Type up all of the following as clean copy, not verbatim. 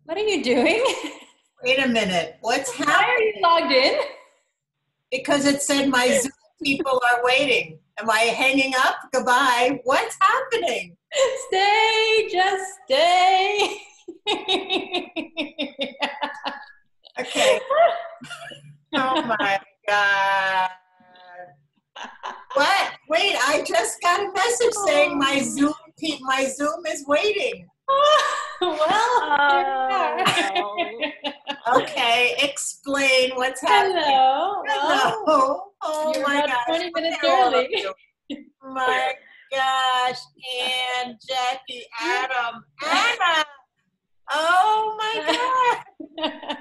What are you doing? Wait a minute. What's Why are happening? you logged in? Because it said my Zoom people are waiting. Am I hanging up? Goodbye. What's happening? Stay, just stay. Okay. Oh my God. What? Wait, I just got a message saying my Zoom is waiting. Well, Okay, explain what's happening. hello. Hello. Oh You're my about gosh. 20 minutes Look at all of early. you. My gosh. Ann, Jackie, Adam, Anna. Oh my God.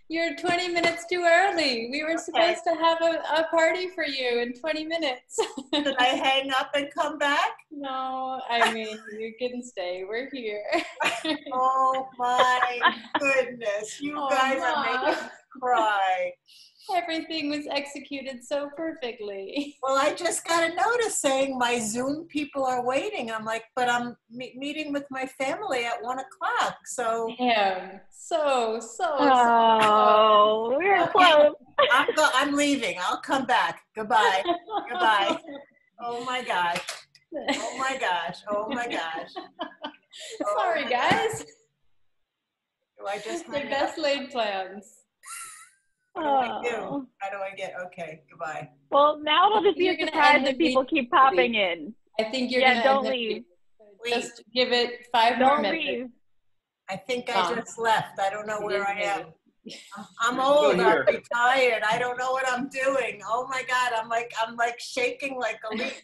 You're 20 minutes too early. We were supposed to have a party for you in 20 minutes. Should I hang up and come back? No, I mean, you can stay. We're here. Oh my goodness. You guys are making me cry. Everything was executed so perfectly. Well, I just got a notice saying my Zoom people are waiting. I'm like, but I'm meeting with my family at 1 o'clock. So. Damn. So. Oh, we're close. I'm leaving. I'll come back. Goodbye. Goodbye. Oh my gosh. Oh my gosh. Oh my gosh. Sorry, guys. Do I just The best laid plans. What do I do? How do I get? Okay. Goodbye. Well, now it'll just be a surprise if people keep popping in. I think you're Yeah, don't leave. Just give it 5 more minutes. Don't leave. I think I just left. I don't know where I am. I'm old. I'm retired. I don't know what I'm doing. Oh my God. I'm like shaking like a leaf.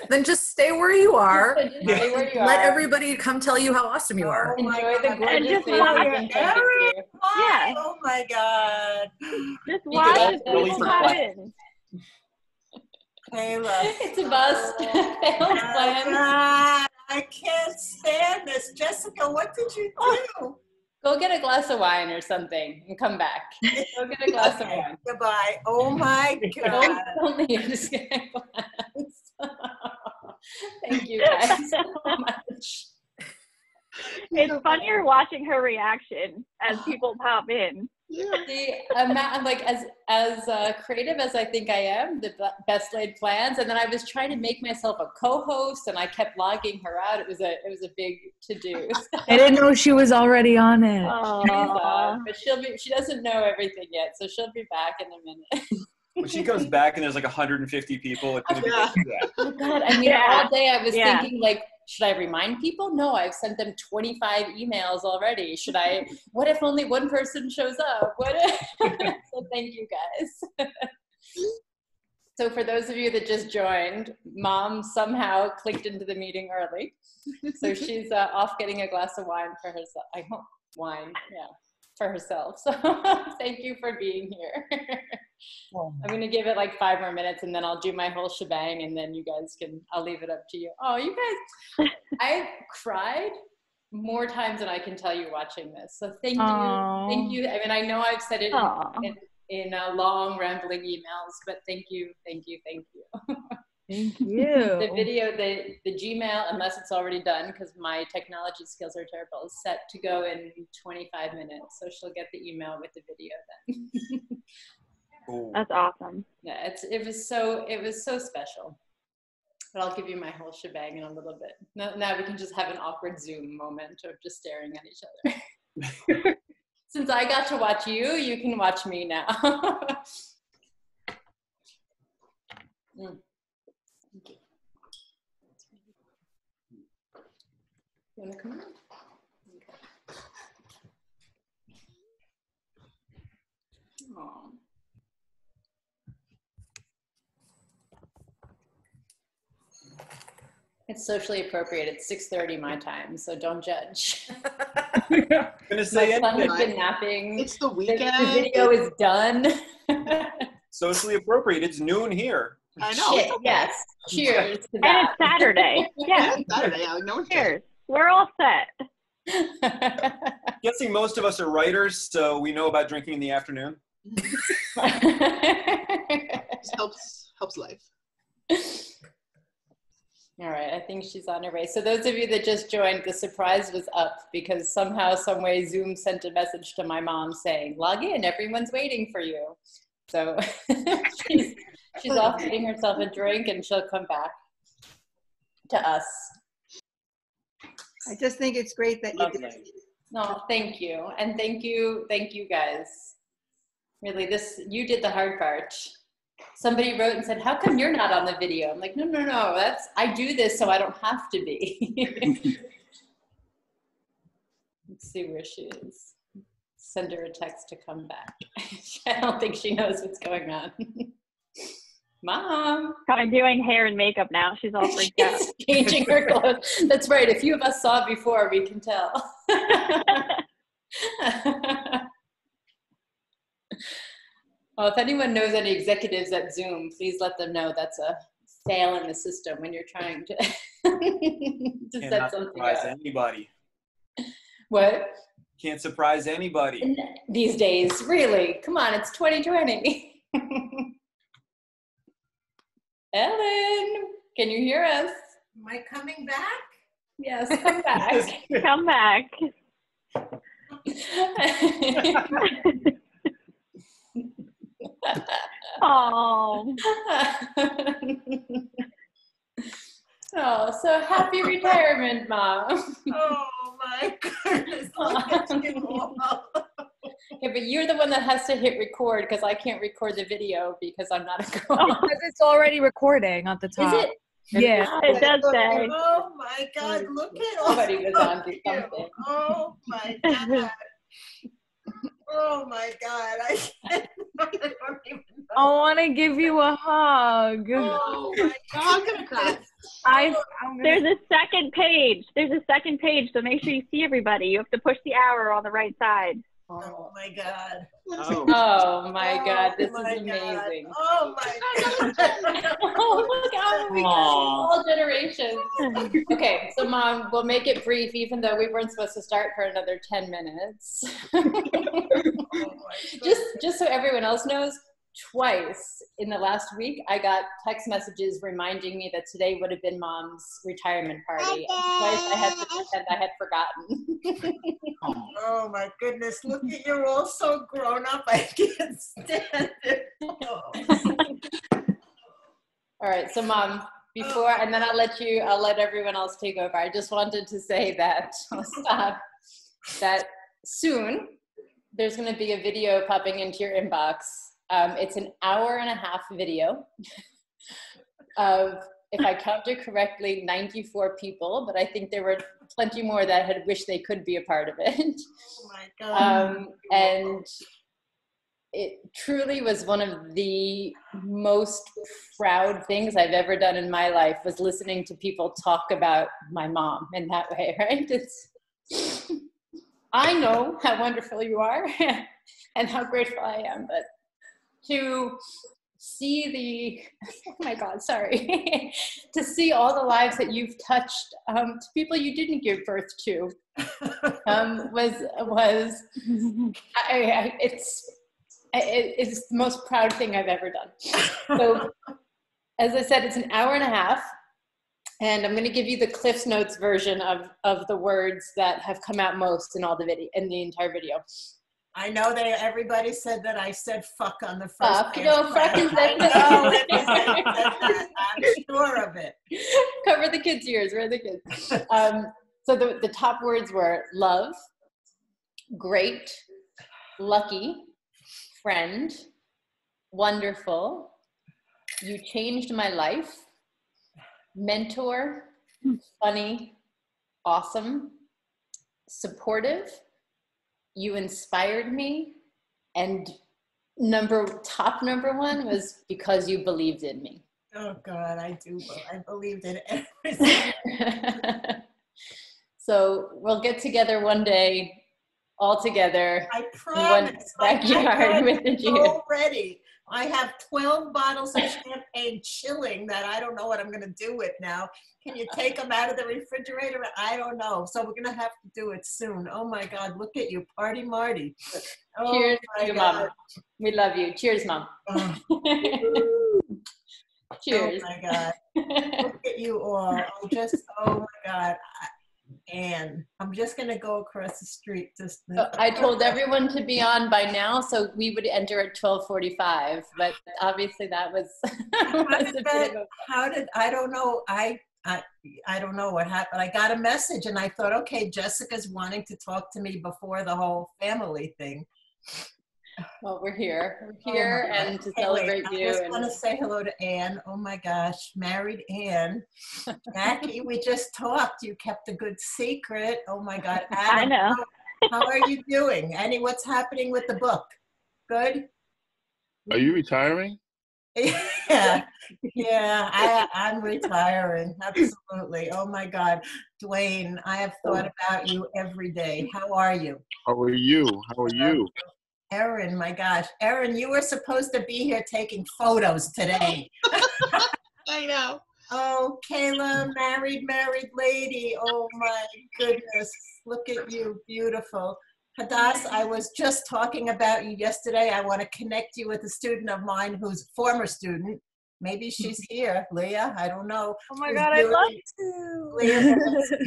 Then just stay where you are. Stay where you Let are. everybody come tell you how awesome you are. Enjoy the gorgeous faces in front of you. Yeah. Oh my God. Just watch if really people pop in. Kayla. It's a bust. Failed plan. God, I can't stand this. Jessica, what did you do? Go get a glass of wine or something and come back. Go get a glass of wine. Goodbye. Oh my God. Don't leave. Just get a glass. Thank you guys so much. It's funnier watching her reaction as people pop in. The amount, like as creative as I think I am, the best laid plans, and then I was trying to make myself a co-host, and I kept logging her out. It was a big to do. I didn't know she was already on it. But she doesn't know everything yet, so she'll be back in a minute. When she comes back and there's like 150 people, it's gonna be like that. Oh God, I mean, all day I was thinking like, should I remind people? No, I've sent them 25 emails already. What if only one person shows up? What if? So thank you guys. So for those of you that just joined, Mom somehow clicked into the meeting early. So she's off getting a glass of wine for herself. I hope wine, for herself. So thank you for being here. I'm going to give it like 5 more minutes and then I'll do my whole shebang and then you guys I'll leave it up to you. Oh, you guys, I cried more times than I can tell you watching this. So thank you. Thank you. I mean, I know I've said it in long rambling emails, but thank you. Thank you. Thank you. Thank you. The video, the Gmail, unless it's already done, because my technology skills are terrible, is set to go in 25 minutes. So she'll get the email with the video then. That's awesome. Yeah, it was so special. But I'll give you my whole shebang in a little bit. Now we can just have an awkward Zoom moment of just staring at each other. Since I got to watch you, you can watch me now. Thank you. You want to come in? Okay. Aww. It's socially appropriate. It's 6:30 my time, so don't judge. Gonna say my son anything. has been napping. It's the weekend. The video is done. Socially appropriate. It's noon here. I know. Shit, yes. Cheers to And that. it's Saturday. Yeah. It's Saturday. No one's Cheers. We're all set. Guessing most of us are writers, so we know about drinking in the afternoon. Just helps life. All right, I think she's on her way. So those of you that just joined, the surprise was up because somehow, some way, Zoom sent a message to my mom saying, log in, everyone's waiting for you. So she's off getting herself a drink and she'll come back to us. I just think it's great that you did it. No, thank you. And thank you guys. Really, you did the hard part. Somebody wrote and said, how come you're not on the video? I'm like, no, I do this so I don't have to be. Let's see where she is. Send her a text to come back. I don't think she knows what's going on. Mom. I'm doing hair and makeup now. She's all freaked out. Changing her clothes. That's right. A few of us saw before, we can tell. Well, if anyone knows any executives at Zoom, please let them know that's a fail in the system when you're trying to, set something up. Anybody. What? Can't surprise anybody. These days, really. Come on, it's 2020. Ellen, can you hear us? Am I coming back? Yes, come back. Come back. Oh. Oh, so happy retirement, Mom. Oh my goodness. Look at you all. Yeah, but you're the one that has to hit record because I can't record the video because I'm not a girl. Because it's already recording at the top. Is it? Yeah. It does say. Oh my God, look at all. Somebody was on to something. Oh my God. Oh my God. I don't even know. I want to give you a hug. Oh my God. I'm going to cry. There's a second page. There's a second page, so make sure you see everybody. You have to push the arrow on the right side. Oh my God. Oh my God, this is amazing. Oh my God. Oh my God, we got all generations. Okay, so Mom, we'll make it brief even though we weren't supposed to start for another 10 minutes. Just so everyone else knows, twice in the last week, I got text messages reminding me that today would have been Mom's retirement party. And twice I had to pretend I had forgotten. Oh my goodness, look at you're all so grown up, I can't stand it. Oh. All right, so Mom, before, and then I'll let everyone else take over. I just wanted to say that, I'll stop, that soon there's gonna be a video popping into your inbox. It's an 1.5-hour video of, if I counted correctly, 94 people, but I think there were plenty more that had wished they could be a part of it. Oh my God. And it truly was one of the most proud things I've ever done in my life, was listening to people talk about my mom in that way, right? I know how wonderful you are and how grateful I am, but to see oh my God, sorry, to see all the lives that you've touched, to people you didn't give birth to, it's the most proud thing I've ever done. So, as I said, it's an 1.5 hours, and I'm going to give you the Cliff's Notes version of the words that have come out most in in the entire video. I know that everybody said that I said fuck on the first fuck is I'm sure of it. Cover the kids' ears. Where are the kids? So the top words were love, great, lucky, friend, wonderful, you changed my life, mentor, funny, awesome, supportive, you inspired me, and top number 1 was because you believed in me. Oh God, I believed in everything. So we'll get together one day, all together. I promise. Backyard with the Jew. Already, I have 12 bottles of champagne chilling that I don't know what I'm going to do with now. Can you take them out of the refrigerator? I don't know. So we're going to have to do it soon. Oh my God, look at you, Party Marty. Oh, cheers to you, Mom. We love you. Cheers, Mom. Cheers. Oh my God. Look at you all. Oh my God. Anne, I'm just going to go across the street. I told everyone to be on by now, so we would enter at 12:45. But obviously, that was. I don't know. I don't know what happened. I got a message, and I thought, okay, Jessica's wanting to talk to me before the whole family thing. Well, we're here. We're here and to celebrate you. I just want to say hello to Anne. Oh my gosh, married Anne. Jackie, we just talked. You kept a good secret. Oh my God. Adam, I know. how are you doing? Annie, what's happening with the book? Good? Are you retiring? Yeah, I'm retiring. Absolutely. Oh my God. Dwayne, I have thought about you every day. How are you? How are you? Erin, my gosh. Erin, you were supposed to be here taking photos today. I know. Oh, Kayla, married lady. Oh my goodness. Look at you. Beautiful. Hadass, I was just talking about you yesterday. I want to connect you with a student of mine who's a former student. Maybe she's here. Leah, I don't know. Oh my God, I'd love to. Leah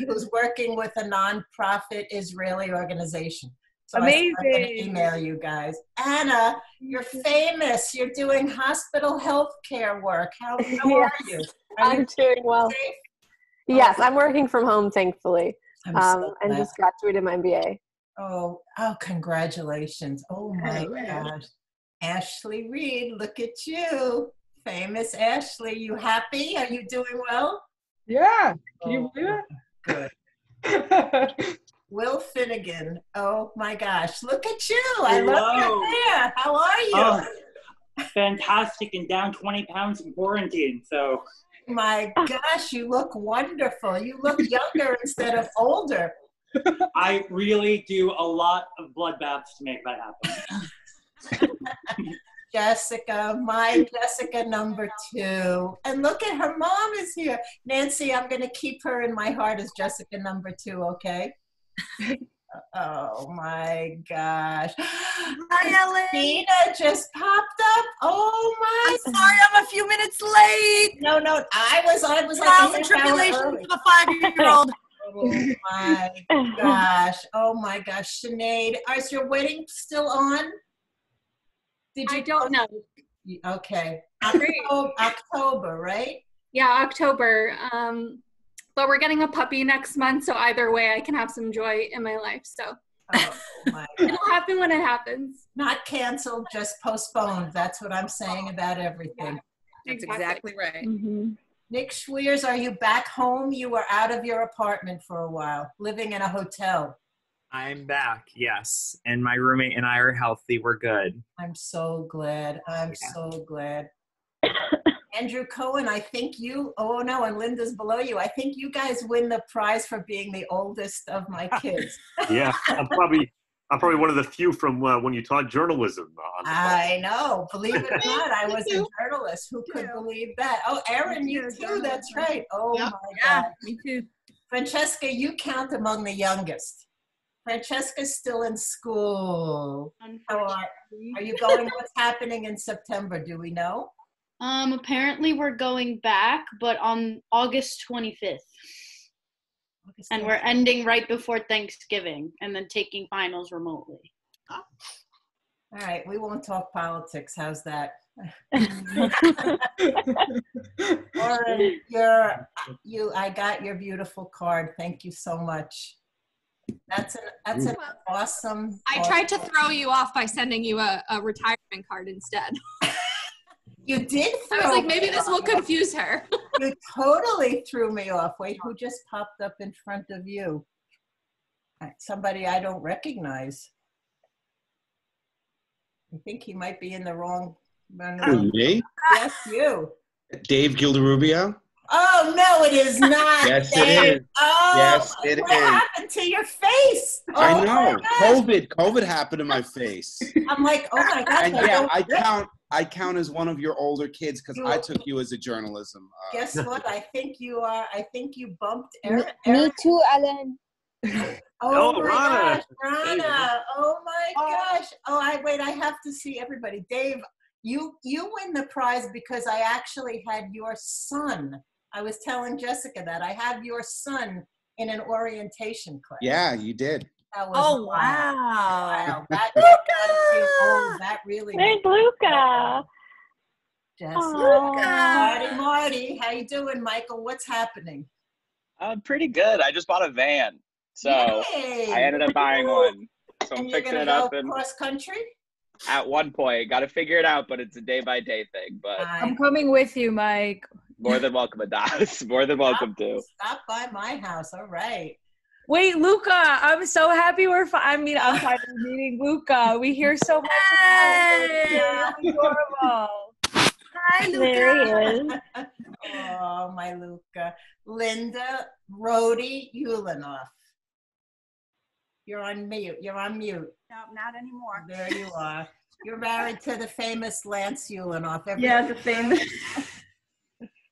who's working with a nonprofit Israeli organization. So amazing. I'm going to email you guys. Anna, you're famous. You're doing hospital health care work. How are you? I'm doing well. Safe? Yes, I'm working from home, thankfully, I'm so and glad. just graduated my MBA. Oh, congratulations. Oh my gosh. Ashley Reed, look at you. Famous Ashley. You happy? Are you doing well? Yeah. Can you believe Good. it? Will Finnegan. Oh my gosh. Look at you. I love your hair. How are you? Oh, fantastic, and down 20 pounds in quarantine. So. My gosh, you look wonderful. You look younger instead of older. I really do a lot of bloodbaths to make that happen. Jessica, my Jessica number 2. And look at her mom is here. Nancy, I'm going to keep her in my heart as Jessica number 2, okay? Oh my gosh. Hi, Ellen. Tina just popped up. Oh my. I'm sorry, I'm a few minutes late. No, I was like trials and tribulations of a 5-year-old. Oh my gosh. Sinead, is your wedding still on? I don't know. Okay. October, right? Yeah, October. But we're getting a puppy next month, so either way I can have some joy in my life. So it'll happen when it happens. Not canceled, just postponed. That's what I'm saying about everything. Yeah, That's exactly right. Mm-hmm. Nick Schweers, are you back home? You were out of your apartment for a while, living in a hotel. I'm back, yes. And my roommate and I are healthy. We're good. I'm so glad. So glad. Andrew Cohen, I think you, and Linda's below you. I think you guys win the prize for being the oldest of my kids. Yeah, I'm probably one of the few from when you taught journalism. I know. Believe it or not, I was a journalist. Who could believe that? Oh, Erin, you too. That's right. Oh, my God. Me too. Francesca, you count among the youngest. Francesca's still in school. How are you going? What's happening in September? Do we know? Apparently we're going back, but on August 25th. And we're ending right before Thanksgiving and then taking finals remotely. All right, we won't talk politics. How's that? Lauren, I got your beautiful card. Thank you so much. That's an awesome. I tried to throw you off by sending you a retirement card instead. You did throw I was like, maybe this will confuse her. You totally threw me off. Wait, who just popped up in front of you? Somebody I don't recognize. I think he might be in the wrong. Who, me? Yes, you. Dave Gilderubio? Oh, no, it is not. Yes, Dave. it is. Oh, yes, it what is. happened to your face? Oh, I know. COVID happened to my face. I'm like, oh my God. And yeah, I count as one of your older kids because I took you as a journalism. Guess what? I think you bumped Erin. Me too, Alan. Oh my gosh, Rana. Oh my gosh. Oh, I have to see everybody. Dave, You win the prize because I actually had your son. I was telling Jessica that I have your son in an orientation class. Yeah, you did. That was wow. Wow. That, that really. There's Luca. Jessica. Marty, how you doing, Michael? What's happening? Pretty good. I just bought a van, so Yay. I ended up buying one. So I'm fixing it up and cross country. At one point, got to figure it out, but it's a day-by-day thing. But I'm coming with you, Mike. more than welcome, Adas. More than welcome to. Stop by my house. All right. Wait, Luca, I'm so happy I'm finally meeting Luca. We hear so much about him. Adorable. Hi, Luca. There he is. Oh, my Luca. Linda Rhodey Ulanoff. You're on mute. You're on mute. No, not anymore. There you are. You're married to the famous Lance Ulanoff. Yeah, the famous.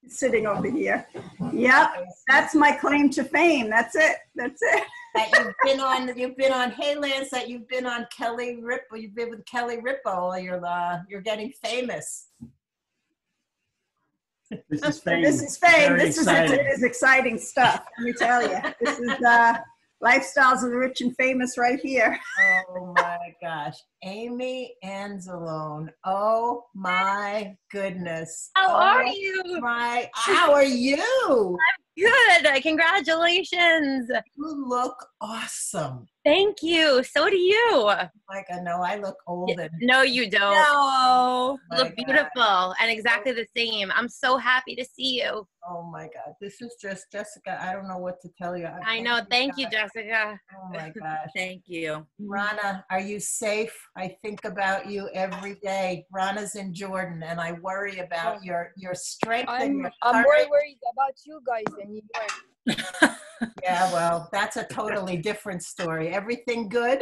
Sitting over here. Yep, that's my claim to fame. That's it. That's it. That you've been on. Hey, Lance, that you've been on Kelly Ripa. You've been with Kelly Ripa. You're getting famous. This is fame. This is fame. Very This exciting. is exciting stuff. Let me tell you. This is Lifestyles of the Rich and Famous right here. Oh my gosh. Amy Anzalone. Oh my goodness. How are you? How are you? Good. Congratulations. You look awesome. Thank you. So do you. Like I know I look old. No, you don't. No. You look beautiful and exactly the same. I'm so happy to see you. Oh my God. This is just Jessica. I don't know what to tell you. I know. Thank you, Jessica. Oh my gosh. Thank you. Rana, are you safe? I think about you every day. Rana's in Jordan and I worry about your strength and your I'm more courage. worried about you guys in New York. Yeah, well, that's a totally different story. Everything good?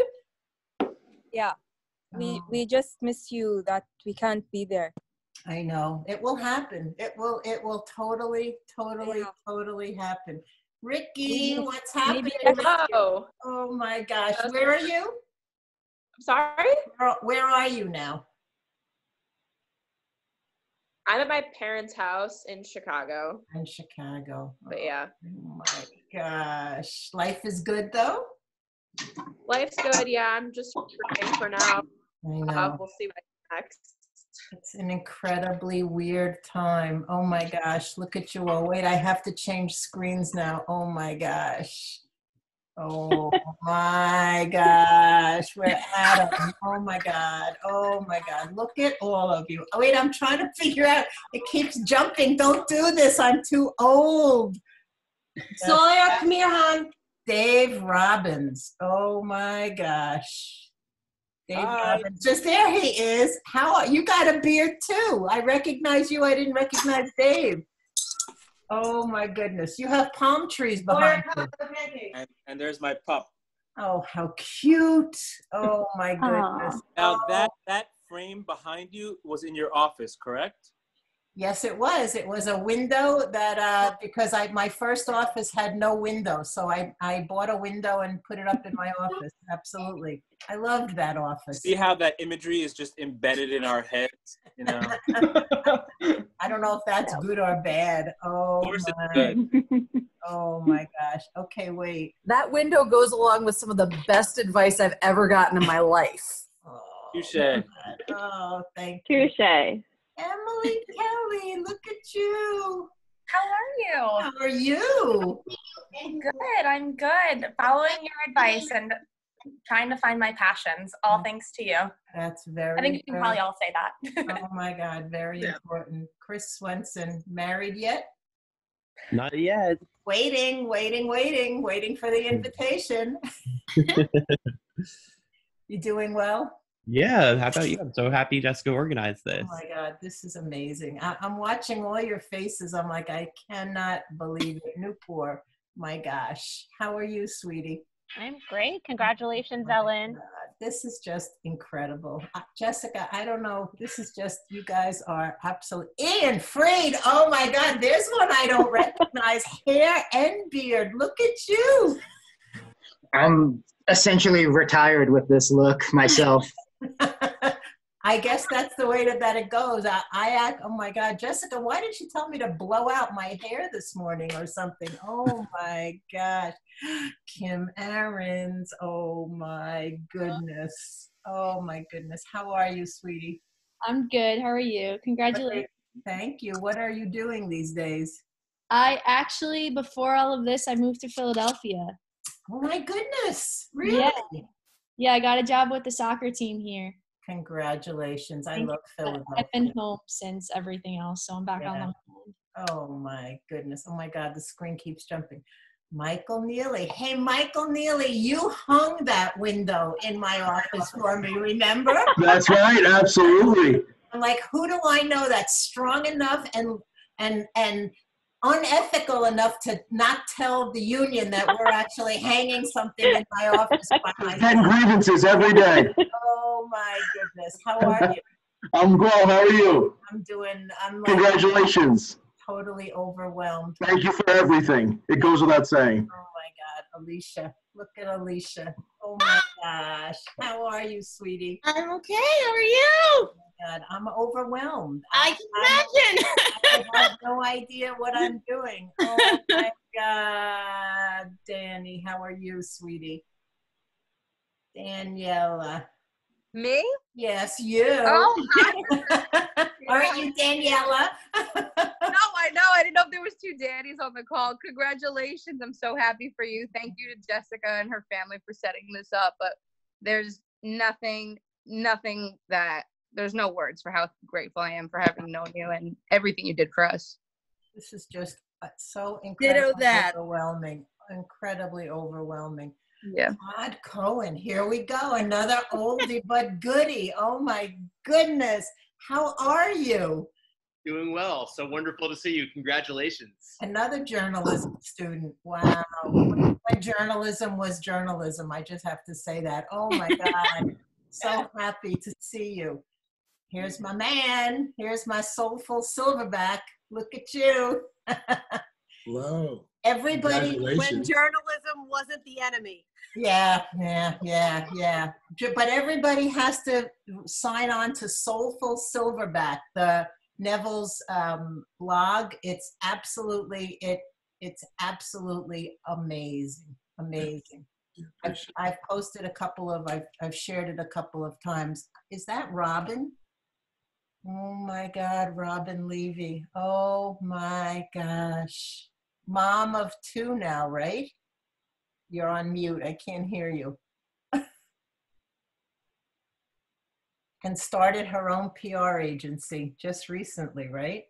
Yeah. We just miss you that we can't be there. I know. It will happen. It will totally happen. Ricky, what's happening? Hello. Oh my gosh. Where are you? Sorry? Where are you now? I'm at my parents' house in Chicago. In Chicago. But yeah. Oh my gosh. Life is good though? Life's good, yeah. I'm just working for now. I know. We'll see what's next. It's an incredibly weird time. Oh my gosh. Look at you all. Wait, I have to change screens now. Oh my gosh. Oh my gosh. We're Adam. Oh my God. Oh my God. Look at all of you. Oh, wait, I'm trying to figure out. It keeps jumping. Don't do this. I'm too old. Sawyer, come here, hon. Dave Robbins. Oh my gosh. Dave Robbins. Just there he is. You got a beard too. I recognize you. I didn't recognize Dave. Oh my goodness. You have palm trees behind you. And there's my pup. Oh, how cute. Oh my goodness. Now that frame behind you was in your office, correct? Yes, it was. It was a window that, because my first office had no window. So I bought a window and put it up in my office. Absolutely. I loved that office. See how that imagery is just embedded in our heads, you know? I don't know if that's good or bad. Oh, of course my. it's good. Oh my gosh. Okay, wait. That window goes along with some of the best advice I've ever gotten in my life. Touche. Oh, thank you. Touche. Emily Kelly, look at you. How are you? How are you? Good. I'm good. Following your advice and trying to find my passions. All thanks to you. That's very. I think you can probably all say that. Oh my God, very important. Chris Swenson, married yet? Not yet. Waiting for the invitation. You doing well? Yeah, how about you? I'm so happy Jessica organized this. Oh my God, this is amazing. I'm watching all your faces. I'm like, I cannot believe it. Newport, my gosh. How are you, sweetie? I'm great. Congratulations, Ellen. This is just incredible. Jessica, I don't know. This is just, you guys are absolute. Ian Freed, oh my God, there's one I don't recognize. Hair and beard. Look at you. I'm essentially retired with this look myself. I guess that's the way that it goes. I act, oh my God, Jessica, why did you tell me to blow out my hair this morning or something? Oh my gosh. Kim Aarons, oh my goodness. Oh my goodness. How are you, sweetie? I'm good. How are you? Congratulations. Thank you. What are you doing these days? I actually, before all of this, I moved to Philadelphia. Oh my goodness. Really? Yeah. Yeah, I got a job with the soccer team here. Congratulations. I love Philadelphia. I've been home since everything else, so I'm back on Long Island. Oh my goodness. Oh my God, the screen keeps jumping. Michael Neely. Hey, Michael Neely, you hung that window in my office for me, remember? That's right, absolutely. I'm like, who do I know that's strong enough and unethical enough to not tell the union that we're actually hanging something in my office by myself? 10 grievances every day. Oh my goodness. How are you? I'm well, how are you? I'm like, Congratulations. totally overwhelmed. Thank you for everything. It goes without saying. Oh my God, Alicia. Look at Alicia. Oh my gosh. How are you, sweetie? I'm okay. How are you? God, I'm overwhelmed. I can imagine. I have no idea what I'm doing. Oh my God. Danny, how are you, sweetie? Daniela. Me? Yes, you. Oh, Aren't you Daniela? No, I know. I didn't know if there was two Dannies on the call. Congratulations. I'm so happy for you. Thank you to Jessica and her family for setting this up. But there's nothing that, there's no words for how grateful I am for having known you and everything you did for us. This is just so incredibly Ditto that. overwhelming. Incredibly overwhelming. Yeah. Todd Cohen, here we go. Another oldie but goodie. Oh my goodness. How are you? Doing well. So wonderful to see you. Congratulations. Another journalism student. Wow. When journalism was journalism. I just have to say that. Oh my God. So happy to see you. Here's my man. Here's my soulful silverback. Look at you. Hello. Everybody. When journalism wasn't the enemy. Yeah. But everybody has to sign on to Soulful Silverback, the Neville's blog. It's absolutely amazing. I've posted a couple of, I've shared it a couple of times. Is that Robin? Oh my God, Robin Levy. Oh my gosh. Mom of two now, right? You're on mute. I can't hear you. And started her own PR agency just recently, right?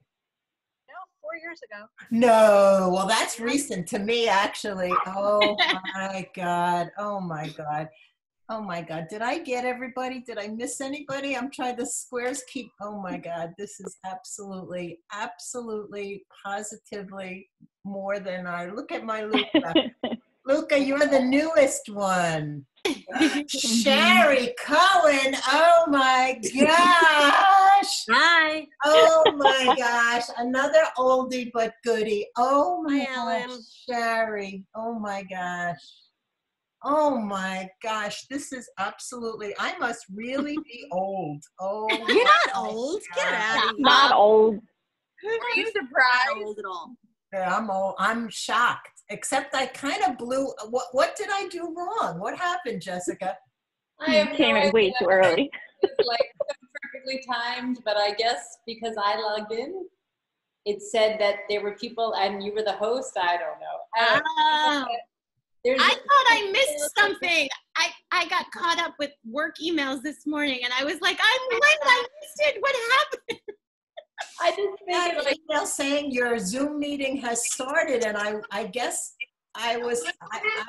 No, 4 years ago. No, well, that's recent to me, actually. Oh my God. Oh my God. Oh my God. Did I get everybody? Did I miss anybody? I'm trying, the squares keep, oh my God. This is absolutely, positively more than I, look at my Luca. Luca, you're the newest one. Sherry Cohen, oh my gosh. Hi. Oh my gosh, another oldie but goodie. Oh my gosh, Sherry, oh my gosh. Oh my gosh, this is absolutely, I must really be old. Oh, you're not old. Get out of here. Not old. Are you surprised? Not old at all. Yeah, I'm old. I'm shocked. Except I kind of blew. What did I do wrong? What happened, Jessica? I came in way too early. It's like perfectly timed, but I guess because I logged in, it said that there were people and you were the host. I don't know. I thought I missed something. I got caught up with work emails this morning, and I was like, I'm late. I missed it. What happened? I just figured an email saying your Zoom meeting has started, and I guess I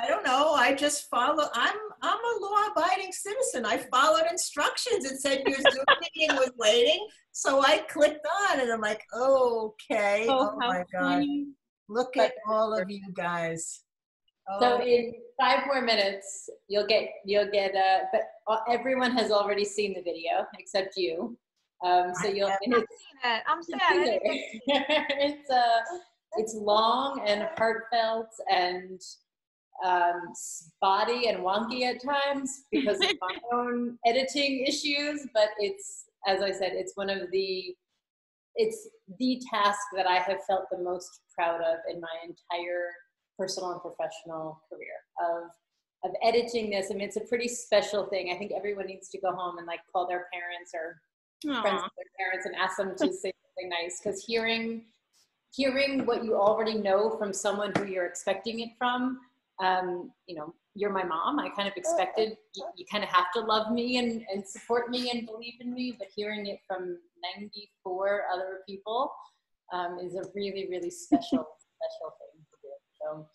don't know. I just follow. I'm a law-abiding citizen. I followed instructions. It said your Zoom meeting was waiting, so I clicked on, and I'm like, okay. Oh my God! Funny. Look at all of you guys. So in 5 more minutes, you'll get. But everyone has already seen the video except you. So you'll. I'm sad. It's long and heartfelt and spotty and wonky at times because of my own editing issues, but it's as I said, it's the task that I have felt the most proud of in my entire personal and professional career of editing this. I mean, it's a pretty special thing. I think everyone needs to go home and like call their parents or friends of their parents and ask them to say something nice, because hearing what you already know from someone who you're expecting it from, you know, you're my mom. I kind of expected you kind of have to love me and support me and believe in me, but hearing it from 94 other people is a really, really special thing to do. So,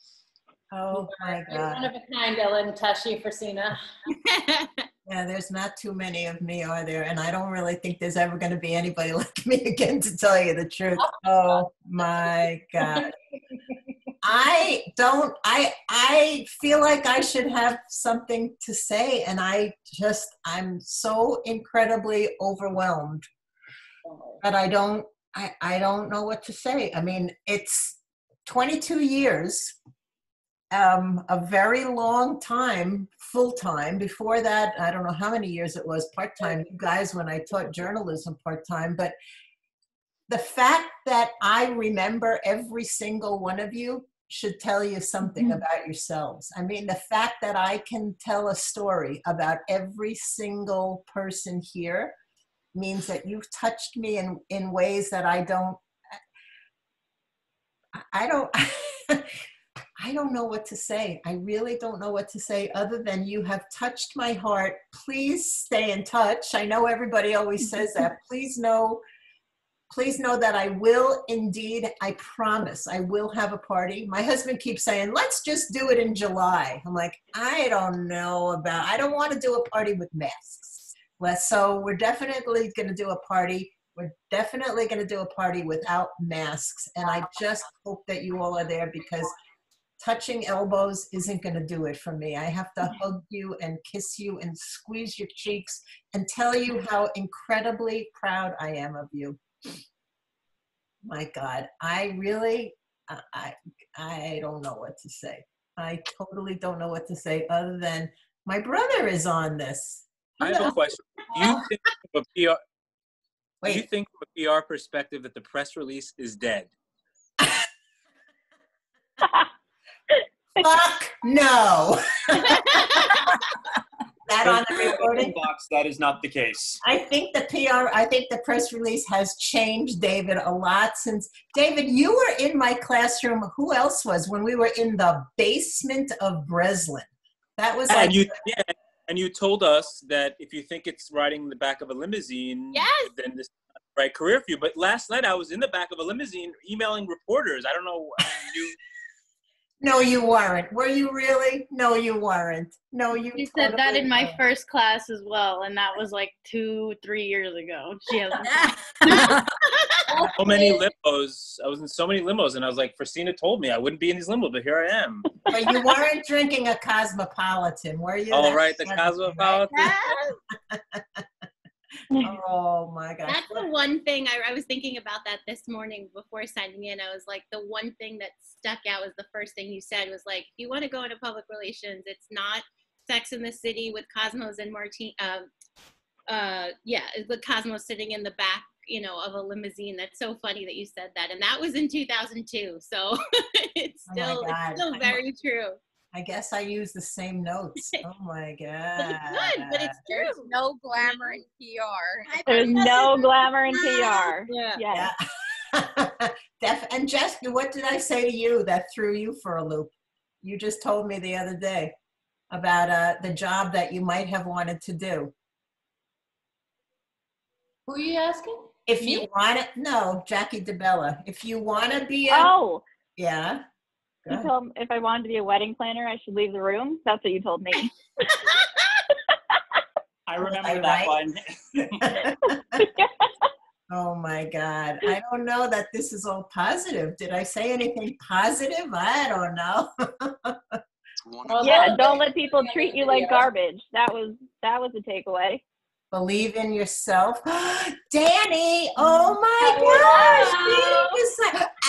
oh my God. One of a kind, Ellen Tashi Frisina. Yeah, there's not too many of me, are there? And I don't really think there's ever going to be anybody like me again, to tell you the truth. Oh my God. I feel like I should have something to say, and I'm so incredibly overwhelmed that I don't know what to say. I mean, it's 22 years, a very long time, full-time. Before that, I don't know how many years it was part-time, you guys, when I taught journalism part-time. But the fact that I remember every single one of you should tell you something about yourselves. I mean, the fact that I can tell a story about every single person here means that you've touched me in ways that I don't know what to say. I really don't know what to say other than you have touched my heart. Please stay in touch. I know everybody always says that. Please know that I will indeed, I promise, I will have a party. My husband keeps saying, let's just do it in July. I'm like, I don't want to do a party with masks. So we're definitely going to do a party. We're definitely going to do a party without masks. And I just hope that you all are there, because touching elbows isn't going to do it for me. I have to hug you and kiss you and squeeze your cheeks and tell you how incredibly proud I am of you. My God, I really, I don't know what to say. I totally don't know what to say other than my brother is on this. I have a question. Do you think from a PR perspective that the press release is dead? Fuck no. That on the recording box, that is not the case. I think the press release has changed, David, a lot since. David, you were in my classroom. Who else was when we were in the basement of Breslin? That was like. And you told us that if you think it's riding in the back of a limousine, then this is not the right career for you. But last night I was in the back of a limousine emailing reporters. I don't know. No, you weren't. Were you really? No, you weren't. No, you said that in my first class as well, and that was like 2-3 years ago. She has so many limos. I was in so many limos, and I was like, Frisina told me I wouldn't be in these limos, but here I am. But you weren't drinking a Cosmopolitan, were you? All right, the Cosmopolitan. Right? Oh my gosh. That's the one thing I was thinking about that this morning before signing in. I was like, the one thing that stuck out was the first thing you said was like, if you want to go into public relations, it's not Sex in the City with Cosmos and Martine. With Cosmos sitting in the back, of a limousine. That's so funny that you said that. And that was in 2002. So it's still very true. I guess I use the same notes. Oh my God. But it's good, but it's true. There's no glamour in PR. There's no glamour in PR. Yeah. And Jessica, what did I say to you that threw you for a loop? You just told me the other day about the job that you might have wanted to do. Who are you asking? If you want to, no, Jackie DeBella. If you want to be yeah. You told me if I wanted to be a wedding planner, I should leave the room. That's what you told me. I remember that one. Oh my God. I don't know that this is all positive. Did I say anything positive? I don't know. Yeah, don't let people treat you like garbage. That was a takeaway. Believe in yourself. Danny, oh my gosh.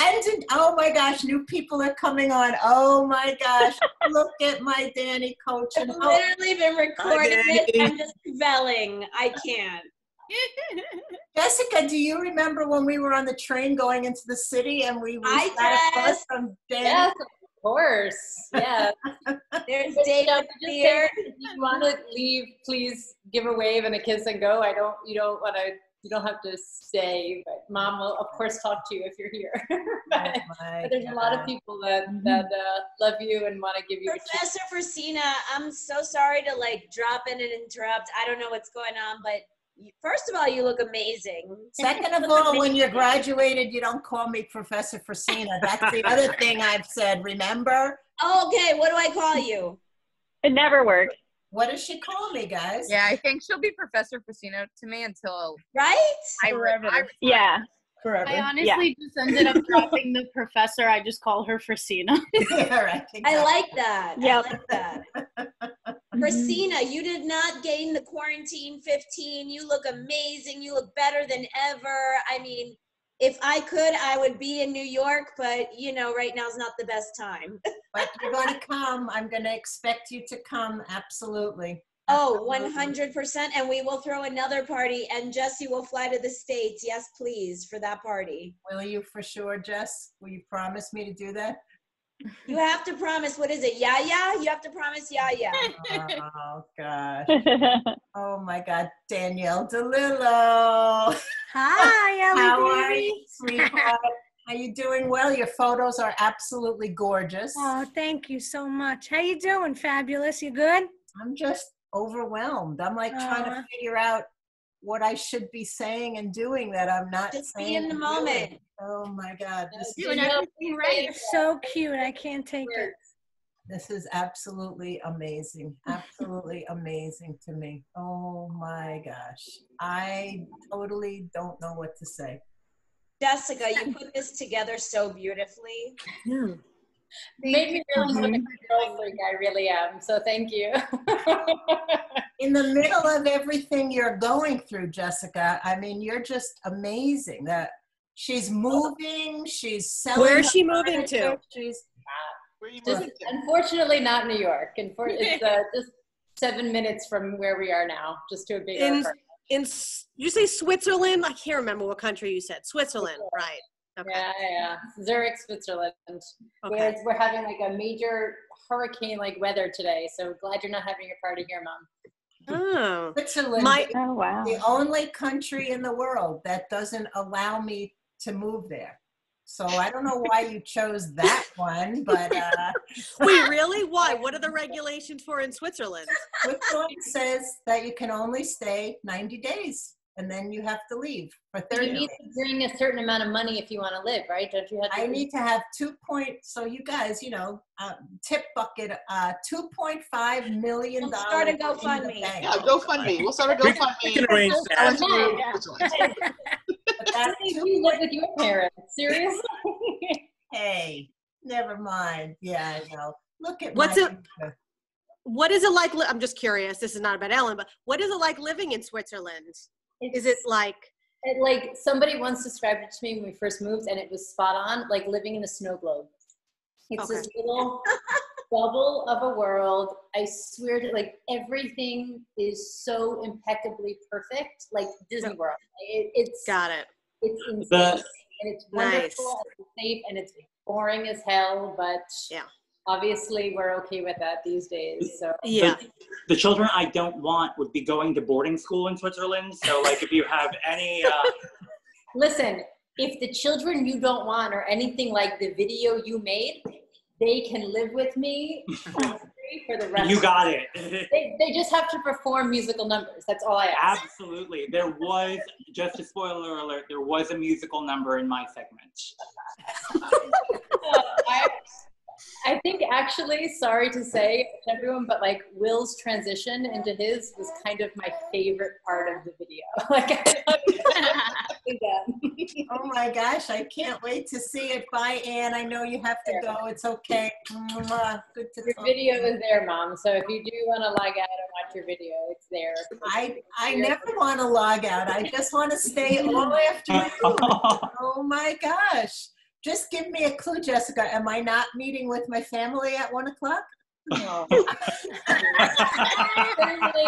And oh my gosh, new people are coming on. Oh my gosh. Look at my Danny coach. I've literally been recording this. I'm just belling. I can't. Jessica, do you remember when we were on the train going into the city and we sat across from Dan? Yes, of course. Yeah. There's David here. If you want to leave, please give a wave and a kiss and go. You don't have to stay, but Mom will of course talk to you if you're here. but there's a lot of people that love you and want to give you Professor Frisina, I'm so sorry to like drop in and interrupt. I don't know what's going on, but first of all, you look amazing. Second of all, when you're graduated, you don't call me Professor Frisina. That's the other thing I've said, remember? Okay, what do I call you? It never works. What does she call me, guys? Yeah, I think she'll be Professor Frisina to me until forever. Yeah. Forever. I honestly just ended up dropping the professor. I just call her Frisina. Yeah, right. Exactly. I like that. Yep. I like that. Frisina, you did not gain the quarantine 15. You look amazing. You look better than ever. I mean, if I could, I would be in New York, but right now is not the best time. But you're going to come. I'm going to expect you to come. Absolutely. Oh, 100%. And we will throw another party and Jesse will fly to the States. Yes, please, for that party. Will you for sure, Jess? Will you promise me to do that? You have to promise, what is it? Yaya? You have to promise Yaya. Oh, God. Oh, my God. Danielle DeLillo. Hi, How are you, sweetheart? Are you doing well? Your photos are absolutely gorgeous. Oh, thank you so much. How you doing? Fabulous. You good? I'm just overwhelmed. I'm like trying to figure out what I should be saying and doing that I'm not just saying. Be in the moment. Doing. Oh my God. Doing everything right. You're so cute. I can't take it. This is absolutely amazing. Absolutely amazing to me. Oh my gosh. I totally don't know what to say. Jessica, you put this together so beautifully. Yeah. Made me realize what a girl freak I really am. So thank you. In the middle of everything you're going through, Jessica, I mean, you're just amazing. That she's moving, she's selling. Where's she moving to? She's unfortunately not New York. It's just 7 minutes from where we are now, just to a bigger apartment. You say Switzerland? I can't remember what country you said. Switzerland, right? Okay. Yeah. Zurich, Switzerland. Okay. We're having like a major hurricane-like weather today, so glad you're not having your party here, Mom. Oh. Switzerland, wow. The only country in the world that doesn't allow me to move there. So I don't know why you chose that one, but wait, really? Why? What are the regulations for in Switzerland? Switzerland says that you can only stay 90 days and then you have to leave for 30 You need to bring a certain amount of money if you want to live, right? Don't you have to? I need to have so you guys, tip bucket, $2.5 million. We'll start a GoFundMe. Yeah, GoFundMe. We'll start a GoFundMe. We can arrange that. You live with your parents. Seriously? Hey, never mind. Yeah, I know. Look at what is it like? I'm just curious. This is not about Ellen, but what is it like living in Switzerland? Is it like somebody once described it to me when we first moved, and it was spot on, like living in a snow globe. It's this little bubble of a world. I swear to, everything is so impeccably perfect, like Disney World. It's got it. It's insane, and it's wonderful, and it's safe, and it's boring as hell, but obviously we're okay with that these days. So the children I don't want would be going to boarding school in Switzerland. So if you have any listen, if the children you don't want are anything like the video you made, they can live with me for the rest. You got it. They just have to perform musical numbers. That's all I ask. Absolutely. There was, just a spoiler alert, there was a musical number in my segment. I think actually, sorry to say to everyone, but Will's transition into his was kind of my favorite part of the video. Oh my gosh, I can't wait to see it. Bye, Anne. I know you have to go. It's okay. Good to your video is there, Mom. So if you do want to log out and watch your video, it's there. I never want to log out. I just want to stay all afternoon. Oh my gosh. Just give me a clue, Jessica. Am I not meeting with my family at 1 o'clock? No. Thursday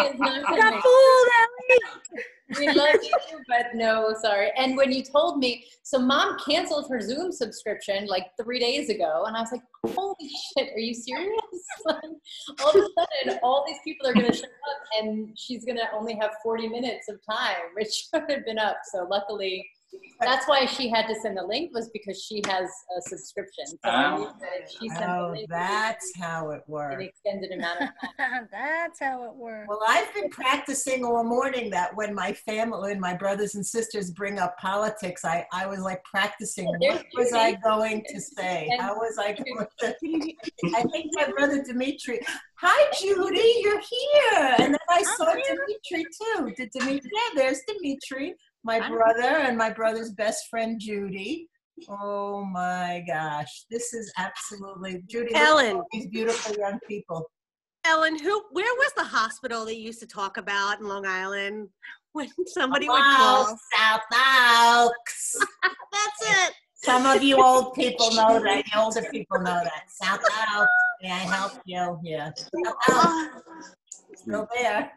is not coming. Got fooled, Ellie. We love you, but no, sorry. And when you told me, so Mom canceled her Zoom subscription like 3 days ago, and I was like, holy shit, are you serious? Like, all of a sudden, all these people are going to show up, and she's going to only have 40 minutes of time, which should have been up. So luckily, that's why she had to send the link, was because she has a subscription. So I knew that if she sent the link, That's how it works. an extended amount of time. That's how it works. Well, I've been practicing all morning that when my family and my brothers and sisters bring up politics, I was like practicing. What was I going to say? How was I going to? I think my brother Dimitri. Hi, Judy, you're here. And then I saw Dimitri too. Yeah, there's Dimitri, my brother, and my brother's best friend Judy. Oh my gosh, this is absolutely Judy. Ellen, these beautiful young people. Ellen, where was the hospital that you used to talk about in Long Island when somebody would Wow, call? South Oaks. That's it. Some of you old people know that. The older people know that. South Oaks. May I help you? Yeah. South Oaks. Still there.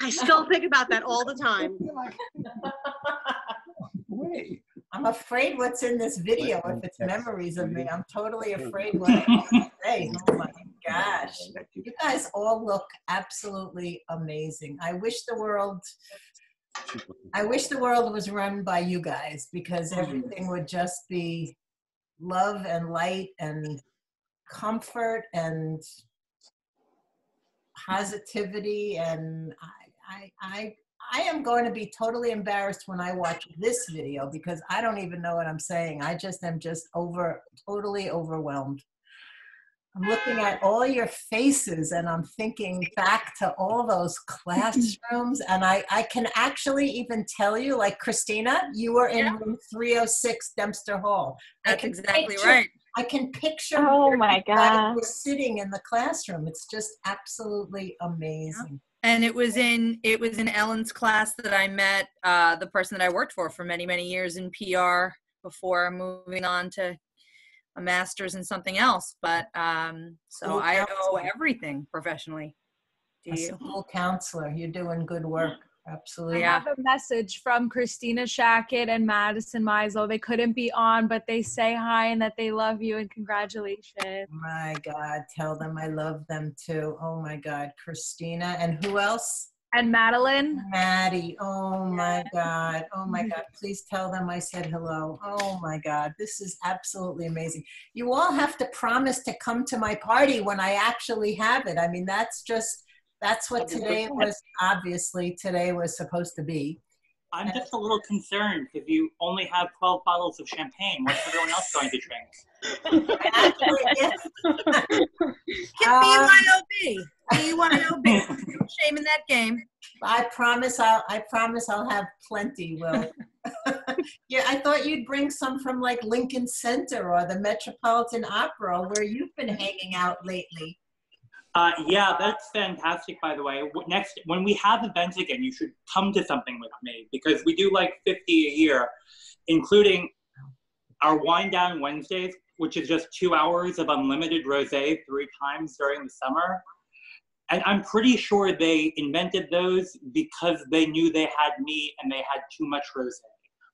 I still think about that all the time. Wait. I'm afraid what's in this video, if it's memories of me, I'm totally afraid what I'm going to say. Oh my gosh. You guys all look absolutely amazing. I wish the world was run by you guys, because everything would just be love and light and comfort and positivity. And I am going to be totally embarrassed when I watch this video, because I don't even know what I'm saying. I just am totally overwhelmed. I'm looking at all your faces and I'm thinking back to all those classrooms, and I can actually even tell you, like Christina, you were in room 306 Dempster Hall. That's exactly right. I can picture Oh my God. we're sitting in the classroom. It's just absolutely amazing. And it was in Ellen's class that I met the person that I worked for many, many years in PR before moving on to a master's in something else. But so I owe everything professionally to you. School counselor, you're doing good work. Absolutely. I have a message from Christina Shackett and Madison Meisel. They couldn't be on, but they say hi and that they love you and congratulations. My God, tell them I love them too. Oh my God, Christina. And who else? And Madeline. Maddie. Oh my God. Oh my God. Please tell them I said hello. Oh my God. This is absolutely amazing. You all have to promise to come to my party when I actually have it. I mean, that's what today was supposed to be. I'm just a little concerned because you only have 12 bottles of champagne. What's everyone else going to drink? BYOB. BYOB. No shame in that game. I promise I'll have plenty, Will. Yeah, I thought you'd bring some from like Lincoln Center or the Metropolitan Opera, where you've been hanging out lately. Yeah, that's fantastic, by the way. Next, when we have events again, you should come to something with me, because we do like 50 a year, including our Wine Down Wednesdays, which is just 2 hours of unlimited rosé 3 times during the summer. And I'm pretty sure they invented those because they knew they had me and they had too much rosé.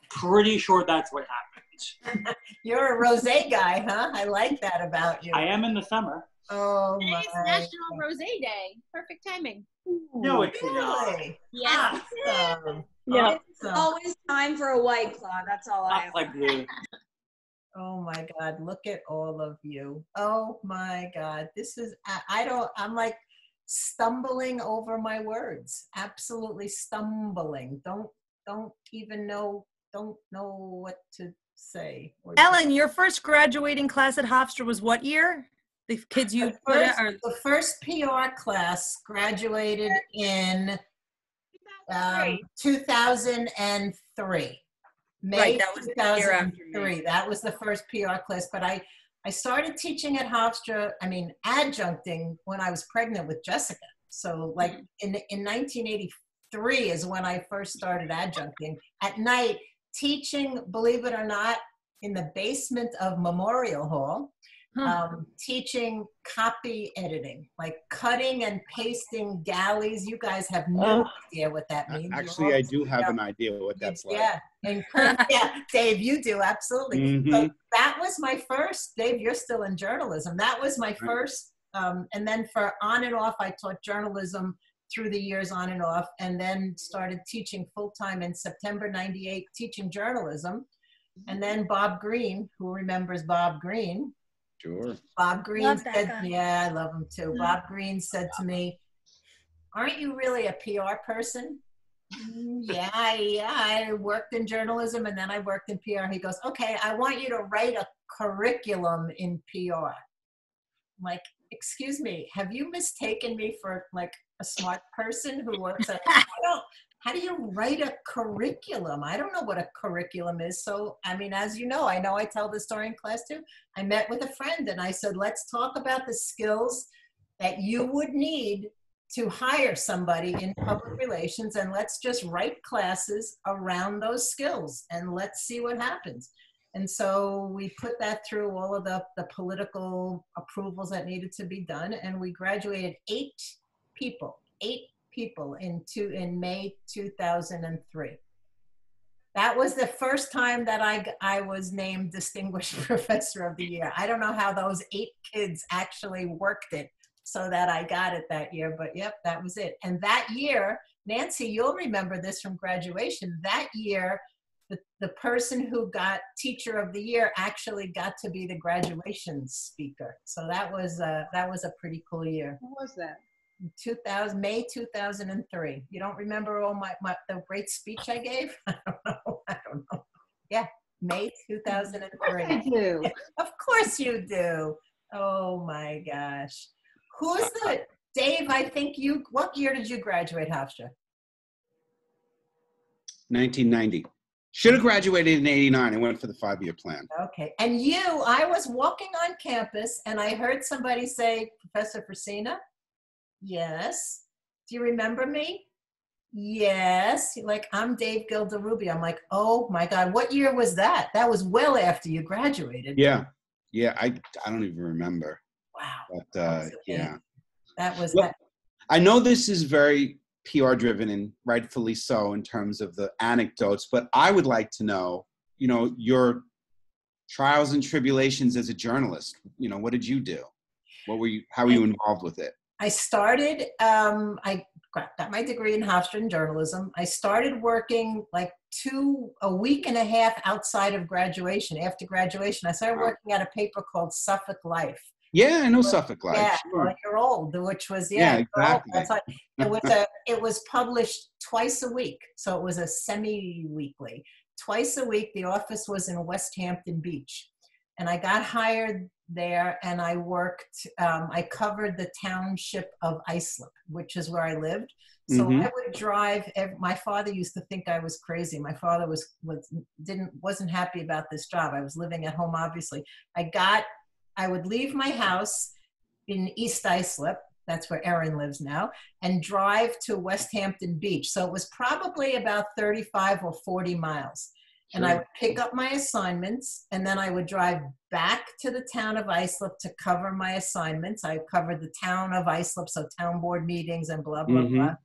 Pretty sure that's what happened. You're a rosé guy, huh? I like that about you. I am in the summer. Oh my. Today's National Rosé Day. Perfect timing. No, it's not. Really? Yes. Awesome. Yeah. Awesome. It's always time for a White Claw. That's all I have. Oh my God, look at all of you. Oh my God. This is, I'm like stumbling over my words. Absolutely stumbling. Don't even know, don't know what to say. Ellen, your first graduating class at Hofstra was what year? The kids you put out? The first PR class graduated in 2003. May Right, that was the year after 2003. That was the first PR class. But I started teaching at Hofstra, adjuncting when I was pregnant with Jessica. So like in 1983 is when I first started adjuncting at night, teaching, believe it or not, in the basement of Memorial Hall. teaching copy editing, like cutting and pasting galleys. You guys have no idea what that means. Actually, I do have an idea what that's like. Yeah, yeah, Dave, you do, absolutely. Mhm. So that was my first, Dave, you're still in journalism. That was my first, and then for on and off, I taught journalism through the years on and off, and then started teaching full-time in September 98, teaching journalism. And then Bob Green, who remembers Bob Green? Sure. Bob Green Love that said, guy. yeah, I love him too. Bob Green said to me, aren't you really a PR person? Yeah, I worked in journalism and then I worked in PR. He goes, okay, I want you to write a curriculum in PR. I'm like, excuse me, have you mistaken me for like a smart person who works at, how do you write a curriculum? I don't know what a curriculum is. So, I mean, as you know I tell this story in class too. I met with a friend and I said, let's talk about the skills that you would need to hire somebody in public relations, and let's just write classes around those skills and let's see what happens. And so we put that through all of the political approvals that needed to be done, and we graduated 8 people in May 2003. That was the first time that I was named Distinguished Professor of the Year. I don't know how those 8 kids actually worked it so that I got it that year, but yep, that was it. And that year, Nancy, you'll remember this from graduation, that year, the person who got Teacher of the Year actually got to be the graduation speaker. So that was a pretty cool year. What was that? May 2003. You don't remember all the great speech I gave? I don't know. Yeah, May 2003. I do. Of course you do. Oh my gosh. Who's Dave, I think what year did you graduate, Hofstra? 1990. Should have graduated in 89. I went for the 5-year plan. Okay. And I was walking on campus and I heard somebody say, Professor Frisina? Yes. Do you remember me? Yes. Like, I'm Dave Gildarubia. I'm like, oh my God, what year was that? That was well after you graduated. Yeah. I don't even remember. Wow. But yeah. That was that. I know this is very PR driven and rightfully so in terms of the anecdotes, but I would like to know, your trials and tribulations as a journalist. What did you do? How were you involved with it? I started, I got my degree in Hofstra in journalism. I started working like a week and a half outside of graduation. After graduation, I started working at a paper called Suffolk Life. Yeah, I know Suffolk Life. Yeah, sure. well, you're old, which was, exactly. It was published twice a week. So it was a semi-weekly. Twice a week, the office was in West Hampton Beach. And I got hired there and I worked, I covered the township of Islip, which is where I lived. So I would drive, my father used to think I was crazy. My father wasn't happy about this job. I was living at home, obviously. I would leave my house in East Islip, that's where Erin lives now, and drive to West Hampton Beach. So it was probably about 35 or 40 miles. Sure. And I would pick up my assignments, and then I would drive back to the town of Islip to cover my assignments. I covered the town of Islip, so town board meetings and blah, blah, blah.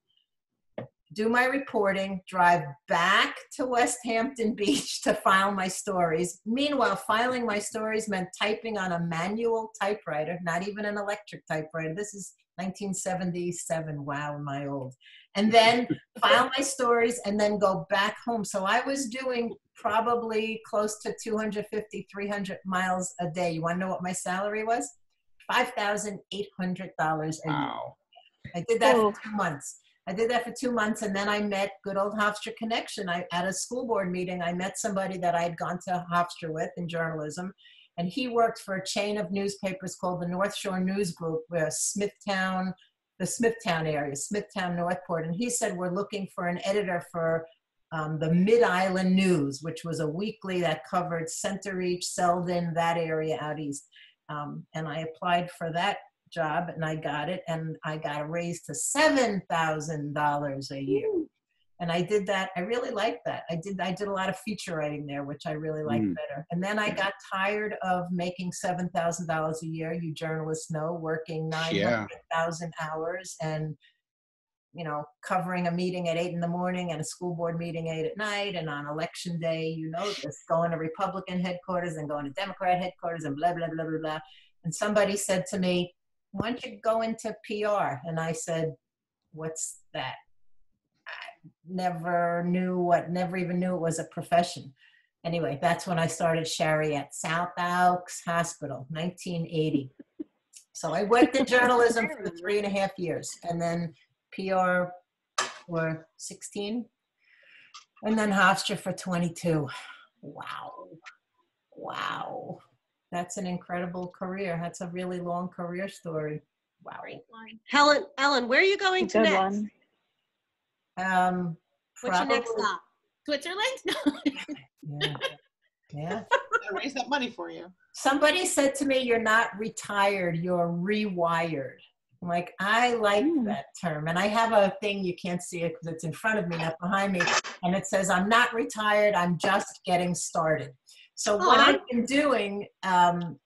Do my reporting, drive back to West Hampton Beach to file my stories. Meanwhile, filing my stories meant typing on a manual typewriter, not even an electric typewriter. This is 1977. Wow, am I old? And then file my stories and then go back home. So I was doing probably close to 250, 300 miles a day. You want to know what my salary was? $5,800 a year. I did that for 2 months. And then I met good old Hofstra connection. At a school board meeting, I met somebody that I had gone to Hofstra with in journalism, and he worked for a chain of newspapers called the North Shore News Group, where the Smithtown area, Smithtown, Northport, and he said, we're looking for an editor for the Mid-Island News, which was a weekly that covered Centereach, Selden, that area out east. And I applied for that job and I got it, and I got a raise to $7,000 a year. And I did that. I really liked that. I did a lot of feature writing there, which I really liked better. And then I got tired of making $7,000 a year. You journalists know, working 900,000 hours and, you know, covering a meeting at 8 in the morning and a school board meeting 8 at night. And on election day, you know this, going to Republican headquarters and going to Democrat headquarters and blah, blah, blah, blah, blah. And somebody said to me, why don't you go into PR? And I said, what's that? Never even knew it was a profession. Anyway, that's when I started Shari at South Oaks Hospital, 1980. So I worked in journalism for 3.5 years, and then PR for 16, and then Hofstra for 22. Wow. That's an incredible career. That's a really long career story. Wow. Ellen, where are you going to next? What's your next stop? Switzerland? Yeah. I raise that money for you. Somebody said to me, you're not retired, you're rewired. I'm like, I like that term. And I have a thing, you can't see it because it's in front of me, not behind me. And it says, I'm not retired, I'm just getting started. So what I've been doing,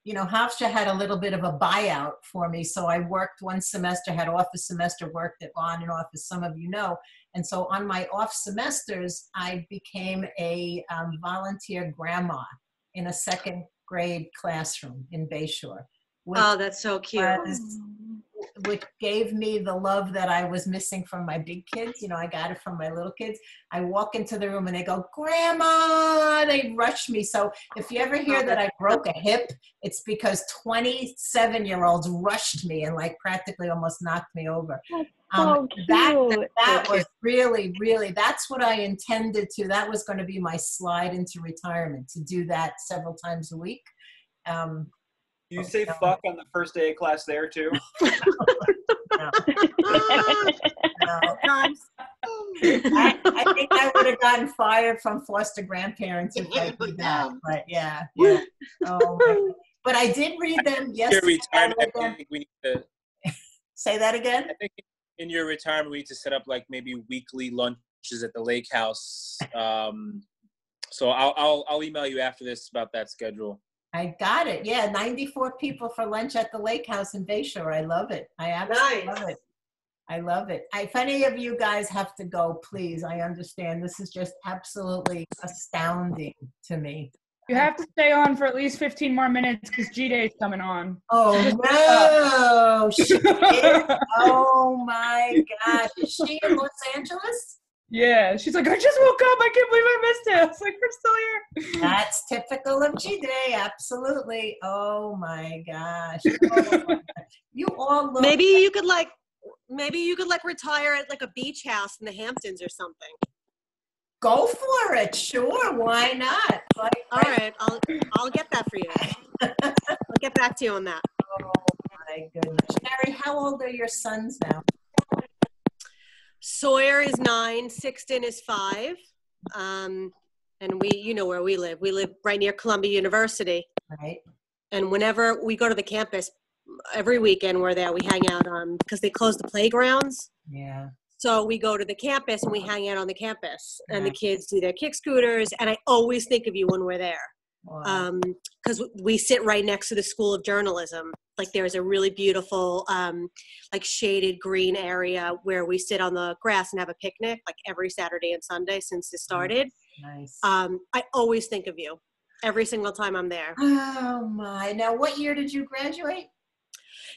you know, Hofstra had a little bit of a buyout for me. So I worked one semester, had office semester, worked at on and off, as some of you know. And so on my off semesters, I became a volunteer grandma in a 2nd grade classroom in Bayshore. Oh, that's so cute. Which gave me the love that I was missing from my big kids. You know, I got it from my little kids. I walk into the room and they go, Grandma, they rush me. So if you ever hear that I broke a hip, it's because 27-year-olds rushed me and like practically almost knocked me over. That was really, really, that's what I intended to. That was going to be my slide into retirement, to do that several times a week. You say fuck on the first day of class there too? No. I think I would have gotten fired from foster grandparents if I did that. But yeah. Oh, but I did read them yesterday. I think we need to say that again. I think in your retirement we need to set up like maybe weekly lunches at the lake house. So I'll email you after this about that schedule. I got it. Yeah, 94 people for lunch at the lake house in Bayshore. I love it. I absolutely love it. I love it. If any of you guys have to go, please, I understand. This is just absolutely astounding to me. You have to stay on for at least 15 more minutes because G-Day's coming on. Oh, no. She is? Oh, my gosh. Is she in Los Angeles? Yeah, she's like, I just woke up. I can't believe I missed it. I was like, we're still here. That's typical of G-Day. Absolutely. Oh, my gosh. You all look. Maybe you could retire at like a beach house in the Hamptons or something. Go for it. Sure. Why not? All right. I'll get that for you. I'll get back to you on that. Oh, my goodness. Mary, how old are your sons now? Sawyer is 9, Sixton is 5, and you know where we live. We live right near Columbia University. Right. And whenever we go to the campus, every weekend we're there. We hang out because they close the playgrounds. Yeah. So we go to the campus and we hang out on the campus, and the kids do their kick scooters. And I always think of you when we're there. Wow. Because we sit right next to the School of Journalism. Like there's a really beautiful, like shaded green area where we sit on the grass and have a picnic like every Saturday and Sunday since it started. Nice. I always think of you every single time I'm there. Oh my. Now, what year did you graduate?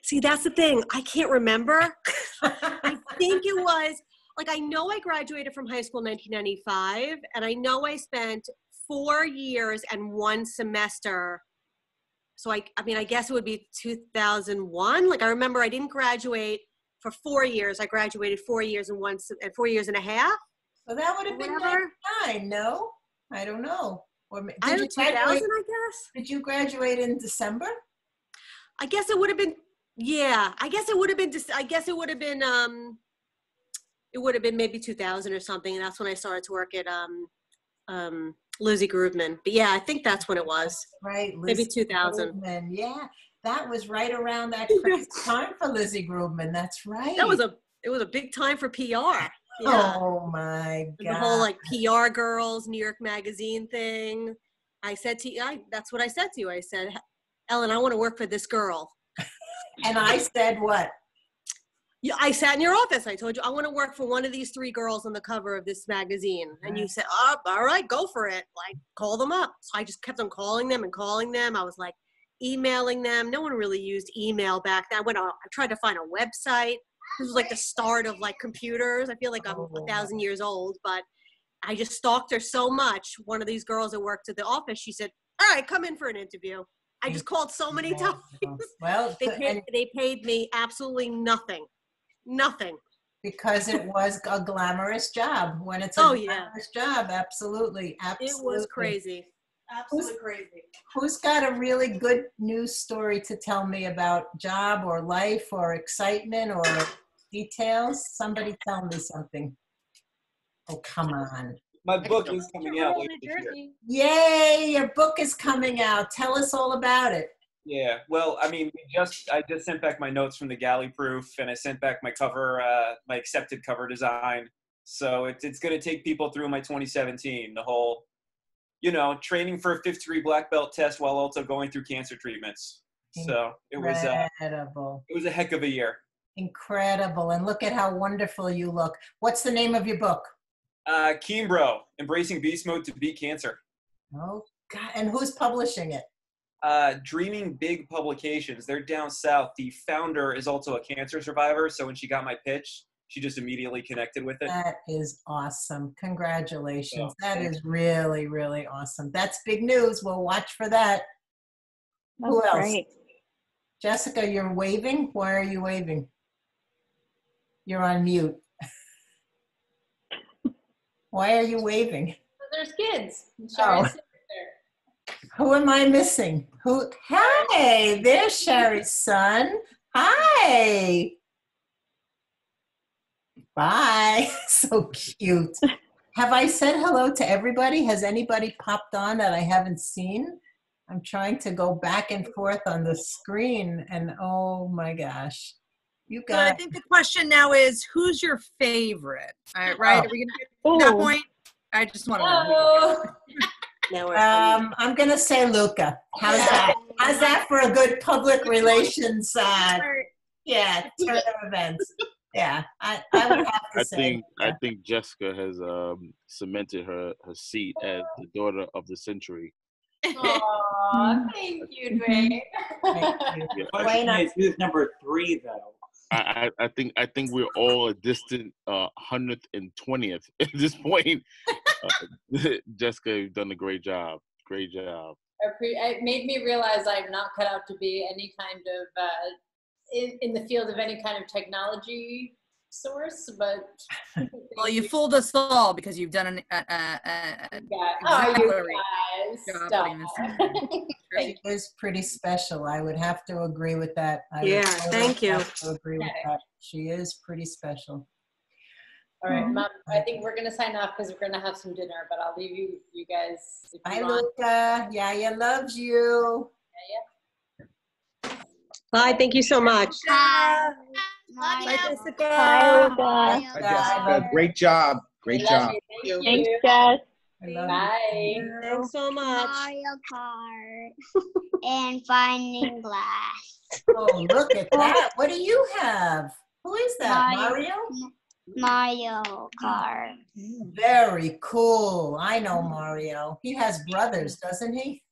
See, that's the thing. I can't remember. I think it was, like, I know I graduated from high school in 1995, and I know I spent 4 years and 1 semester. So I mean, I guess it would be 2001. Like, I remember I didn't graduate for 4 years. I graduated 4 years and 4 years and a half. So that would have been 99, no? I don't know. Or did you 2000, I guess. Did you graduate in December? I guess it would have been, yeah. I guess it would have been, it would have been maybe 2000 or something. And that's when I started to work at Lizzie Grubman. But yeah, I think that's when it was. Right. Maybe 2000. Grubman. Yeah, that was right around that crazy time for Lizzie Grubman. That's right. It was a big time for PR. Yeah. Oh my The God. whole like PR girls, New York Magazine thing. I said to you, that's what I said to you. I said, Ellen, I want to work for this girl. And I said what? Yeah, I sat in your office. I told you, I want to work for one of these three girls on the cover of this magazine. And you said, oh, all right, go for it. Like, call them up. So I just kept on calling them and calling them. I was like emailing them. No one really used email back then. I tried to find a website. This was like the start of like computers. I feel like I'm 1,000 years old, but I just stalked her so much. One of these girls that worked at the office, she said, all right, come in for an interview. I just called so many times. Well, they paid me absolutely nothing. Nothing. Because it was a glamorous job. When it's a glamorous job, absolutely. It was crazy. Absolutely crazy. Who's got a really good news story to tell me about job or life or excitement or details? Somebody tell me something. Oh, come on. My book is coming out later this year. Yay, your book is coming out. Tell us all about it. Yeah, well, I mean, I just sent back my notes from the galley proof, and I sent back my cover, my accepted cover design. So it's going to take people through my 2017, the whole, training for a 5th-degree black belt test while also going through cancer treatments. So it was incredible. It was a heck of a year. Incredible, and look at how wonderful you look. What's the name of your book? Kimbro, Embracing Beast Mode to Beat Cancer. Oh God! And who's publishing it? Dreaming Big Publications. They're down south. The founder is also a cancer survivor, so when she got my pitch, she just immediately connected with it. That is awesome. Congratulations. Oh, that is really, really awesome. That's big news. We'll watch for that. Who else? Great. Jessica, you're waving? Why are you waving? You're on mute. Why are you waving? There's kids. Oh. Who am I missing? Who? Hi, there's Sherry's son. Hi. Bye. So cute. Have I said hello to everybody? Has anybody popped on that I haven't seen? I'm trying to go back and forth on the screen, and oh my gosh. You So got I think the question now is, who's your favorite? All right, right? Are we going to get to that point? I just want to know. I'm going to say Luca. How's that? How's that for a good public relations turn of events? Yeah, I would have to say. I think Jessica has cemented her seat as the daughter of the century. Aw, thank you, Dwayne. The question is, who's number 3, though? I think we're all a distant 100th and 20th at this point. Jessica, you've done a great job. Great job. It made me realize I'm not cut out to be any kind of in the field of any kind of technology source, but well, you fooled us all because you've done you guys, stop. She is pretty special. I would have to agree with that. Thank you. Have to agree with that. She is pretty special. All right, Mom, I think we're going to sign off because we're going to have some dinner, but I'll leave you guys. Bye, Luca. Yaya loves you. Bye. Thank you so much. Bye. Bye, Jessica. Bye, Jessica. Great job. Great job. Thanks, Jess. Bye. Thanks so much. Mario Kart and Finding Glass. Oh, look at that. What do you have? Who is that? Mario? Mario Kart. Very cool. I know Mario. He has brothers, doesn't he?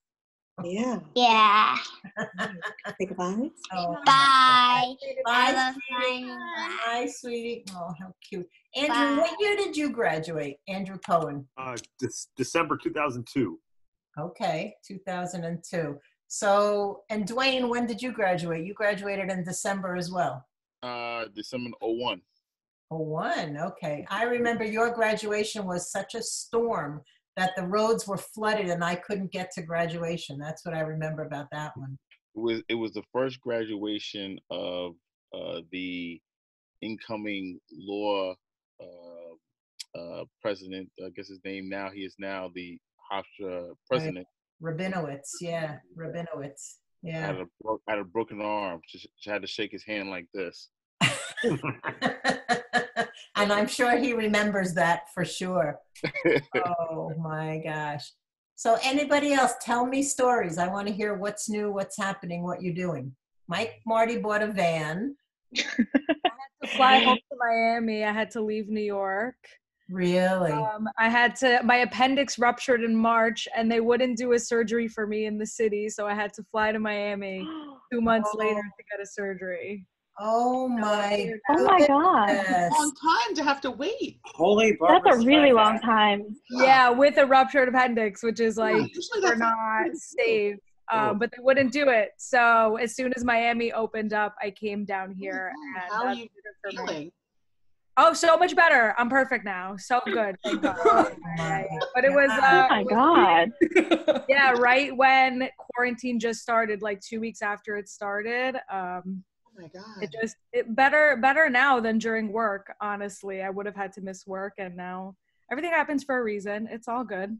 Yeah. Yeah. Say goodbye. Oh, Bye. Bye, sweetie. Bye, sweetie. Oh, how cute. Andrew, what year did you graduate? Andrew Cohen. December 2002. Okay, 2002. So, and Dwayne, when did you graduate? You graduated in December as well. December 01. 01, okay. I remember your graduation was such a storm that the roads were flooded and I couldn't get to graduation. That's what I remember about that one. It was the first graduation of the incoming law president. I guess his name now. He is now the Hofstra president. Rabinowitz, yeah, Rabinowitz, yeah. Had a broken arm. Just had to shake his hand like this. And I'm sure he remembers that for sure. Oh my gosh. So anybody else, tell me stories. I want to hear what's new, what's happening, what you're doing. Mike Marty bought a van. To fly home to Miami. I had to leave New York. Really? My appendix ruptured in March and they wouldn't do a surgery for me in the city. So I had to fly to Miami 2 months later to get a surgery. Oh my God. Long time to have to wait. Holy That's a really long time. Yeah, with a ruptured appendix, which is like usually we're that's not safe. Oh. But they wouldn't do it. So as soon as Miami opened up, I came down here. And How are that's you what did it for me. feeling? Oh, so much better. I'm perfect now. So good. Thank God. But it was. Oh my God. Yeah, right when quarantine just started, like 2 weeks after it started. Oh my God. It better now than during work. Honestly, I would have had to miss work, and now everything happens for a reason. It's all good.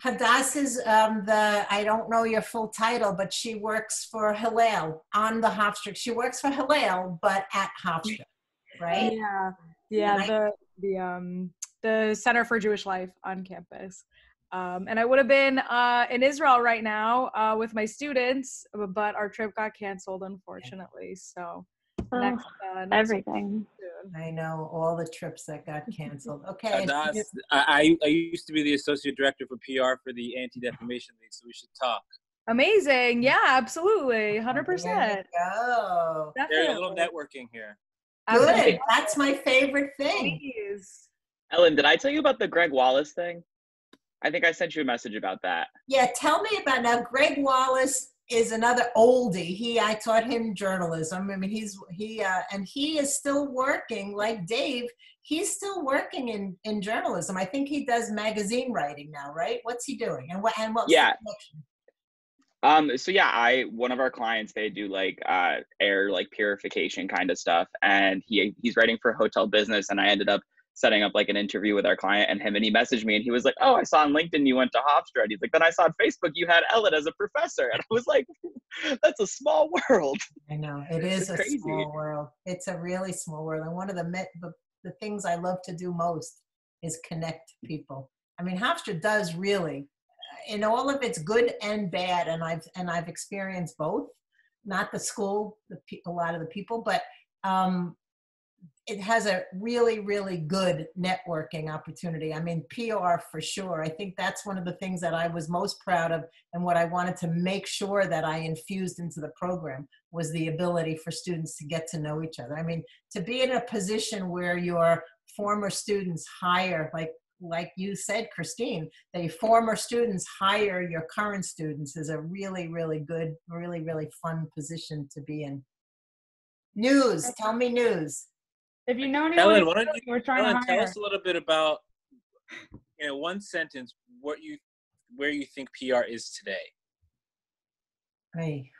Hadass is I don't know your full title, but she works for Hillel on the Hofstra. She works for Hillel, but at Hofstra, right? Yeah. The Center for Jewish Life on campus. And I would have been in Israel right now with my students, but our trip got canceled, unfortunately. So next everything. I know all the trips that got canceled. Okay. I used to be the associate director for PR for the Anti-Defamation League, so we should talk. Amazing. Yeah, absolutely. 100%. There you go. There's a little networking here. Good. That's my favorite thing. Please. Ellen, did I tell you about the Greg Wallace thing? I think I sent you a message about that. Yeah, tell me about now. Greg Wallace is another oldie. I taught him journalism. I mean, he is still working like Dave. He's still working in journalism. I think he does magazine writing now, right? What's he doing? And what's yeah. the connection? So yeah, one of our clients, they do like air like purification kind of stuff, and he's writing for Hotel Business, and I ended up setting up like an interview with our client and he messaged me and he was like, oh, I saw on LinkedIn you went to Hofstra. He's like, then I saw on Facebook you had Ellen as a professor. And I was like, that's a small world. I know, it is a crazy. small world. It's a really small world. And one of the things I love to do most is connect people. I mean, Hofstra does really, in all of its good and bad, and I've experienced both, not the school, a lot of the people, but it has a really, really good networking opportunity. I mean, PR for sure. I think that's one of the things that I was most proud of and what I wanted to make sure that I infused into the program was the ability for students to get to know each other. I mean, to be in a position where your former students hire, like you said, Christine, the former students hire your current students is a really, really good, really, really fun position to be in. News, tell me news. If you know anyone, Ellen, why don't we're trying to tell hire. us a little bit about, one sentence, where you think PR is today. Hey,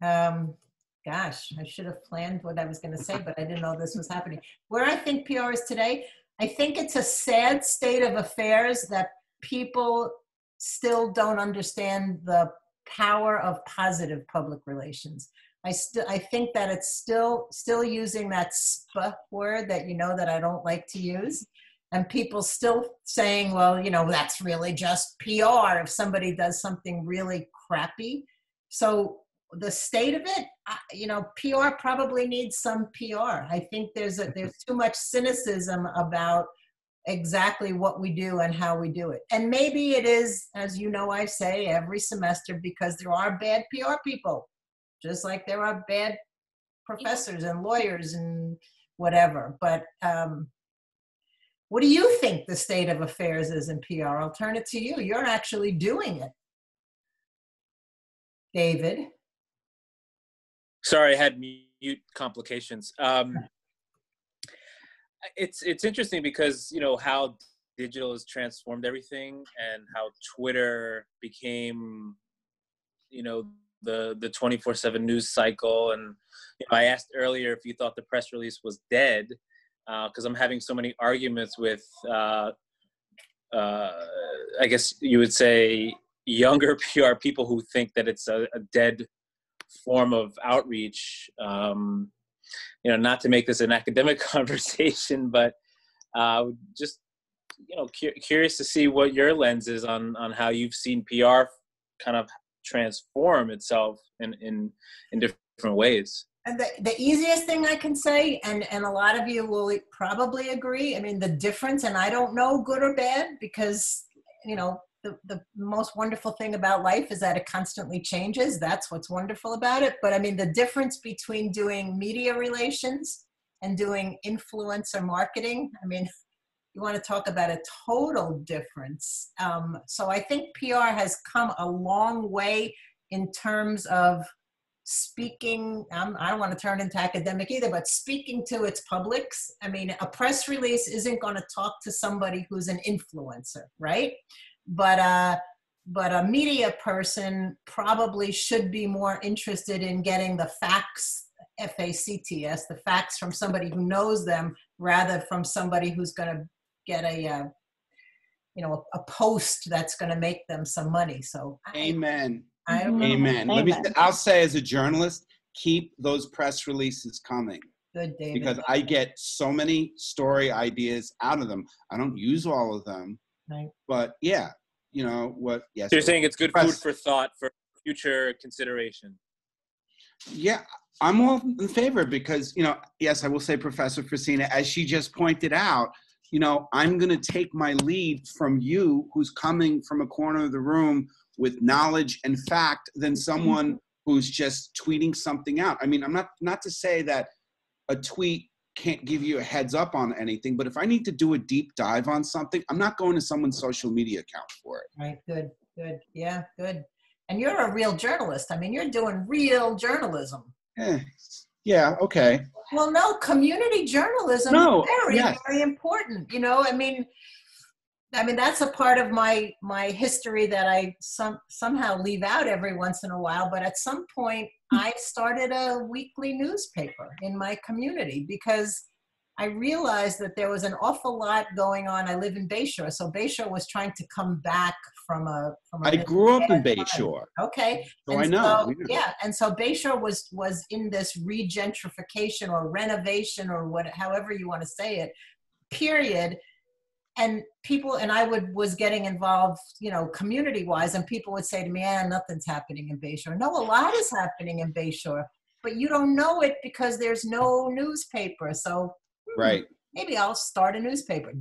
gosh, I should have planned what I was going to say, but I didn't know this was happening. Where I think PR is today, I think it's a sad state of affairs that people still don't understand the power of positive public relations. I think that it's still using that SPA word that that I don't like to use, and people still saying, well, that's really just PR if somebody does something really crappy. So the state of it, PR probably needs some PR. I think there's too much cynicism about exactly what we do and how we do it. And maybe it is, as I say every semester, because there are bad PR people. Just like there are bad professors and lawyers and whatever. But what do you think the state of affairs is in PR? I'll turn it to you. You're actually doing it. David? Sorry, I had mute complications. It's interesting because, how digital has transformed everything and how Twitter became, the 24/7 news cycle. And I asked earlier if you thought the press release was dead, because I'm having so many arguments with, I guess you would say, younger PR people who think that it's a dead form of outreach. Not to make this an academic conversation, but Just curious to see what your lens is on how you've seen PR kind of transform itself in different ways. And the easiest thing I can say, and a lot of you will probably agree, I mean, the difference, and I don't know good or bad, because, the most wonderful thing about life is that it constantly changes. That's what's wonderful about it. But I mean, the difference between doing media relations and doing influencer marketing, I mean, you want to talk about a total difference. So I think PR has come a long way in terms of speaking, I don't want to turn into academic either, but speaking to its publics. I mean, a press release isn't going to talk to somebody who's an influencer, right? But a media person probably should be more interested in getting the facts, F-A-C-T-S, the facts from somebody who knows them rather from somebody who's going to get a post that's going to make them some money. So Amen. I don't know. Amen. I'll say as a journalist, keep those press releases coming. Good, David. Because I get so many story ideas out of them. I don't use all of them. Right. But yeah, what? Yes. So you're saying it's good food for thought for future consideration. Yeah, I'm all in favor because, yes, I will say, Professor Frisina, as she just pointed out, I'm going to take my lead from you who's coming from a corner of the room with knowledge and fact than someone who's just tweeting something out. I mean, I'm not to say that a tweet can't give you a heads up on anything, but if I need to do a deep dive on something, I'm not going to someone's social media account for it. Right, good. Yeah, good. And you're a real journalist. I mean, you're doing real journalism. Yeah, okay. Well, no, community journalism is very important. I mean, that's a part of my history that I somehow leave out every once in a while. But at some point, I started a weekly newspaper in my community because I realized that there was an awful lot going on. I live in Bayshore, so Bayshore was trying to come back from a I grew up in Bayshore. Okay. So I know. And so Bayshore was in this regentrification or renovation or however you want to say it, period. And people, and I was getting involved, community-wise, and people would say to me, nothing's happening in Bayshore. No, a lot is happening in Bayshore, but you don't know it because there's no newspaper. So right. Maybe I'll start a newspaper.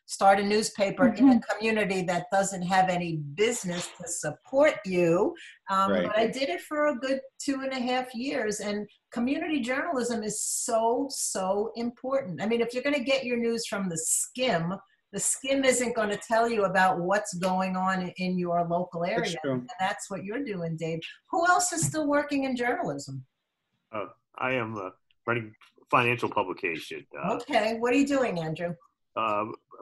Start a newspaper in a community that doesn't have any business to support you. Right. But I did it for a good 2.5 years. And community journalism is so, so important. I mean, if you're going to get your news from the skim isn't going to tell you about what's going on in your local area. That's true. And that's what you're doing, Dave. Who else is still working in journalism? I am running financial publication. Okay, what are you doing, Andrew?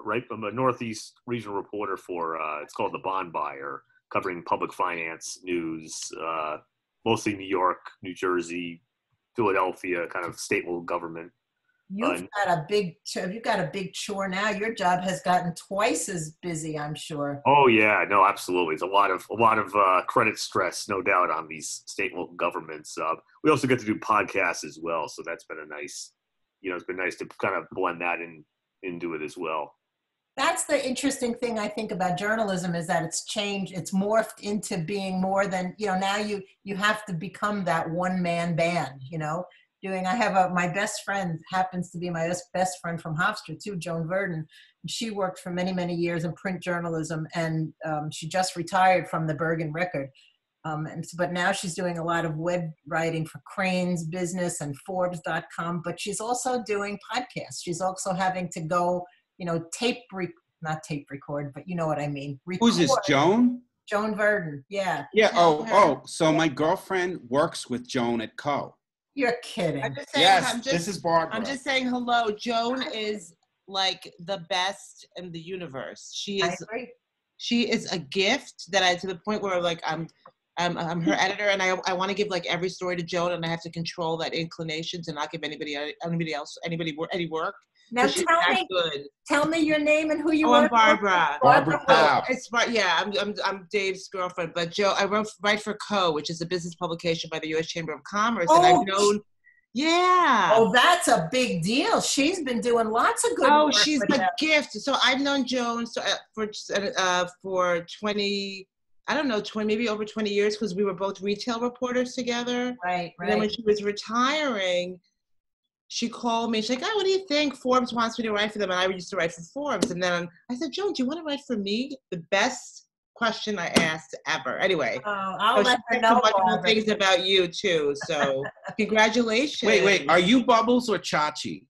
Right, I'm a Northeast regional reporter for, it's called The Bond Buyer, covering public finance news, mostly New York, New Jersey, Philadelphia, kind of state-level government. You've got a big chore now. Your job has gotten twice as busy, I'm sure. Oh yeah, no, absolutely. It's a lot of credit stress, no doubt, on these state and local governments. We also get to do podcasts as well, so that's been a nice, it's been nice to kind of blend that into it as well. That's the interesting thing I think about journalism is that it's changed, it's morphed into being more than, now you have to become that one-man band, I have my best friend happens to be my best friend from Hofstra too, Joan Verdon. She worked for many, many years in print journalism, and she just retired from the Bergen Record. But now she's doing a lot of web writing for Crane's Business and Forbes.com, but she's also doing podcasts. She's also having to go, not tape record, but you know what I mean. Who's this, Joan? Joan Verdon, yeah. Yeah, so my girlfriend works with Joan at Co. You're kidding. I'm just saying, Yes, this is Barbara. I'm just saying hello. Joan is like the best in the universe. I agree. She is a gift that to the point where like I'm her editor, and I want to give like every story to Joan, and I have to control that inclination to not give anybody else any work. Now tell me your name and who you are. I'm Barbara. Barbara Powell. I'm Dave's girlfriend, but Joe, I write for Co, which is a business publication by the U.S. Chamber of Commerce, Oh, and I've known Yeah. Oh, that's a big deal. She's been doing lots of good Oh, work. she's with a them. gift. So I've known Joan for 20, I don't know, 20, maybe over 20 years, because we were both retail reporters together. Right, And then when right. she was retiring, she called me. She's like, "Oh, what do you think? Forbes wants me to write for them." And I used to write for Forbes. And then I said, "Joan, do you want to write for me?" The best question I asked ever. Anyway, I'll so let she her said know, some wonderful Barbara. things about you too. So congratulations. Wait, are you Bubbles or Chachi?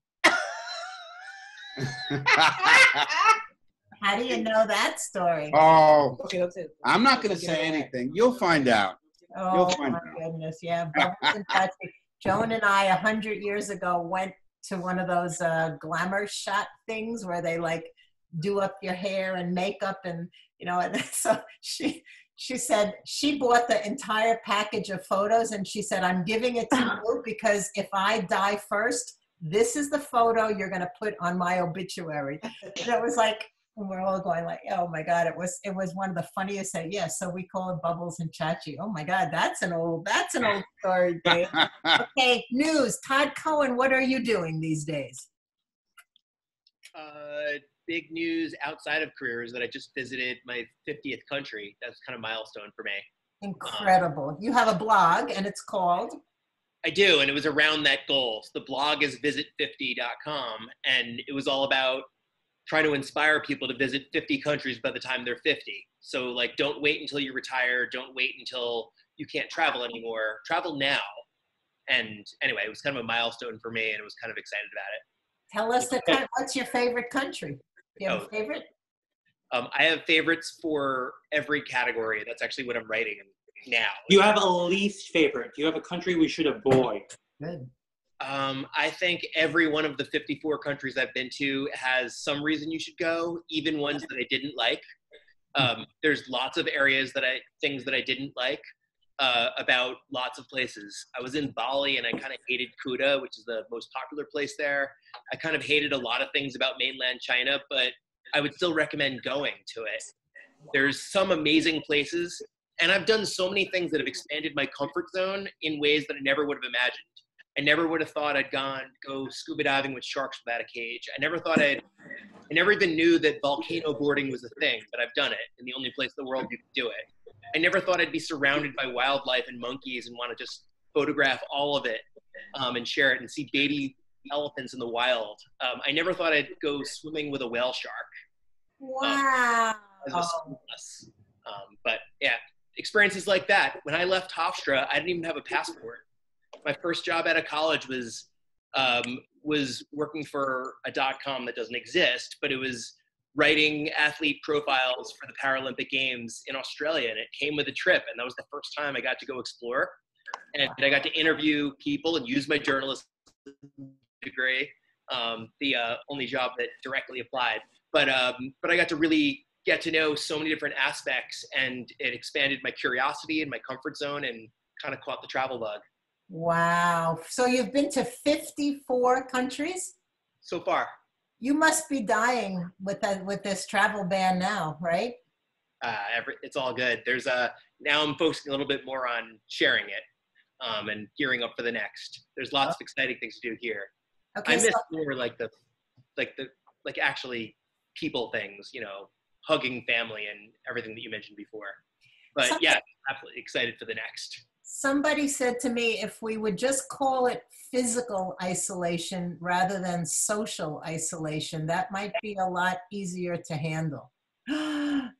How do you know that story? Oh, okay, that's it. I'm not going to say anything. You'll find out. You'll Oh find my out. goodness, yeah. Bubbles and Chachi. Joan and I, 100 years ago, went to one of those glamour shot things where they like do up your hair and makeup, and and so she said she bought the entire package of photos, and she said, "I'm giving it to you because if I die first, this is the photo you're going to put on my obituary." And it was like, and we're all going like, "Oh my God!" It was one of the funniest. So we call it Bubbles and Chachi. Oh my God, that's an old story, Dave. Okay, news. Todd Cohen, what are you doing these days? Big news outside of career is that I just visited my 50th country. That's kind of a milestone for me. Incredible. You have a blog, and it's called? I do, and it was around that goal. So the blog is visit50.com, and it was all about trying to inspire people to visit 50 countries by the time they're 50. So like, don't wait until you retire. Don't wait until you can't travel anymore. Travel now. And anyway, it was kind of a milestone for me, and I was kind of excited about it. Tell us what's your favorite country? Do you have a favorite? I have favorites for every category. That's actually what I'm writing now. You have a least favorite. Do you have a country we should avoid? Good. I think every one of the 54 countries I've been to has some reason you should go, even ones that I didn't like. There's lots of things that I didn't like about lots of places. I was in Bali and I kind of hated Kuta, which is the most popular place there. I kind of hated a lot of things about mainland China, but I would still recommend going to it. There's some amazing places, and I've done so many things that have expanded my comfort zone in ways that I never would have imagined. I never would have thought I'd go scuba diving with sharks without a cage. I never even knew that volcano boarding was a thing, but I've done it in the only place in the world you can do it. I never thought I'd be surrounded by wildlife and monkeys and want to just photograph all of it and share it and see baby elephants in the wild. I never thought I'd go swimming with a whale shark. Wow. But yeah, experiences like that. When I left Hofstra, I didn't even have a passport. My first job out of college was working for a .com that doesn't exist, but it was writing athlete profiles for the Paralympic Games in Australia, and it came with a trip, and that was the first time I got to go explore, and I got to interview people and use my journalism degree, the only job that directly applied, but I got to really get to know so many different aspects, and it expanded my curiosity and my comfort zone and kind of caught the travel bug. Wow. So you've been to 54 countries? So far. You must be dying with this travel ban now, right? It's all good. Now I'm focusing a little bit more on sharing it and gearing up for the next. There's lots of exciting things to do here. Okay, I miss more like actually people things, hugging family and everything that you mentioned before. But yeah, absolutely excited for the next. Somebody said to me, if we would just call it physical isolation rather than social isolation, that might be a lot easier to handle.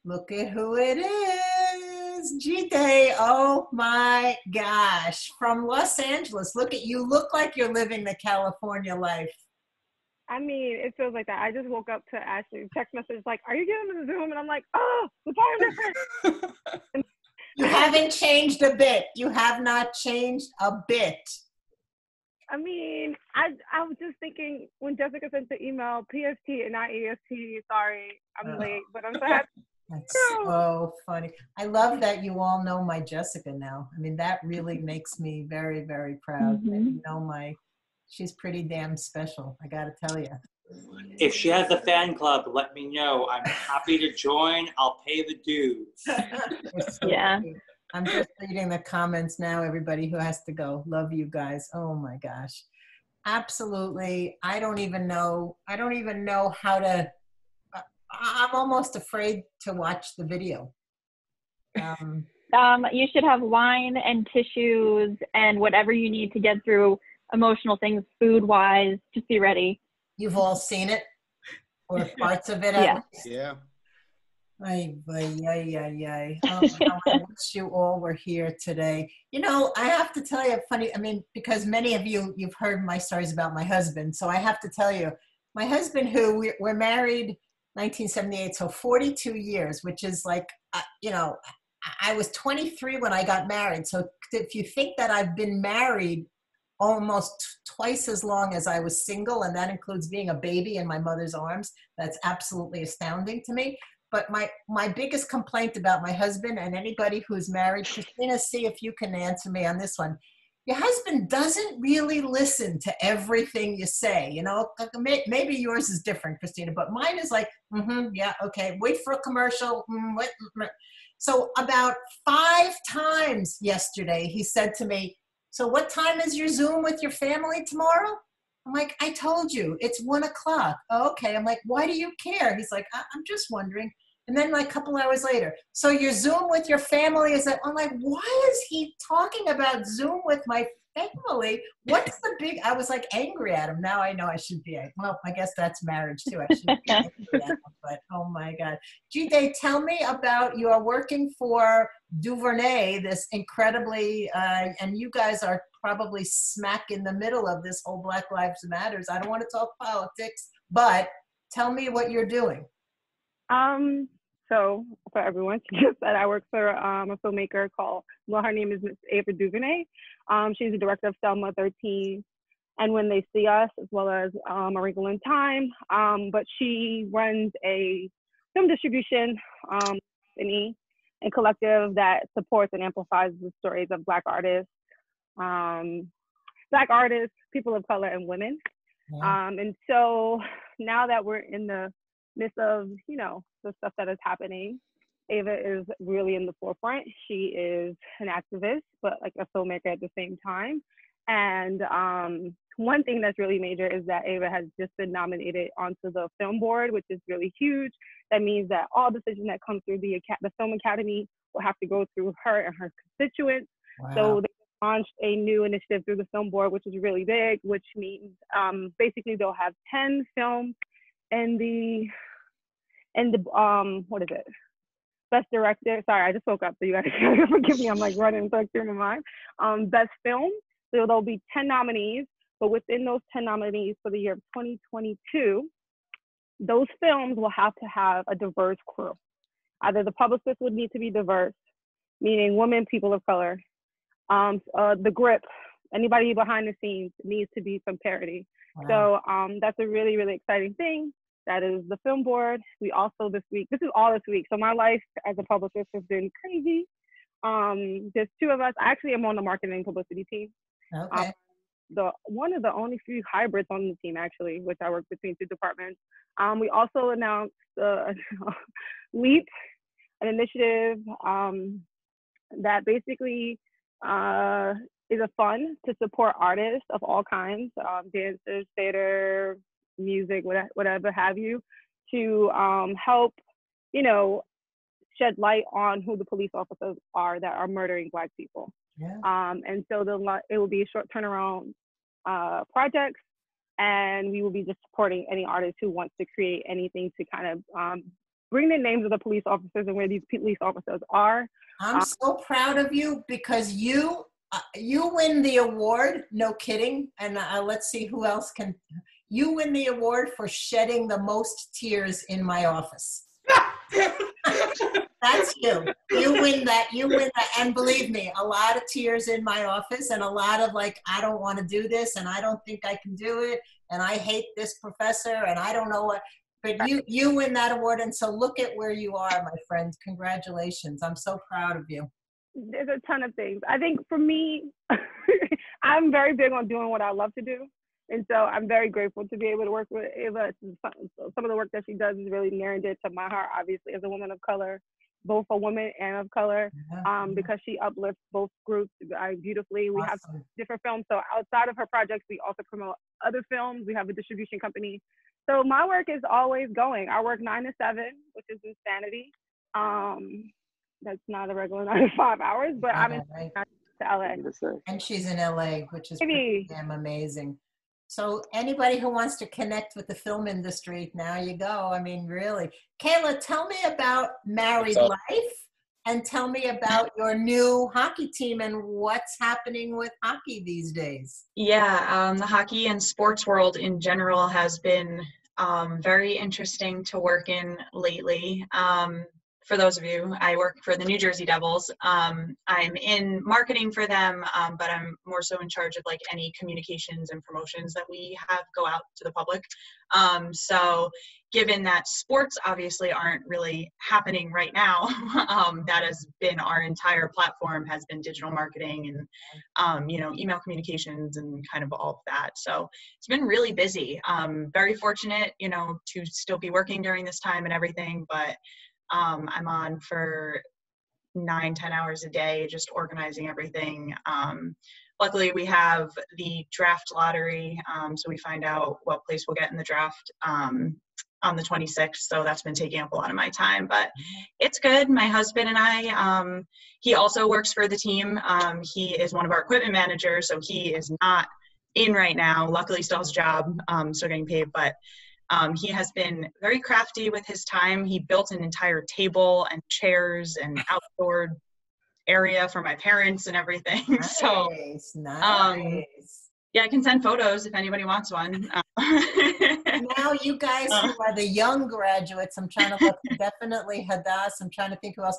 Look at who it is, G-Day. Oh my gosh, from Los Angeles. Look at you, look like you're living the California life. I mean, it feels like that. I just woke up to Ashley's text message like, "Are you getting the Zoom?" And I'm like, "Oh, the time difference." You haven't changed a bit. You have not changed a bit. I mean, I was just thinking when Jessica sent the email, PST and not EST. Sorry, I'm late, but I'm so happy. That's so funny. I love that you all know my Jessica now. I mean, that really makes me very, very proud. Mm-hmm. She's pretty damn special, I gotta tell you. If she has a fan club, let me know. I'm happy to join. I'll pay the dues. Yeah. I'm just reading the comments now, everybody who has to go. Love you guys. Oh my gosh. Absolutely. I don't even know how to, I'm almost afraid to watch the video. You should have wine and tissues and whatever you need to get through emotional things, food-wise. Just be ready. You've all seen it, or parts of it. Yeah. Yeah. Ay. Oh, how I wish you all were here today. You know, I have to tell you, because many of you've heard my stories about my husband. So I have to tell you, my husband, who we're married 1978, so 42 years, which is like, I was 23 when I got married. So if you think that I've been married almost twice as long as I was single, and that includes being a baby in my mother's arms, that's absolutely astounding to me. But my biggest complaint about my husband, and anybody who's married, Christina, see if you can answer me on this one. Your husband doesn't really listen to everything you say. You know, maybe yours is different, Christina, but mine is like, yeah, okay, wait for a commercial. So about 5 times yesterday, he said to me, so what time is your Zoom with your family tomorrow? I'm like, I told you, it's 1 o'clock. Oh, okay. I'm like, why do you care? He's like, I'm just wondering. And then like a couple hours later, so your Zoom with your family is that? I'm like, why is he talking about Zoom with my family? What's the big, I was like angry at him. Now I know I should be, well, I guess that's marriage too. I shouldn't be angry at him, but oh my God. Jide, tell me about, you are working for Duvernay, this incredibly, and you guys are probably smack in the middle of this whole Black Lives Matters. I don't want to talk politics, but tell me what you're doing. So for everyone, she just said I work for a filmmaker called, well, her name is Miss Ava Duvernay. She's the director of Selma 13 and When They See Us, as well as A Wrinkle in Time. But she runs a film distribution company and collective that supports and amplifies the stories of Black artists, people of color, and women. Yeah. And so now that we're in the midst of, you know, the stuff that is happening, Ava is really in the forefront. She is an activist, but like a filmmaker at the same time. And one thing that's really major is that Ava has just been nominated onto the film board, which is really huge. That means that all decisions that come through the Film Academy will have to go through her and her constituents. Wow. So they launched a new initiative through the film board, which is really big, which means basically they'll have 10 films in the what is it? Best director. Sorry, I just woke up, so you gotta forgive me. I'm like running through my mind. Best film. So there'll be 10 nominees, but within those 10 nominees for the year of 2022, those films will have to have a diverse crew. Either the publicist would need to be diverse, meaning women, people of color. The grip, anybody behind the scenes needs to be some parity. Wow. So that's a really, really exciting thing. That is the film board. We also this week, this is all this week. So my life as a publicist has been crazy. There's 2 of us. I actually am on the marketing and publicity team. Okay. One of the only few hybrids on the team, actually, which I work between 2 departments. We also announced LEAP, an initiative that basically is a fund to support artists of all kinds, dancers, theater, music, whatever have you, to help, you know, shed light on who the police officers are that are murdering Black people. Yeah. And so it will be a short turnaround projects, and we will be just supporting any artist who wants to create anything to kind of bring the names of the police officers and where these police officers are. I'm so proud of you because you win the award, no kidding, and let's see who else can. You win the award for shedding the most tears in my office. That's you. You win that. And believe me, a lot of tears in my office and a lot of like, I don't want to do this and I don't think I can do it. And I hate this professor and I don't know what, but you win that award. And so look at where you are, my friend. Congratulations. I'm so proud of you. There's a ton of things. I think for me, I'm very big on doing what I love to do. And so I'm very grateful to be able to work with Ava. Some of the work that she does is really near and dear to my heart, obviously, as a woman of color. both a woman and of color, because she uplifts both groups beautifully. We have different films. So outside of her projects, we also promote other films. We have a distribution company. So my work is always going. I work 9 to 7, which is insanity. That's not a regular 9 to 5 hours, but I'm in LA. And she's in LA, which is pretty damn amazing. So anybody who wants to connect with the film industry, now you go. I mean, really. Kayla, tell me about married life and tell me about your new hockey team and what's happening with hockey these days. Yeah, the hockey and sports world in general has been very interesting to work in lately. For those of you, I work for the New Jersey Devils. I'm in marketing for them, but I'm more so in charge of like any communications and promotions that we have go out to the public. So given that sports obviously aren't really happening right now, that has been our entire platform, has been digital marketing and, email communications and kind of all of that. So it's been really busy. Very fortunate, to still be working during this time and everything, but I'm on for 9-10 hours a day, just organizing everything. Luckily, we have the draft lottery, so we find out what place we'll get in the draft on the 26th. So that's been taking up a lot of my time, but it's good. My husband and I, he also works for the team. He is one of our equipment managers, so he is not in right now. Luckily, still has a job, still getting paid, but he has been very crafty with his time. He built an entire table and chairs and outdoor area for my parents and everything. Nice, So, nice. Yeah, I can send photos if anybody wants one. Now you guys who are the young graduates, I'm trying to look, definitely Hadass, I'm trying to think who else.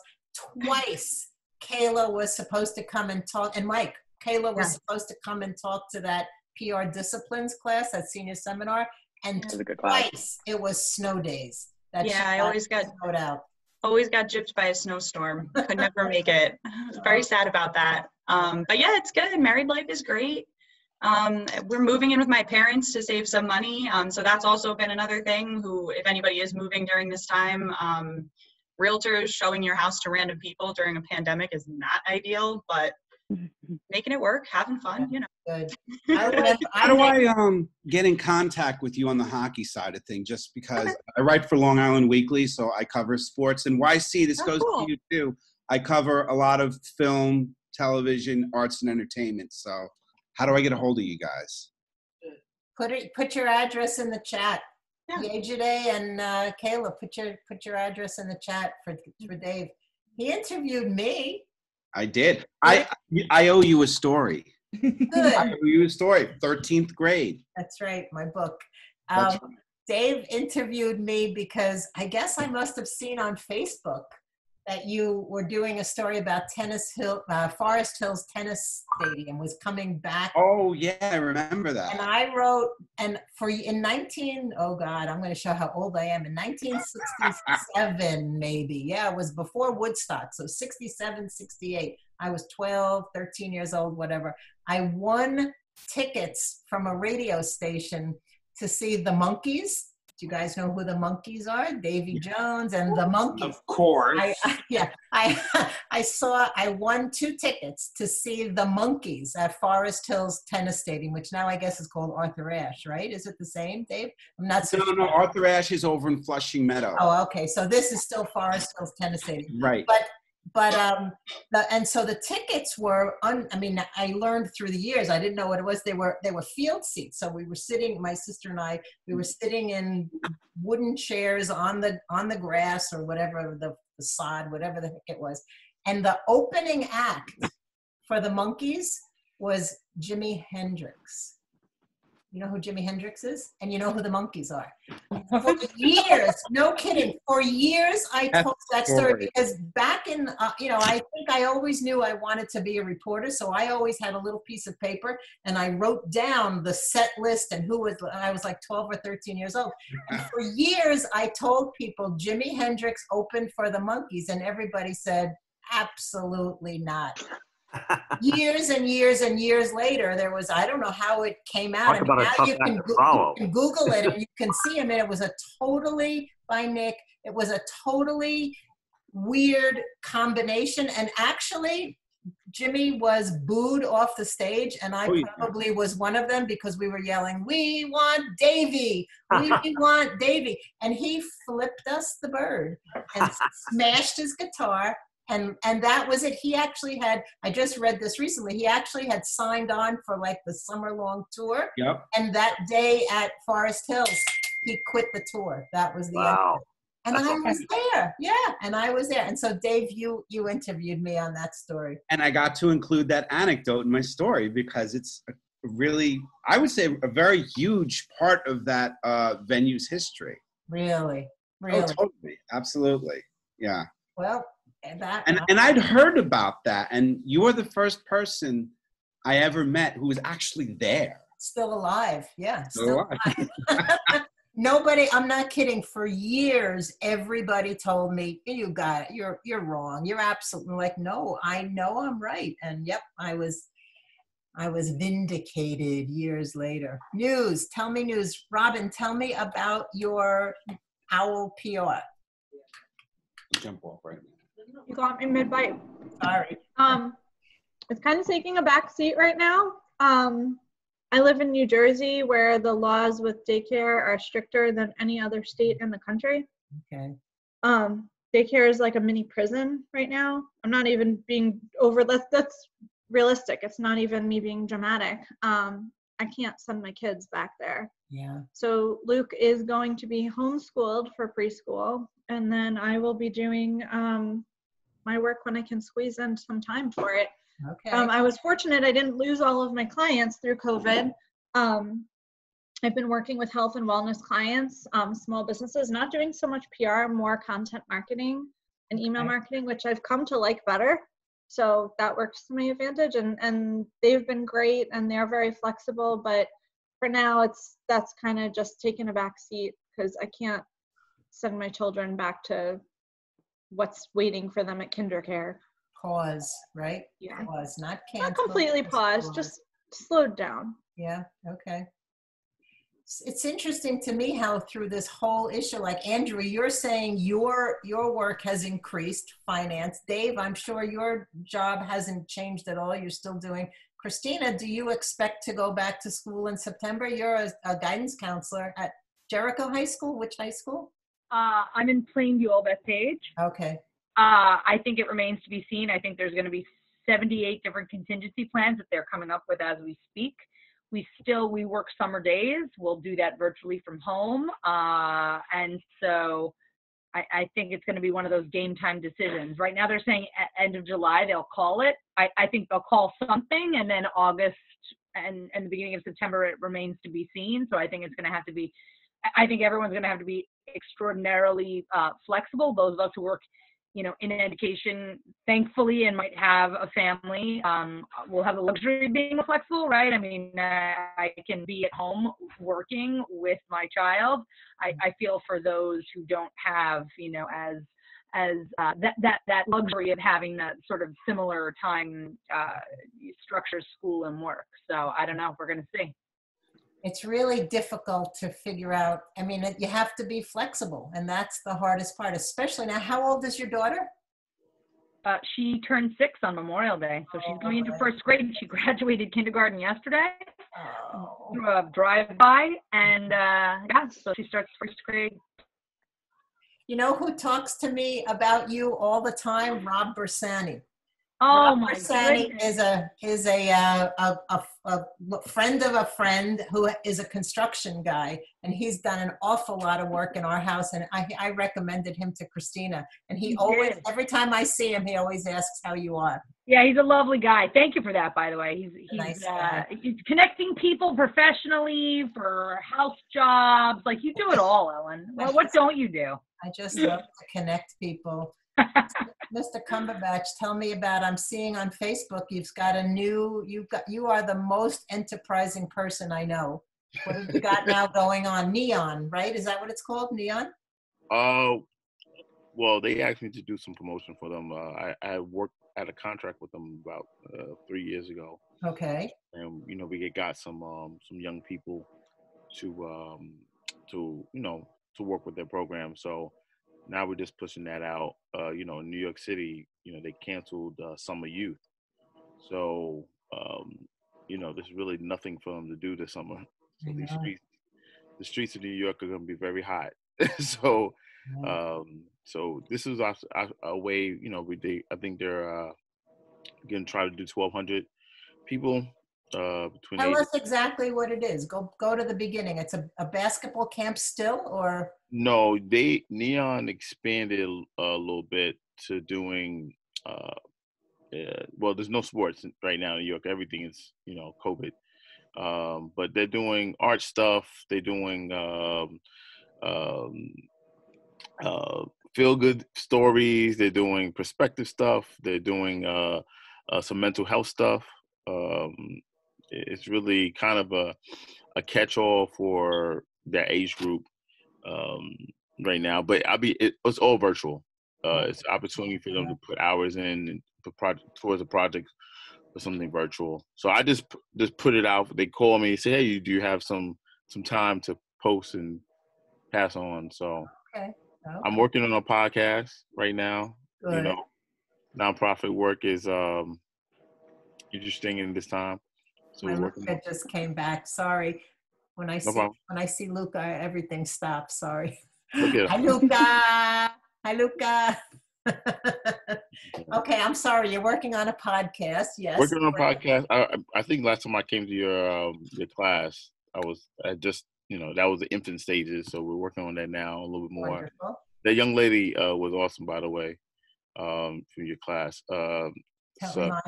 Twice Kayla was supposed to come and talk, and Mike, Kayla was supposed to come and talk to that PR disciplines class, that senior seminar. And twice it was snow days. I always got snowed out. Always got gypped by a snowstorm. Could never make it. I was very sad about that. But yeah, it's good. Married life is great. We're moving in with my parents to save some money. So that's also been another thing. If anybody is moving during this time, realtors showing your house to random people during a pandemic is not ideal, but making it work, having fun, Good. How do I get in contact with you on the hockey side of things? Just because I write for Long Island Weekly, so I cover sports. And YC, this goes to you too. I cover a lot of film, television, arts, and entertainment. So how do I get a hold of you guys? Put your address in the chat. Yejide and Kayla, put your address in the chat for Dave. He interviewed me. I did. I owe you a story. Good. I owe you a story. 13th grade. That's right, my book. That's right. Dave interviewed me because I guess I must have seen on Facebook that you were doing a story about Forest Hills Tennis Stadium was coming back. Oh yeah, I remember that. And I wrote, I'm going to show how old I am. In 1967, maybe. Yeah, it was before Woodstock. So 67, 68. I was 12, 13 years old, whatever. I won tickets from a radio station to see the Monkees. Do you guys know who the Monkees are? Davy Jones and the Monkees. Of course. I won 2 tickets to see the Monkees at Forest Hills Tennis Stadium, which now I guess is called Arthur Ashe, right? Is it the same, Dave? I'm not so sure. No, Arthur Ashe is over in Flushing Meadow. Oh, okay. So this is still Forest Hills Tennis Stadium. Right. And so the tickets were, I learned through the years, I didn't know what it was. They were field seats. So we were sitting, my sister and I, we were sitting in wooden chairs on the grass or whatever, the sod, whatever the heck it was. And the opening act for the Monkees was Jimi Hendrix. You know who Jimi Hendrix is? And you know who the Monkees are. For years, no kidding, for years I told that story because back in, I think I always knew I wanted to be a reporter. So I always had a little piece of paper and I wrote down the set list and I was like 12 or 13 years old. And for years, I told people Jimi Hendrix opened for the Monkees and everybody said, absolutely not. Years and years and years later, there was, I don't know how it came out. Talk about a tough act to follow. You can Google it and you can see him. And it was a totally, by Nick, it was a totally weird combination. And actually, Jimmy was booed off the stage, and I probably was one of them because we were yelling, "We want Davy! We want Davy!" And he flipped us the bird and smashed his guitar. And that was it. He actually had, I just read this recently, he actually had signed on for like the summer-long tour. Yep. And that day at Forest Hills, he quit the tour. That was the end of it. And I was there. Yeah, and I was there. And so, Dave, you interviewed me on that story. And I got to include that anecdote in my story because it's a really, I would say, a very huge part of that venue's history. Really? Oh, totally. Absolutely. Yeah. Well, and I'd heard about that. And you were the first person I ever met who was actually there. Still alive. Yeah. Still alive. Nobody, I'm not kidding. For years, everybody told me, "You got it. You're wrong. You're absolutely," like, "No, I know I'm right." And yep, I was vindicated years later. News. Tell me news. Robin, tell me about your OWL PR. Jump off right now. You got me mid-bite. Sorry. It's kind of taking a back seat right now. I live in New Jersey, where the laws with daycare are stricter than any other state in the country. Okay. Daycare is like a mini prison right now. I'm not even being that's realistic. It's not even me being dramatic. I can't send my kids back there. Yeah. So Luke is going to be homeschooled for preschool, and then I will be doing my work when I can squeeze in some time for it. Okay. I was fortunate I didn't lose all of my clients through COVID. I've been working with health and wellness clients, small businesses, not doing so much PR, more content marketing and email marketing, which I've come to like better. So that works to my advantage, and they've been great and they're very flexible. But for now, that's kind of just taking a back seat because I can't send my children back to what's waiting for them at kindercare. Pause, right? Yeah. Pause, not cancel. Not completely paused, just slowed down. Yeah, okay. It's interesting to me how through this whole issue, like Andrew, you're saying your work has increased, finance. Dave, I'm sure your job hasn't changed at all. You're still doing. Christina, do you expect to go back to school in September? You're a guidance counselor at Jericho High School. Which high school? I'm in Plainview, Old Bethpage. Okay. I think it remains to be seen. I think there's going to be 78 different contingency plans that they're coming up with as we speak. We work summer days. We'll do that virtually from home. And so I think it's going to be one of those game time decisions. Right now they're saying at end of July, they'll call it. I think they'll call something, and then August and the beginning of September, it remains to be seen. So I think it's going to have to be, I think everyone's going to have to be extraordinarily flexible. Those of us who work in education, thankfully, and might have a family, will have the luxury of being flexible, right? I mean, I can be at home working with my child. I feel for those who don't have, that luxury of having that sort of similar time structure, school and work. So I don't know. We're going to see. It's really difficult to figure out. I mean, you have to be flexible, and that's the hardest part, especially now. How old is your daughter? She turned 6 on Memorial Day, so she's going into first grade. She graduated kindergarten yesterday. Drive-by, and so she starts first grade. You know who talks to me about you all the time? Rob Bersani. Oh, Rob my Bersani goodness. is a friend of a friend who is a construction guy, and he's done an awful lot of work in our house, and I recommended him to Christina, and he always, every time I see him, he always asks how you are. Yeah, he's a lovely guy. Thank you for that, by the way. He's connecting people professionally for house jobs. Like, you do it all, Ellen. Well, what don't you do? I just love to connect people. Mr. Cumberbatch, tell me about, I'm seeing on Facebook, you are the most enterprising person I know. What have you got now going on? Neon, right? Is that what it's called? Neon? Well, they asked me to do some promotion for them. I worked at a contract with them about 3 years ago. Okay. And we got some young people to work with their program. So now we're just pushing that out. You know, in New York City, you know, they canceled Summer Youth. So, you know, there's really nothing for them to do this summer. So the streets of New York are going to be very hot. So, so this is a way, you know, I think they're going to try to do 1,200 people between Tell ages. us exactly what it is. Go to the beginning. It's a basketball camp still, or? No, Neon expanded a little bit to doing. Well, there's no sports right now in New York. Everything is, you know, COVID. But they're doing art stuff. They're doing feel good stories. They're doing perspective stuff. They're doing some mental health stuff. It's really kind of a catch-all for that age group right now. But it's all virtual. It's an opportunity for them to put hours in and towards a project or something virtual. So I just put it out. They call me, say, hey, do you have some time to post and pass on? So I'm working on a podcast right now. Good. You know, nonprofit work is interesting in this time. So My we're working. Luca just came back. Sorry. When I see Luca, everything stops. Sorry. Look at Hi, Luca. Hi, Luca. Okay, I'm sorry. You're working on a podcast. Yes. Working on a podcast. I think last time I came to your class, I just, you know, that was the infant stages. So we're working on that now a little bit more. Wonderful. That young lady was awesome, by the way, from your class. Remind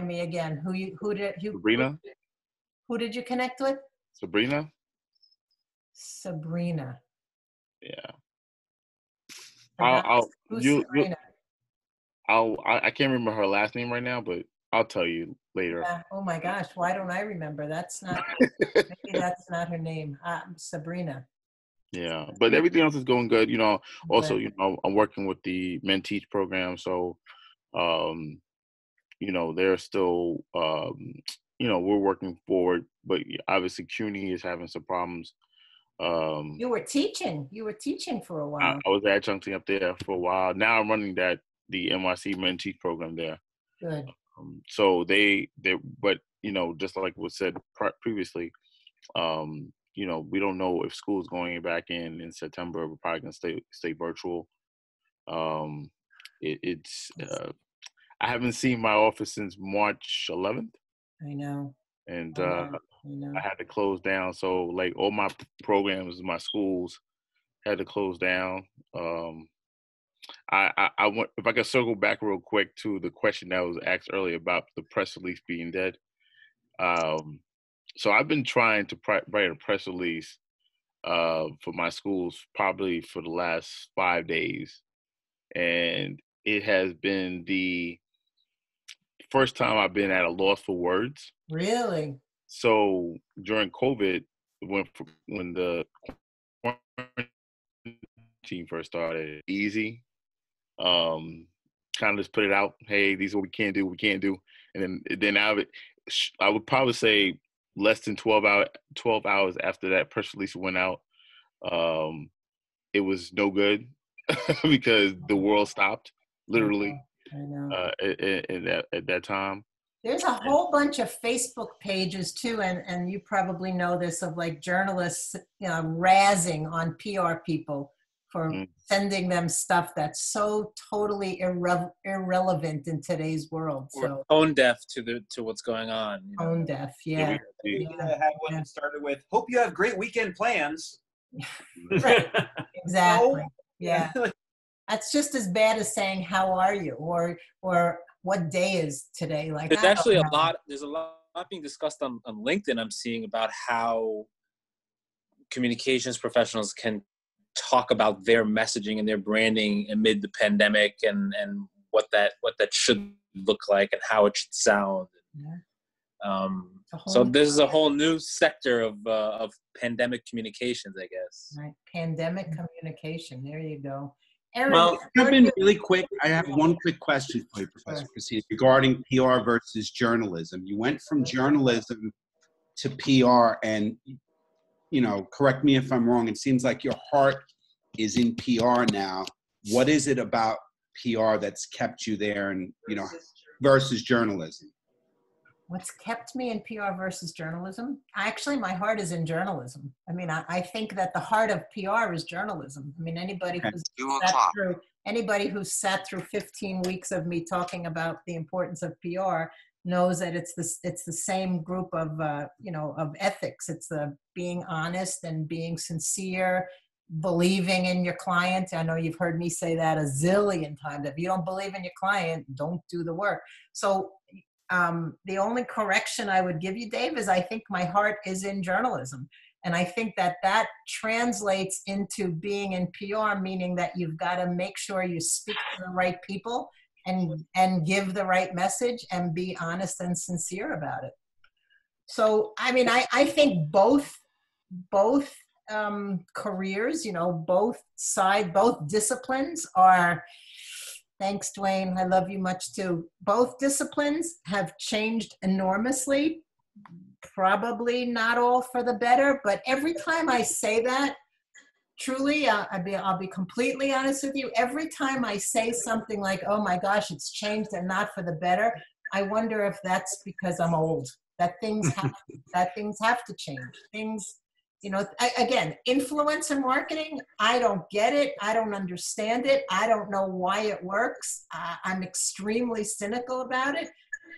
me again. Sabrina? Who did you connect with? Sabrina? Sabrina. Yeah. Who's Sabrina? I can't remember her last name right now, but I'll tell you later. Yeah. Oh my gosh, why don't I remember? Maybe that's not her name. Sabrina. Yeah, but everything else is going good. You know, also, you know, I'm working with the Men Teach program, so you know, they're still you know, we're working forward, but obviously CUNY is having some problems. You were teaching for a while. I was adjuncting up there for a while. Now I'm running the NYC Men Teach program there. Good. So but you know, just like was said previously, you know, we don't know if school's going back in September. We're probably gonna stay virtual. I haven't seen my office since March 11th. I know. And I know. I had to close down. So like all my programs, my schools had to close down. I want, if I could circle back real quick to the question that was asked earlier about the press release being dead. So I've been trying to write a press release for my schools probably for the last 5 days. And it has been the first time I've been at a loss for words. Really? So during COVID, when the quarantine first started, easy. Kind of just put it out. Hey, these are what we can't do. And then I would probably say less than 12 hours after that press release went out, it was no good because the world stopped literally. I know. At that time. There's a whole bunch of Facebook pages too, and you probably know this, of like journalists, you know, razzing on PR people for sending them stuff that's so totally irrelevant in today's world. So tone deaf to what's going on. You know? Tone deaf, yeah. We had one that started with, "Hope you have great weekend plans." Right. Exactly. Yeah. That's just as bad as saying "How are you?" or "What day is today?" Like there's actually there's a lot being discussed on LinkedIn. I'm seeing about how communications professionals can talk about their messaging and their branding amid the pandemic, and what that should look like and how it should sound. Yeah. So this is a whole new sector of pandemic communications, I guess. Right. Pandemic communication. There you go. Aaron, well, jump in really quick. I have one quick question for you, Professor Frisina, regarding PR versus journalism. You went from journalism to PR, and, you know, correct me if I'm wrong, it seems like your heart is in PR now what is it about PR that's kept you there, and versus journalism? What's kept me in PR versus journalism? Actually, my heart is in journalism. I mean, I think that the heart of PR is journalism. I mean, anybody who's sat through 15 weeks of me talking about the importance of PR knows that it's the same group of of ethics. It's the being honest and being sincere, believing in your client. I know you've heard me say that a zillion times. If you don't believe in your client, don't do the work. So the only correction I would give you, Dave, is I think my heart is in journalism. And I think that translates into being in PR, meaning that you've got to make sure you speak to the right people and give the right message and be honest and sincere about it. So, I mean, I think both careers, both disciplines are, thanks, Dwayne, I love you much too. Both disciplines have changed enormously, probably not all for the better, but every time I say that, truly, I'll be completely honest with you, every time I say something like, oh my gosh, it's changed and not for the better, I wonder if that's because I'm old, that things have to change. Things, again, influence and marketing, I don't get it. I don't understand it. I don't know why it works. I'm extremely cynical about it.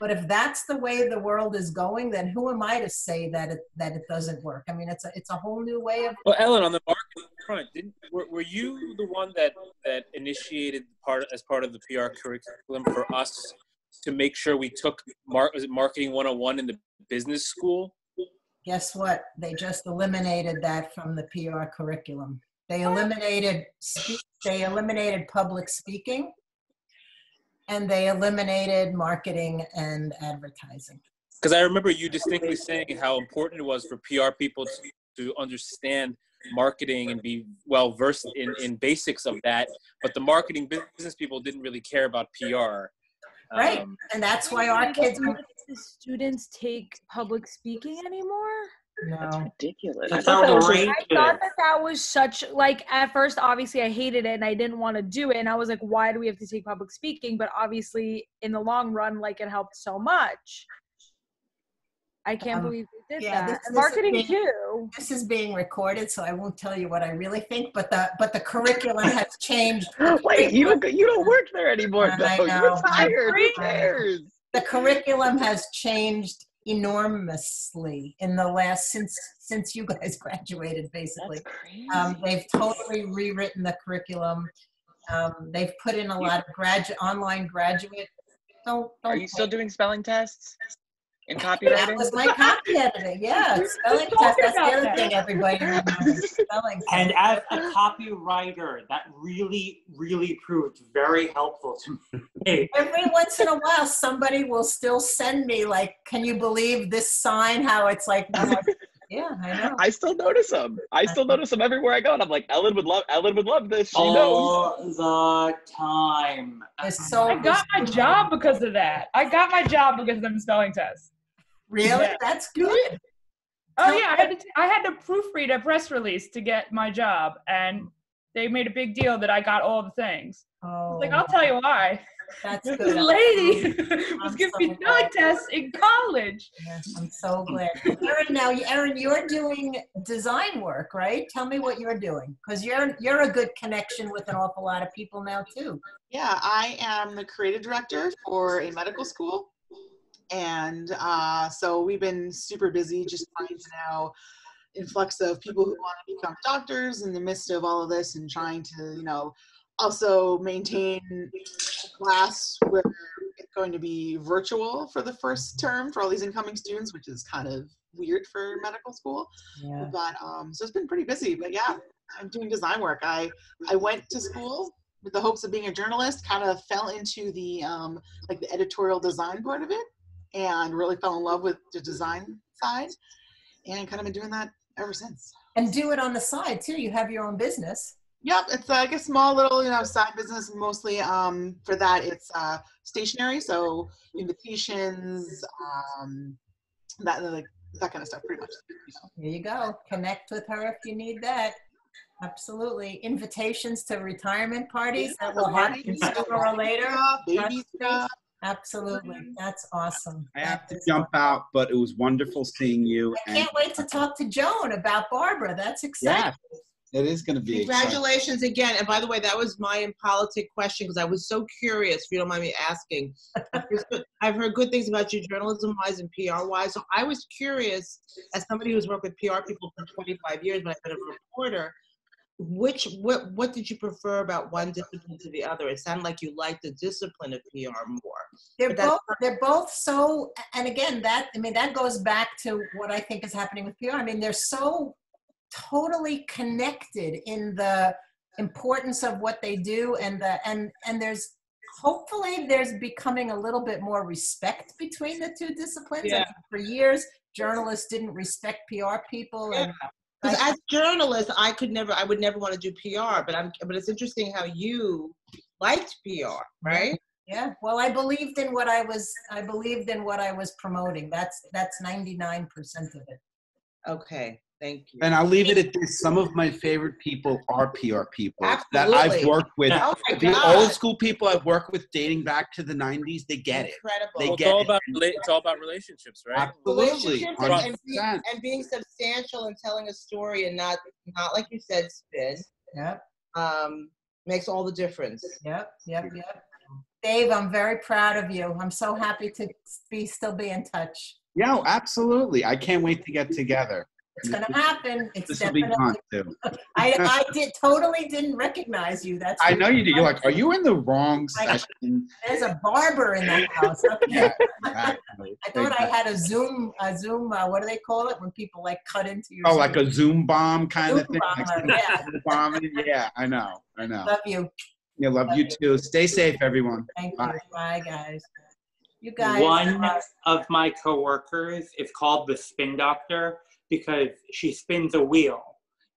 But if that's the way the world is going, then who am I to say that it doesn't work? I mean, it's a whole new way of. Well, Ellen, on the marketing front, were you the one that initiated as part of the PR curriculum for us to make sure we took Marketing 101 in the business school? Guess what? They just eliminated that from the PR curriculum. They eliminated public speaking, and they eliminated marketing and advertising. Because I remember you distinctly saying how important it was for PR people to understand marketing and be well versed in basics of that, but the marketing business people didn't really care about PR. Right, and that's why our kids. The students take public speaking anymore? No, ridiculous. I thought that was such, at first, obviously, I hated it and I didn't want to do it. And I was like, why do we have to take public speaking? But obviously, in the long run, it helped so much. I can't believe they did that. And marketing too. This is being recorded, so I won't tell you what I really think. But the curriculum has changed. Wait, you don't work there anymore, though. You're retired. Who cares? The curriculum has changed enormously in the last since you guys graduated, basically. They've totally rewritten the curriculum. They've put in a lot of online graduate. Are you still doing spelling tests in copywriting? That was my copy editing. Yeah, spelling test. That's the other thing everybody remembers. Spelling test. And as a copywriter, that really, really proved very helpful to me. Every once in a while, somebody will still send me can you believe this sign? How it's like, yeah, I know. I still notice them. Everywhere I go, and I'm like, Ellen would love this. She knows. All the time. I got my job because of that. I got my job because of them spelling tests. Really? Yeah. That's good. Oh yeah, I had to proofread a press release to get my job, and they made a big deal that I got all the things. Oh, I'll tell you why. That's this good. lady was giving me spelling tests in college. Yes, I'm so glad. Erin, you're doing design work, right? Tell me what you're doing, because you're a good connection with an awful lot of people now too. Yeah, I am the creative director for a medical school. And so we've been super busy just trying to now influx of people who want to become doctors in the midst of all of this, and trying to, also maintain a class where it's going to be virtual for the first term for all these incoming students, which is kind of weird for medical school. Yeah. But so it's been pretty busy. But yeah, I'm doing design work. I went to school with the hopes of being a journalist, kind of fell into the the editorial design part of it, and really fell in love with the design side, and kind of been doing that ever since. And do it on the side too. You have your own business. Yep, it's like a small little, side business. Mostly for that, it's stationery, so invitations, that kind of stuff, pretty much. There you go. Connect with her if you need that. Absolutely. Invitations to retirement parties that will happen sooner or later. Baby stuff. Absolutely. That's awesome. I have to jump out, but it was wonderful seeing you. I can't wait to talk to Joan about Barbara. That's exciting. Yeah, it is going to be exciting. Congratulations again. And by the way, that was my impolitic question because I was so curious, if you don't mind me asking. I've heard good things about you journalism-wise and PR-wise. So I was curious, as somebody who's worked with PR people for 25 years, but I've been a reporter, what did you prefer about one discipline to the other? It sounded like you liked the discipline of PR more. They're both so, and again, that goes back to what I think is happening with PR. I mean, they're so totally connected in the importance of what they do, and there's hopefully there's becoming a little bit more respect between the two disciplines. Yeah. I mean, for years, journalists didn't respect PR people, and because as journalists, I would never want to do PR, but it's interesting how you liked PR, right? Yeah. Well, I believed in what I was promoting. That's 99% of it. Okay. Thank you. And I'll leave it at this. Some of my favorite people are PR people that Absolutely. I've worked with. Oh my The God. old school people I've worked with dating back to the 90s, they get Incredible. it. They Well, get it's all about relationships, right? Absolutely. Relationships and being substantial and telling a story and not like you said, spin. Yep. Makes all the difference. Yep. Dave, I'm very proud of you. I'm so happy to still be in touch. Yeah, absolutely. I can't wait to get together. It's going to happen. This will be fun too. I totally didn't recognize you. I know you did. You're like, are you in the wrong session? There's a barber in the house. Yeah, exactly. I thought I had a Zoom, what do they call it when people like cut into your Oh, Zoom? like a Zoom bomb kind of thing? Bomber, Like yeah. Zoom bombing? Yeah, I know. Love you. Yeah, love you too. Stay safe, everyone. Thank Bye. you. Bye, guys. You guys. One of my coworkers is called the Spin Doctor because she spins a wheel,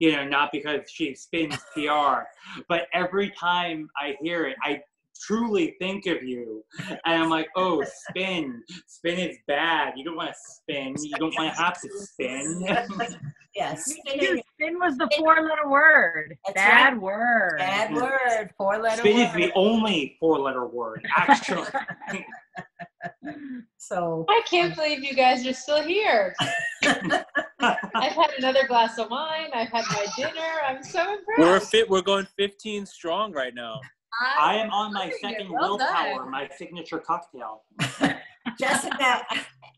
not because she spins PR. But every time I hear it, I truly think of you. And I'm like, oh, spin. Spin is bad. You don't want to spin. You don't want to have to spin. Yes. Spin was the four-letter word. That's Bad right. word. Bad word. Four-letter Spin word. is the only four-letter word, actually. So I can't believe you guys are still here. I've had another glass of wine. I've had my dinner. I'm so impressed. We're going 15 strong right now. I am on my second Well willpower, done. my signature cocktail. Jessica,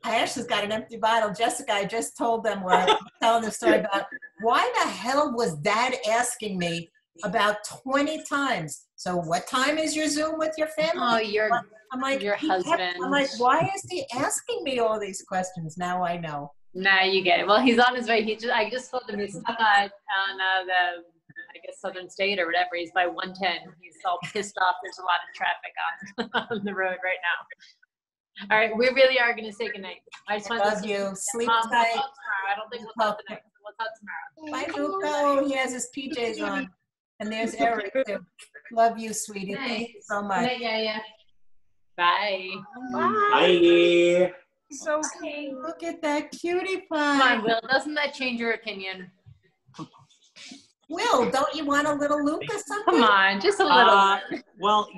I actually got an empty bottle. Jessica, I just told them where I was telling the story about why the hell was Dad asking me about 20 times. So what time is your Zoom with your family? Oh, I'm like, your husband. I'm like, why is he asking me all these questions? Now I know. Now you get it. Well, he's on his way. I just told him he's stuck on the Southern State or whatever. He's by 110. He's all pissed off. There's a lot of traffic on the road right now. All right, we really are going to say goodnight. I just want Love you. Sleep We'll tight. talk tomorrow. I don't think we'll talk tonight. We'll talk tomorrow. Bye, Luca. He has his PJs on. And there's Eric, too. Love you, sweetie. Thank you so much. Good night, yeah. Bye. Bye. So cute. Look at that cutie pie. Come on, Will. Doesn't that change your opinion? Will, don't you want a little Luca something? Come on, just a little. Well,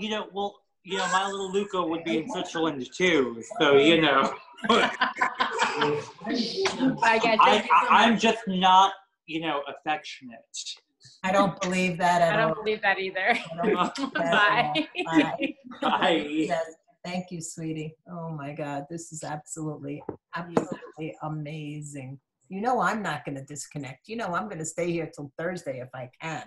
my little Luca would be in Switzerland too, so I'm just not, affectionate. I don't believe that at all. I don't believe that either. Bye. Bye. Bye. Yes. Thank you, sweetie. Oh my God, this is absolutely amazing. I'm not going to disconnect. I'm going to stay here till Thursday if I can.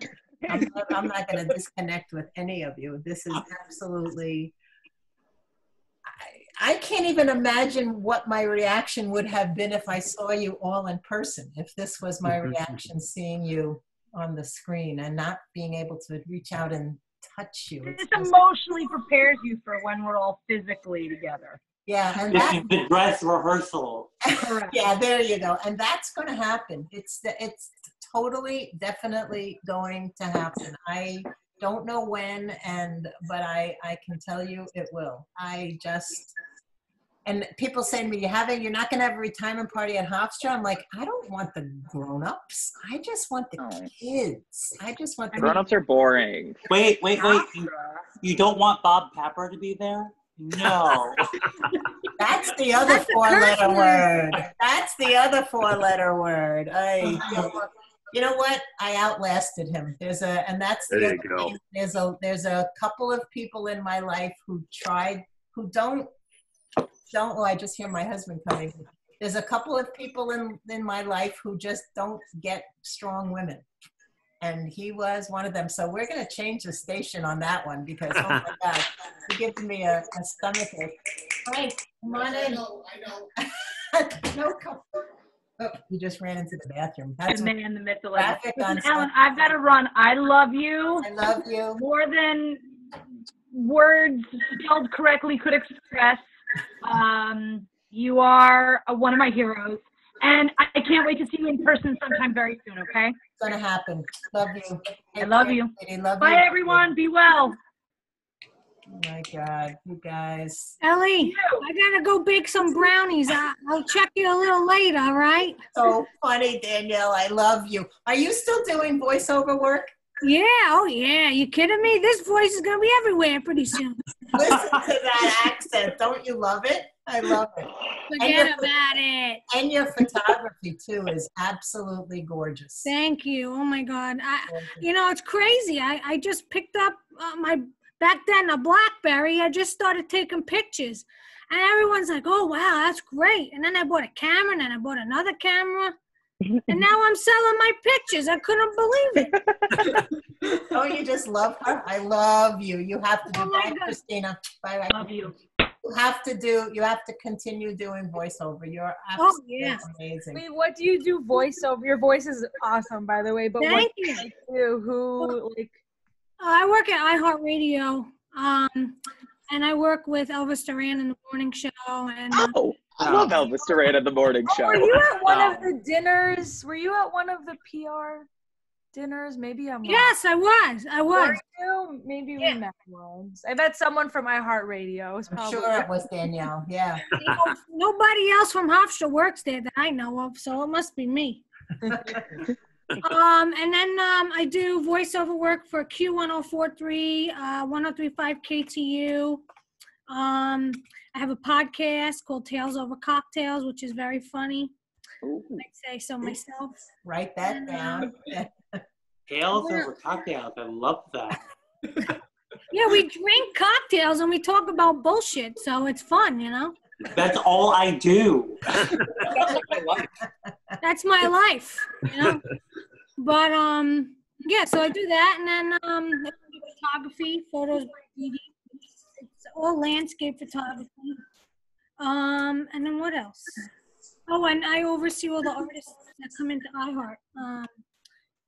I'm not going to disconnect with any of you. This is absolutely. I can't even imagine what my reaction would have been if I saw you all in person. If this was my reaction, seeing you on the screen and not being able to reach out and touch you. It emotionally prepares you for when we're all physically together. Yeah, and This that, is the dress rehearsal. yeah, there you go. And that's going to happen. It's totally, definitely going to happen. I don't know when, but I can tell you it will. And people say to me, you're not going to have a retirement party at Hofstra? I'm like, I don't want the grown-ups. I just want the kids. I just want the Grown-ups are boring. Wait. You don't want Bob Pepper to be there? No. That's the other four-letter word. That's the other four-letter word. You know what? I outlasted him. That's the There other you go. thing. There's a couple of people in my life who don't. Oh, I just hear my husband coming. There's a couple of people in my life who just don't get strong women. And he was one of them. So we're going to change the station on that one because, oh my God, he gives me a stomachache. Frank, come on in. I know. No, come. Oh, he just ran into the bathroom. That's and then in the midst of like, traffic on Ellen, I've got to run. I love you. I love you. More than words spelled correctly could express. You are one of my heroes. And I can't wait to see you in person sometime very soon, okay? It's going to happen. Love you. I love you. Love Bye, you. everyone. Be well. Oh, my God. You guys. Ellie, I got to go bake some brownies. I'll check you a little later, all right? So funny, Danielle. I love you. Are you still doing voiceover work? Yeah. Oh, yeah. You kidding me? This voice is going to be everywhere pretty soon. Listen to that accent. Don't you love it? I love it. Forget about it. And your photography, too, is absolutely gorgeous. Thank you. Oh, my God. It's crazy. I just picked up back then, a BlackBerry. I just started taking pictures. And everyone's like, oh, wow, that's great. And then I bought a camera, and then I bought another camera. And now I'm selling my pictures. I couldn't believe it. Oh, you just love her? I love you. You have to do bye, Christina. Bye. I love you. You have to continue doing voiceover. You're absolutely amazing. Wait, what do you do voiceover? Your voice is awesome, by the way. But Thank what do you do? Who like? I work at iHeartRadio, and I work with Elvis Duran in the morning show. And I love Elvis Duran at the morning show. Were you at one of the dinners? Were you at one of the PR dinners? Maybe I'm. Yes, I was. Were you? Maybe we met once. I met someone from iHeartRadio. I'm sure it was Danielle. Yeah. Nobody else from Hofstra works there that I know of, so it must be me. And then I do voiceover work for Q1043, 1035 KTU. I have a podcast called Tales Over Cocktails, which is very funny. Ooh. I'd say so myself. Write that down. Tales Over Cocktails. I love that. Yeah, we drink cocktails and we talk about bullshit, so it's fun, you know? That's all I do. That's my life, you know? But, yeah, so I do that, and then photography, photos by DD. It's all landscape photography. And then what else? Oh, and I oversee all the artists that come into iHeart,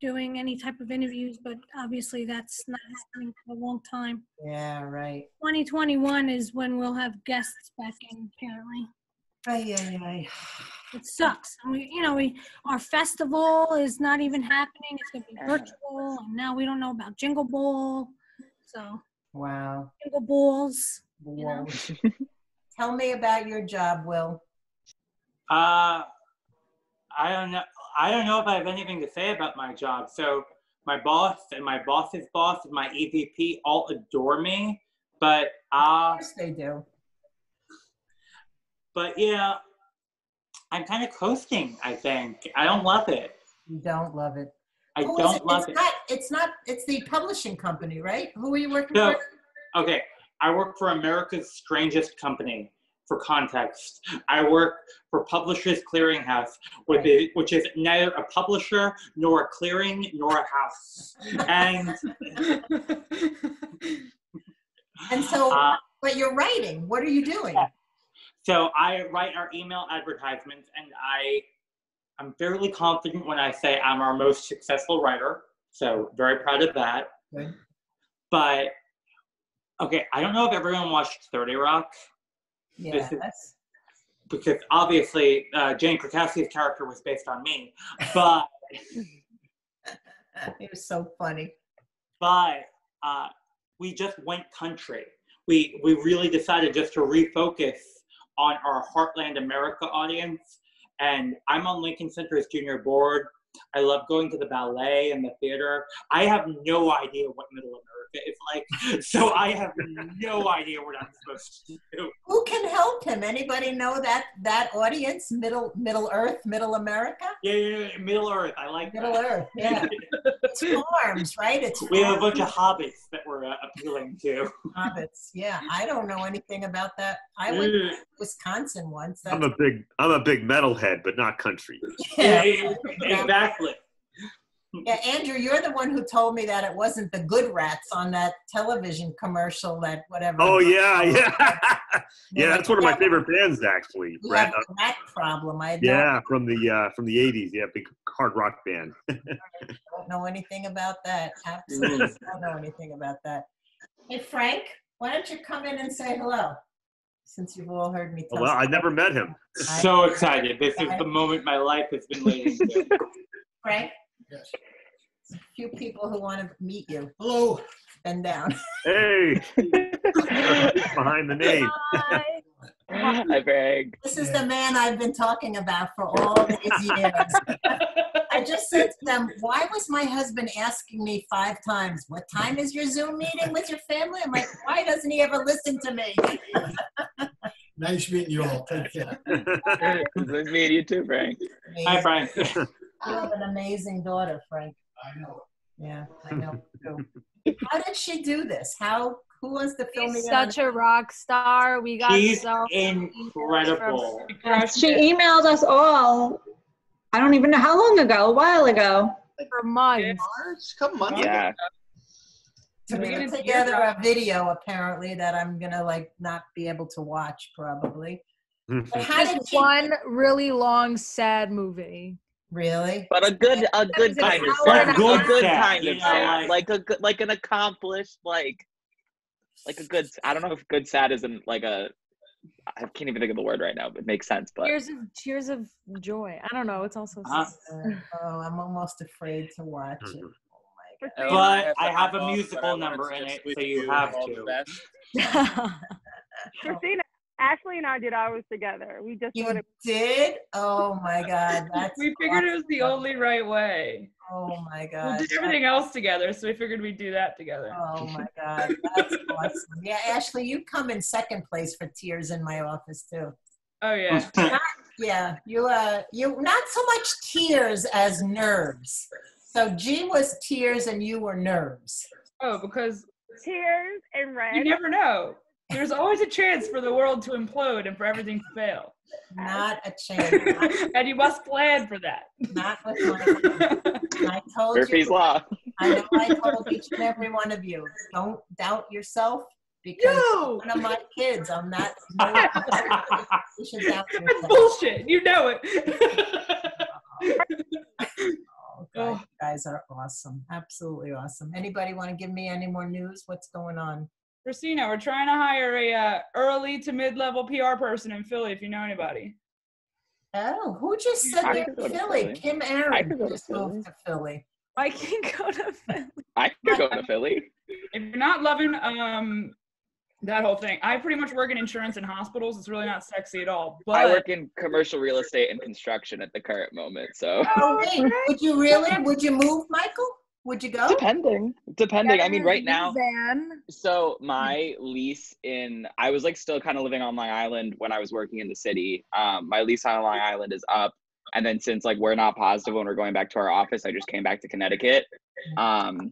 doing any type of interviews, but obviously that's not happening for a long time. Yeah, right. 2021 is when we'll have guests back in, apparently. Ay. It sucks. Our festival is not even happening. It's going to be virtual, and now we don't know about Jingle Ball. So, wow. Jingle Balls. You know? Tell me about your job, Will. I don't know. I don't know if I have anything to say about my job. So my boss and my boss's boss and my EVP all adore me, but of course they do. But yeah, I'm kind of coasting, I think. I don't love it. You don't love it. I don't love it. It's the publishing company, right? Who are you working No, for? okay. I work for America's Strangest Company. For context, I work for Publishers Clearinghouse, which is neither a publisher nor a clearing nor a house. And so, but you're writing. What are you doing? So I write our email advertisements, and I'm fairly confident when I say I'm our most successful writer. So very proud of that. Good. But okay, I don't know if everyone watched 30 Rock. Yes. Because obviously Jane Krakowski's character was based on me, but it was so funny. But we just went country. We really decided just to refocus on our Heartland America audience. And I'm on Lincoln Center's junior board. I love going to the ballet and the theater. I have no idea what Middle America is like, so I have no idea what I'm supposed to do. Who can help him? Anybody know that audience? Middle Earth, Middle America? Yeah, Middle Earth. I like Middle that. Earth. Yeah, it's farms, right? It's We have a farms. bunch of hobbits that we're appealing to. Hobbits. Yeah, I don't know anything about that. I went to Wisconsin once. I'm a big metalhead, but not country. Yeah. Exactly. Yeah, Andrew, you're the one who told me that it wasn't the Good Rats on that television commercial, that whatever. Oh yeah. Yeah, that's one of my favorite bands actually. We have a rat problem. I from the 80s. Yeah, big hard rock band. don't know anything about that. Absolutely don't know anything about that. Hey Frank, why don't you come in and say hello? Since you've all heard me tell Well, I never met him. So excited. This is the moment my life has been waiting to. Frank? Yes. A few people who want to meet you. Hello. Bend down. Hey. Behind the name. Hi, Frank. This is the man I've been talking about for all these years. I just said to them, why was my husband asking me 5 times, what time is your Zoom meeting with your family? I'm like, why doesn't he ever listen to me? Nice meeting you all. Take care. Nice meeting you too, Frank. Hi, Frank. You have an amazing daughter, Frank. I know. Yeah, I know. How did she do this? Who was the filming? She's such a rock star. We got She's so incredible. She emailed us all. I don't even know how long ago. A while ago. For months. March, couple months. Yeah. To put together a video, apparently, that I'm gonna not be able to watch probably. But how did Just one really long, sad movie. Really? But a good kind of sad. A good kind of sad. Like an accomplished, like a good, I don't know if good sad isn't like a, I can't even think of the word right now, but it makes sense. But Tears of joy. I don't know. It's also I'm almost afraid to watch it. But I have a musical number in it, so you have to. Christina, Ashley and I did ours together. We just did? Oh my God. We figured it was the only right way. Oh my God. We did everything else together, so we figured we'd do that together. Oh my God. That's awesome. Yeah, Ashley, you come in second place for Tears in my office too. Oh yeah. You not so much tears as nerves. So G was tears and you were nerves. Oh, because tears and red. You never know. There's always a chance for the world to implode and for everything to fail. Not a chance. And you must plan for that. Not with my I told Murphy's you. Law. I know I told each and every one of you, don't doubt yourself because one of my kids, I'm not. You should doubt yourself. That's bullshit. You know it. You guys are awesome. Absolutely awesome. Anybody want to give me any more news? What's going on? Christina, we're trying to hire a early to mid-level PR person in Philly if you know anybody. Oh, who just said they're in Philly? Kim Aaron just moved to Philly. I can go to Philly. I could go to Philly. If you're not loving that whole thing, I pretty much work in insurance and hospitals. It's really not sexy at all. But I work in commercial real estate and construction at the current moment, so. Oh, wait, would you really? Would you move, Michael? Would you go? Depending. I mean, right now, so my lease I was still kind of living on Long Island when I was working in the city. My lease on Long Island is up. And then since we're not positive when we're going back to our office, I just came back to Connecticut. And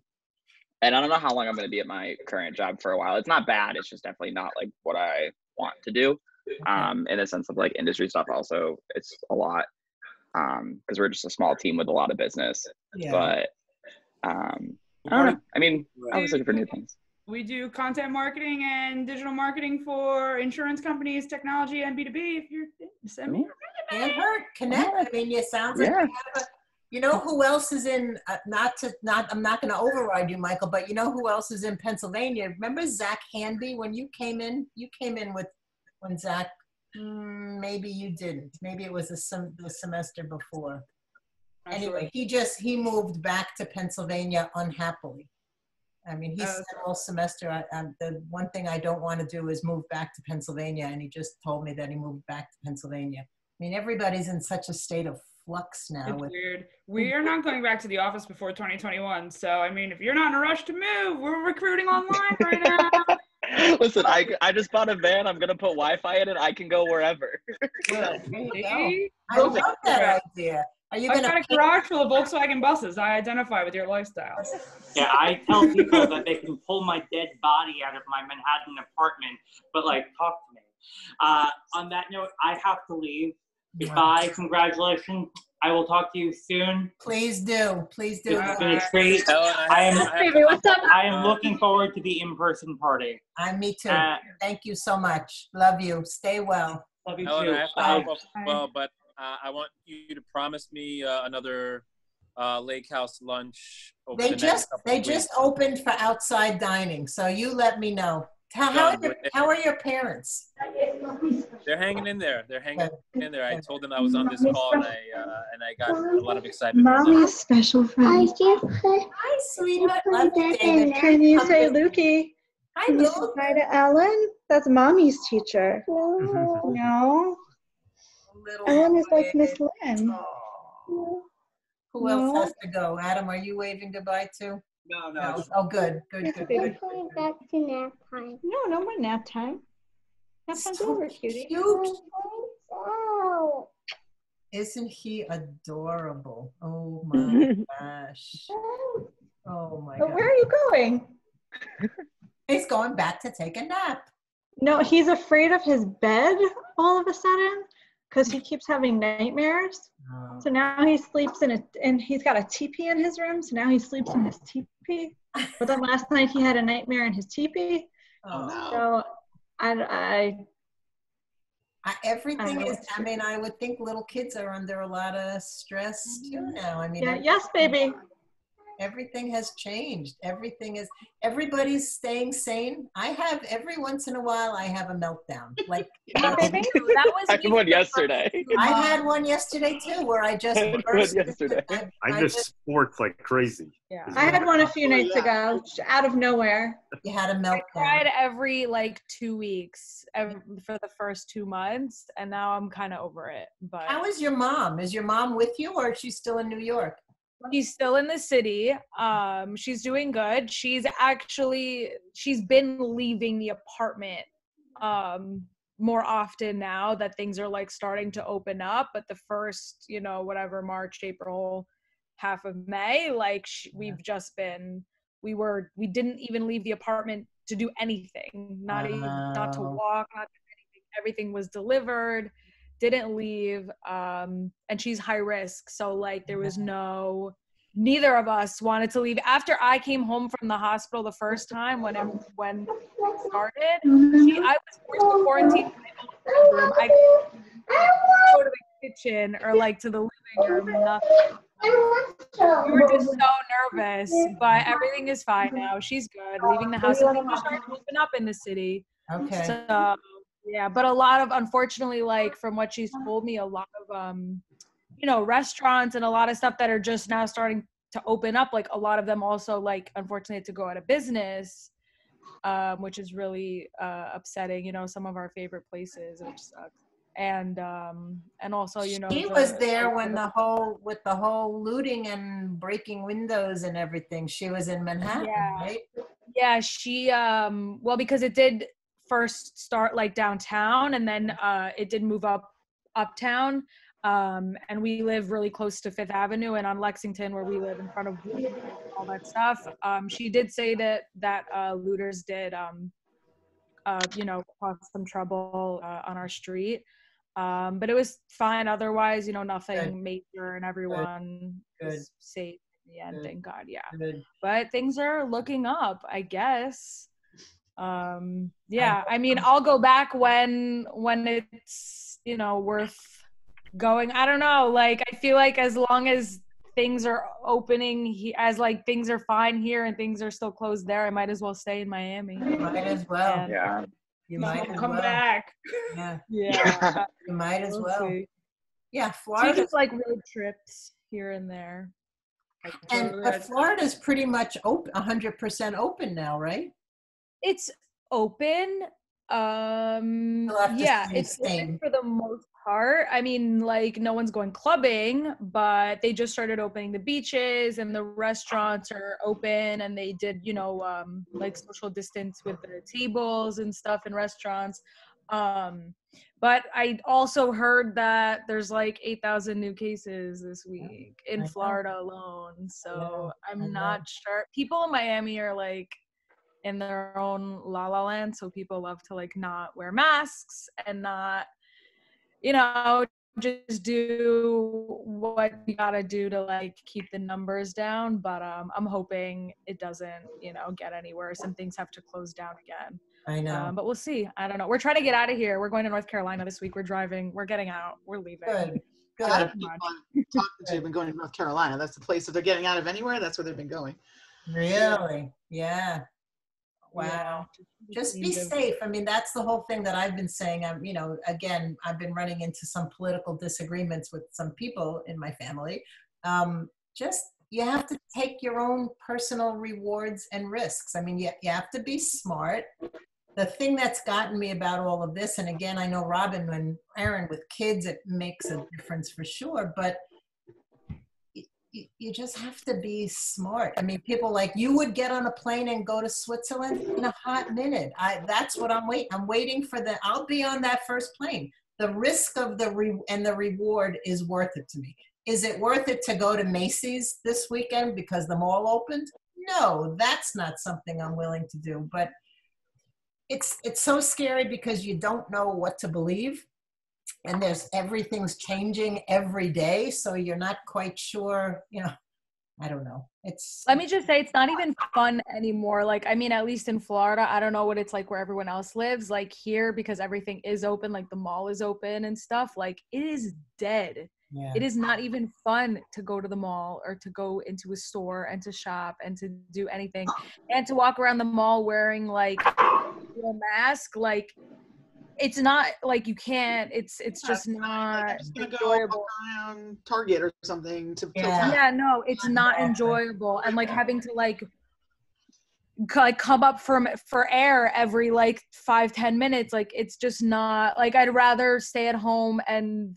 I don't know how long I'm going to be at my current job for a while. It's not bad. It's just definitely not what I want to do. In the sense of industry stuff also, it's a lot. Because we're just a small team with a lot of business. Yeah. But I don't know. I mean, I was looking for new things. We do content marketing and digital marketing for insurance companies, technology, and B2B. If you're send me. Can't hurt. Connect. I mean, it sounds like you know who else is in. I'm not going to override you, Michael. But you know who else is in Pennsylvania? Remember Zach Hanby when you came in? You came in when Zach. Maybe you didn't. Maybe it was the semester before. Anyway, he moved back to Pennsylvania unhappily. I mean, he said all semester, the one thing I don't want to do is move back to Pennsylvania, and he just told me that he moved back to Pennsylvania. I mean, everybody's in such a state of flux now. It's weird. We are not going back to the office before 2021. So, I mean, if you're not in a rush to move, we're recruiting online right now. Listen, I just bought a van. I'm gonna put Wi-Fi in it. I can go wherever. Good. There you go. See? I love that idea. Are you I've gonna got a garage full of Volkswagen buses. I identify with your lifestyle. Yeah, I tell people that they can pull my dead body out of my Manhattan apartment, but like, talk to me. On that note, I have to leave. Goodbye. Congratulations. I will talk to you soon. Please do. Please do. It's been a treat. I am looking forward to the in-person party. Me too. Thank you so much. Love you. Stay well. Love you Ellen, too. I have to hop off as well, but I want you to promise me another lake house lunch over the next couple They of just weeks. opened for outside dining, so you let me know. How are your parents? They're hanging in there. They're hanging in there. I told them I was on this call, and I got a lot of excitement. Mommy's special friend. Hi, sweetheart. Love you, David. Can you say Lukey? Hi, Can you say Luke. hi to Ellen? That's Mommy's teacher. No. Ellen is like Miss Lynn. Who else has to go? Adam, are you waving goodbye too? No. Oh, good. Going back to nap time. No more nap time. Nap time's over, cutie. Cute. Isn't he adorable? Oh my gosh. Oh my But god. where are you going? He's going back to take a nap. No, he's afraid of his bed all of a sudden because he keeps having nightmares. So now he sleeps and he's got a teepee in his room. So now he sleeps in his teepee. But then last night he had a nightmare in his teepee. So everything is. I mean, I would think little kids are under a lot of stress too now. I mean, yes, baby. Everything has changed. Everybody's staying sane. I have every once in a while I have a meltdown. Like that was I had one yesterday. I had one yesterday too, where I just burst. I miss sports like crazy. Yeah, I had one a few nights ago, out of nowhere. You had a meltdown. I cried every 2 weeks for the first 2 months, and now I'm kind of over it. But how is your mom? Is your mom with you, or is she still in New York? She's still in the city. She's doing good. She's been leaving the apartment more often now that things are starting to open up. But the first, March, April, half of May, we've just been, we didn't even leave the apartment to do anything, not to walk, not to do anything. Everything was delivered. Didn't leave, and she's high risk, so there was neither of us wanted to leave. After I came home from the hospital the first time when it started, I was forced to quarantine in my own bedroom. I couldn't go to the kitchen or to the living room, nothing. We were just so nervous, but everything is fine now. She's good. Leaving the house, and things are starting to open up in the city. Okay. So, yeah, but a lot of, unfortunately, from what she's told me, a lot of, restaurants and a lot of stuff that are just now starting to open up, a lot of them also, unfortunately, had to go out of business, which is really upsetting, some of our favorite places, which sucks. And also, She was there when the whole looting and breaking windows and everything. She was in Manhattan, right? Yeah, she, because it did first start downtown, and then it did move uptown, and we live really close to Fifth Avenue and on Lexington, where we live in front of all that stuff. She did say that looters did cause some trouble on our street, but it was fine otherwise, nothing major, and everyone was safe in the end. Thank God. But things are looking up, I guess. I mean, I'll go back when it's worth going. I don't know, I feel like as long as things are opening, as things are fine here and things are still closed there, I might as well stay in Miami. You might as well. You might come back. Yeah. Yeah. You might as We'll well. see. Yeah, Florida. Just road trips here and there. And Florida's pretty much open, 100% open now, right? It's open. Yeah, it's open for the most part. I mean, like no one's going clubbing, but they just started opening the beaches and the restaurants are open, and they did, you know, like social distance with the tables and stuff in restaurants. But I also heard that there's like 8,000 new cases this week in Florida alone. So I'm not sure. People in Miami are like in their own la la land. So people love to like not wear masks and not, you know, just do what you gotta do to like keep the numbers down. But I'm hoping it doesn't, you know, get any worse and things have to close down again. I know. But we'll see. I don't know. We're trying to get out of here. We're going to North Carolina this week. We're driving. We're getting out. We're leaving. Good. A lot of people I'm talking to have been going to North Carolina. That's the place. If they're getting out of anywhere, that's where they've been going. Really? Yeah. Wow. Just be safe. I mean, that's the whole thing that I've been saying. I'm, you know, again, I've been running into some political disagreements with some people in my family. Just, you have to take your own personal rewards and risks. I mean, you have to be smart. The thing that's gotten me about all of this, and again, I know Robin and Aaron with kids, it makes a difference for sure, but you just have to be smart. I mean, people like you would get on a plane and go to Switzerland in a hot minute. That's what I'm waiting. I'm waiting for I'll be on that first plane. The risk of the reward is worth it to me. Is it worth it to go to Macy's this weekend because the mall opened? No, that's not something I'm willing to do. But it's so scary because you don't know what to believe. And everything's changing every day. So you're not quite sure, you know, I don't know. Let me just say, it's not even fun anymore. Like, I mean, at least in Florida, I don't know what it's like where everyone else lives. Like here, because everything is open, like the mall is open and stuff, like it is dead. Yeah. It is not even fun to go to the mall or to go into a store and to shop and to do anything and to walk around the mall wearing like a mask. Like, it's not like you can't, it's just not I'm just gonna enjoyable. go around Target or something Yeah, no, it's not enjoyable. And like having to like come up for air every like 5-10 minutes, like it's just not, like I'd rather stay at home and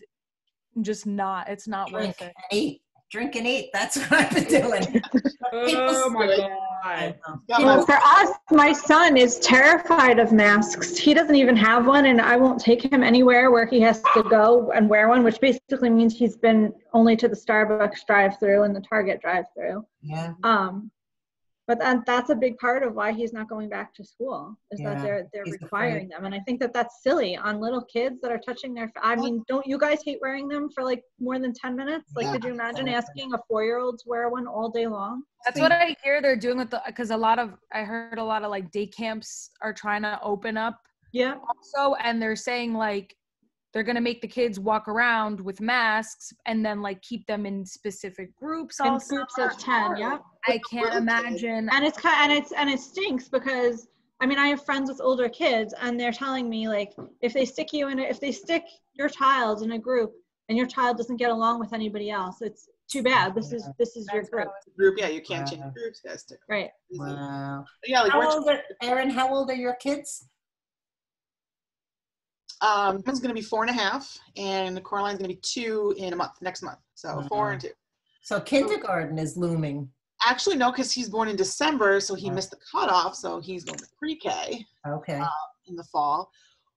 just not, it's not worth it. Drink and eat. That's what I've been doing. Oh my God. Well, for us, my son is terrified of masks. He doesn't even have one, and I won't take him anywhere where he has to go and wear one, which basically means he's been only to the Starbucks drive-through and the Target drive-through. Yeah. But that's a big part of why he's not going back to school, is that they're requiring them. And I think that's silly on little kids that are touching their, I mean, don't you guys hate wearing them for like more than 10 minutes? Like, could you imagine asking a 4-year-old to wear one all day long? That's what I hear they're doing with because I heard a lot of like day camps are trying to open up. Yeah. Also, and they're saying like, they're going to make the kids walk around with masks and then like keep them in specific groups. In groups of 10, yeah. I can't imagine. And it stinks because, I mean, I have friends with older kids and they're telling me like, if they stick your child in a group and your child doesn't get along with anybody else, it's too bad. This is your group. Yeah, you can't change groups, guys. Right. Wow. Yeah, like Aaron, how old are your kids? One's going to be 4.5, and Coraline's going to be 2 in a month, next month. So 4 and 2. So kindergarten is looming. Actually, no, because he's born in December, so he missed the cutoff. So he's going to pre-K. Okay. In the fall,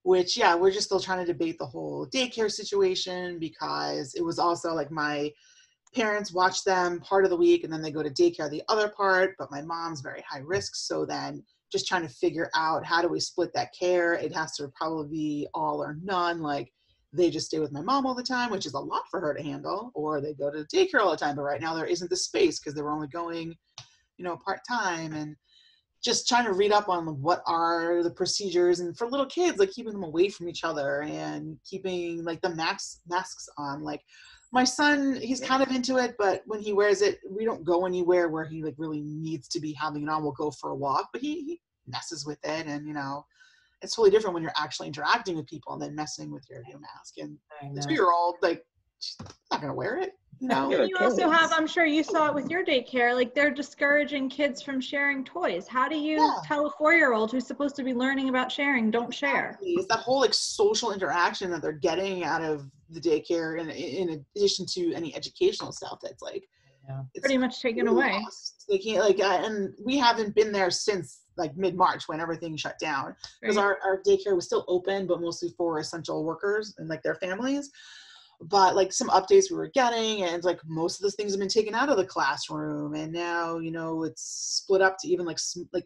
which, yeah, we're just still trying to debate the whole daycare situation because it was also like my parents watch them part of the week and then they go to daycare the other part, but my mom's very high risk. So then just trying to figure out how do we split that care. It has to probably be all or none. Like they just stay with my mom all the time, which is a lot for her to handle, or they go to daycare all the time. But right now there isn't the space because they were only going, part-time, and just trying to read up on what are the procedures and for little kids, like keeping them away from each other and keeping like the masks on. Like my son, he's kind of into it, but when he wears it, we don't go anywhere where he like really needs to be having it on. We'll go for a walk, but he messes with it. And, it's totally different when you're actually interacting with people and then messing with your mask. And the 2-year-old, like, she's not going to wear it. No. And you also have, I'm sure you saw it with your daycare, like they're discouraging kids from sharing toys. How do you tell a 4-year-old who's supposed to be learning about sharing, don't share? It's that whole like social interaction that they're getting out of the daycare, in addition to any educational stuff that's like it's pretty much taken away. Lost. They can't and we haven't been there since like mid-March when everything shut down, because our daycare was still open, but mostly for essential workers and like their families. But like some updates we were getting, and like most of those things have been taken out of the classroom, and now it's split up to even like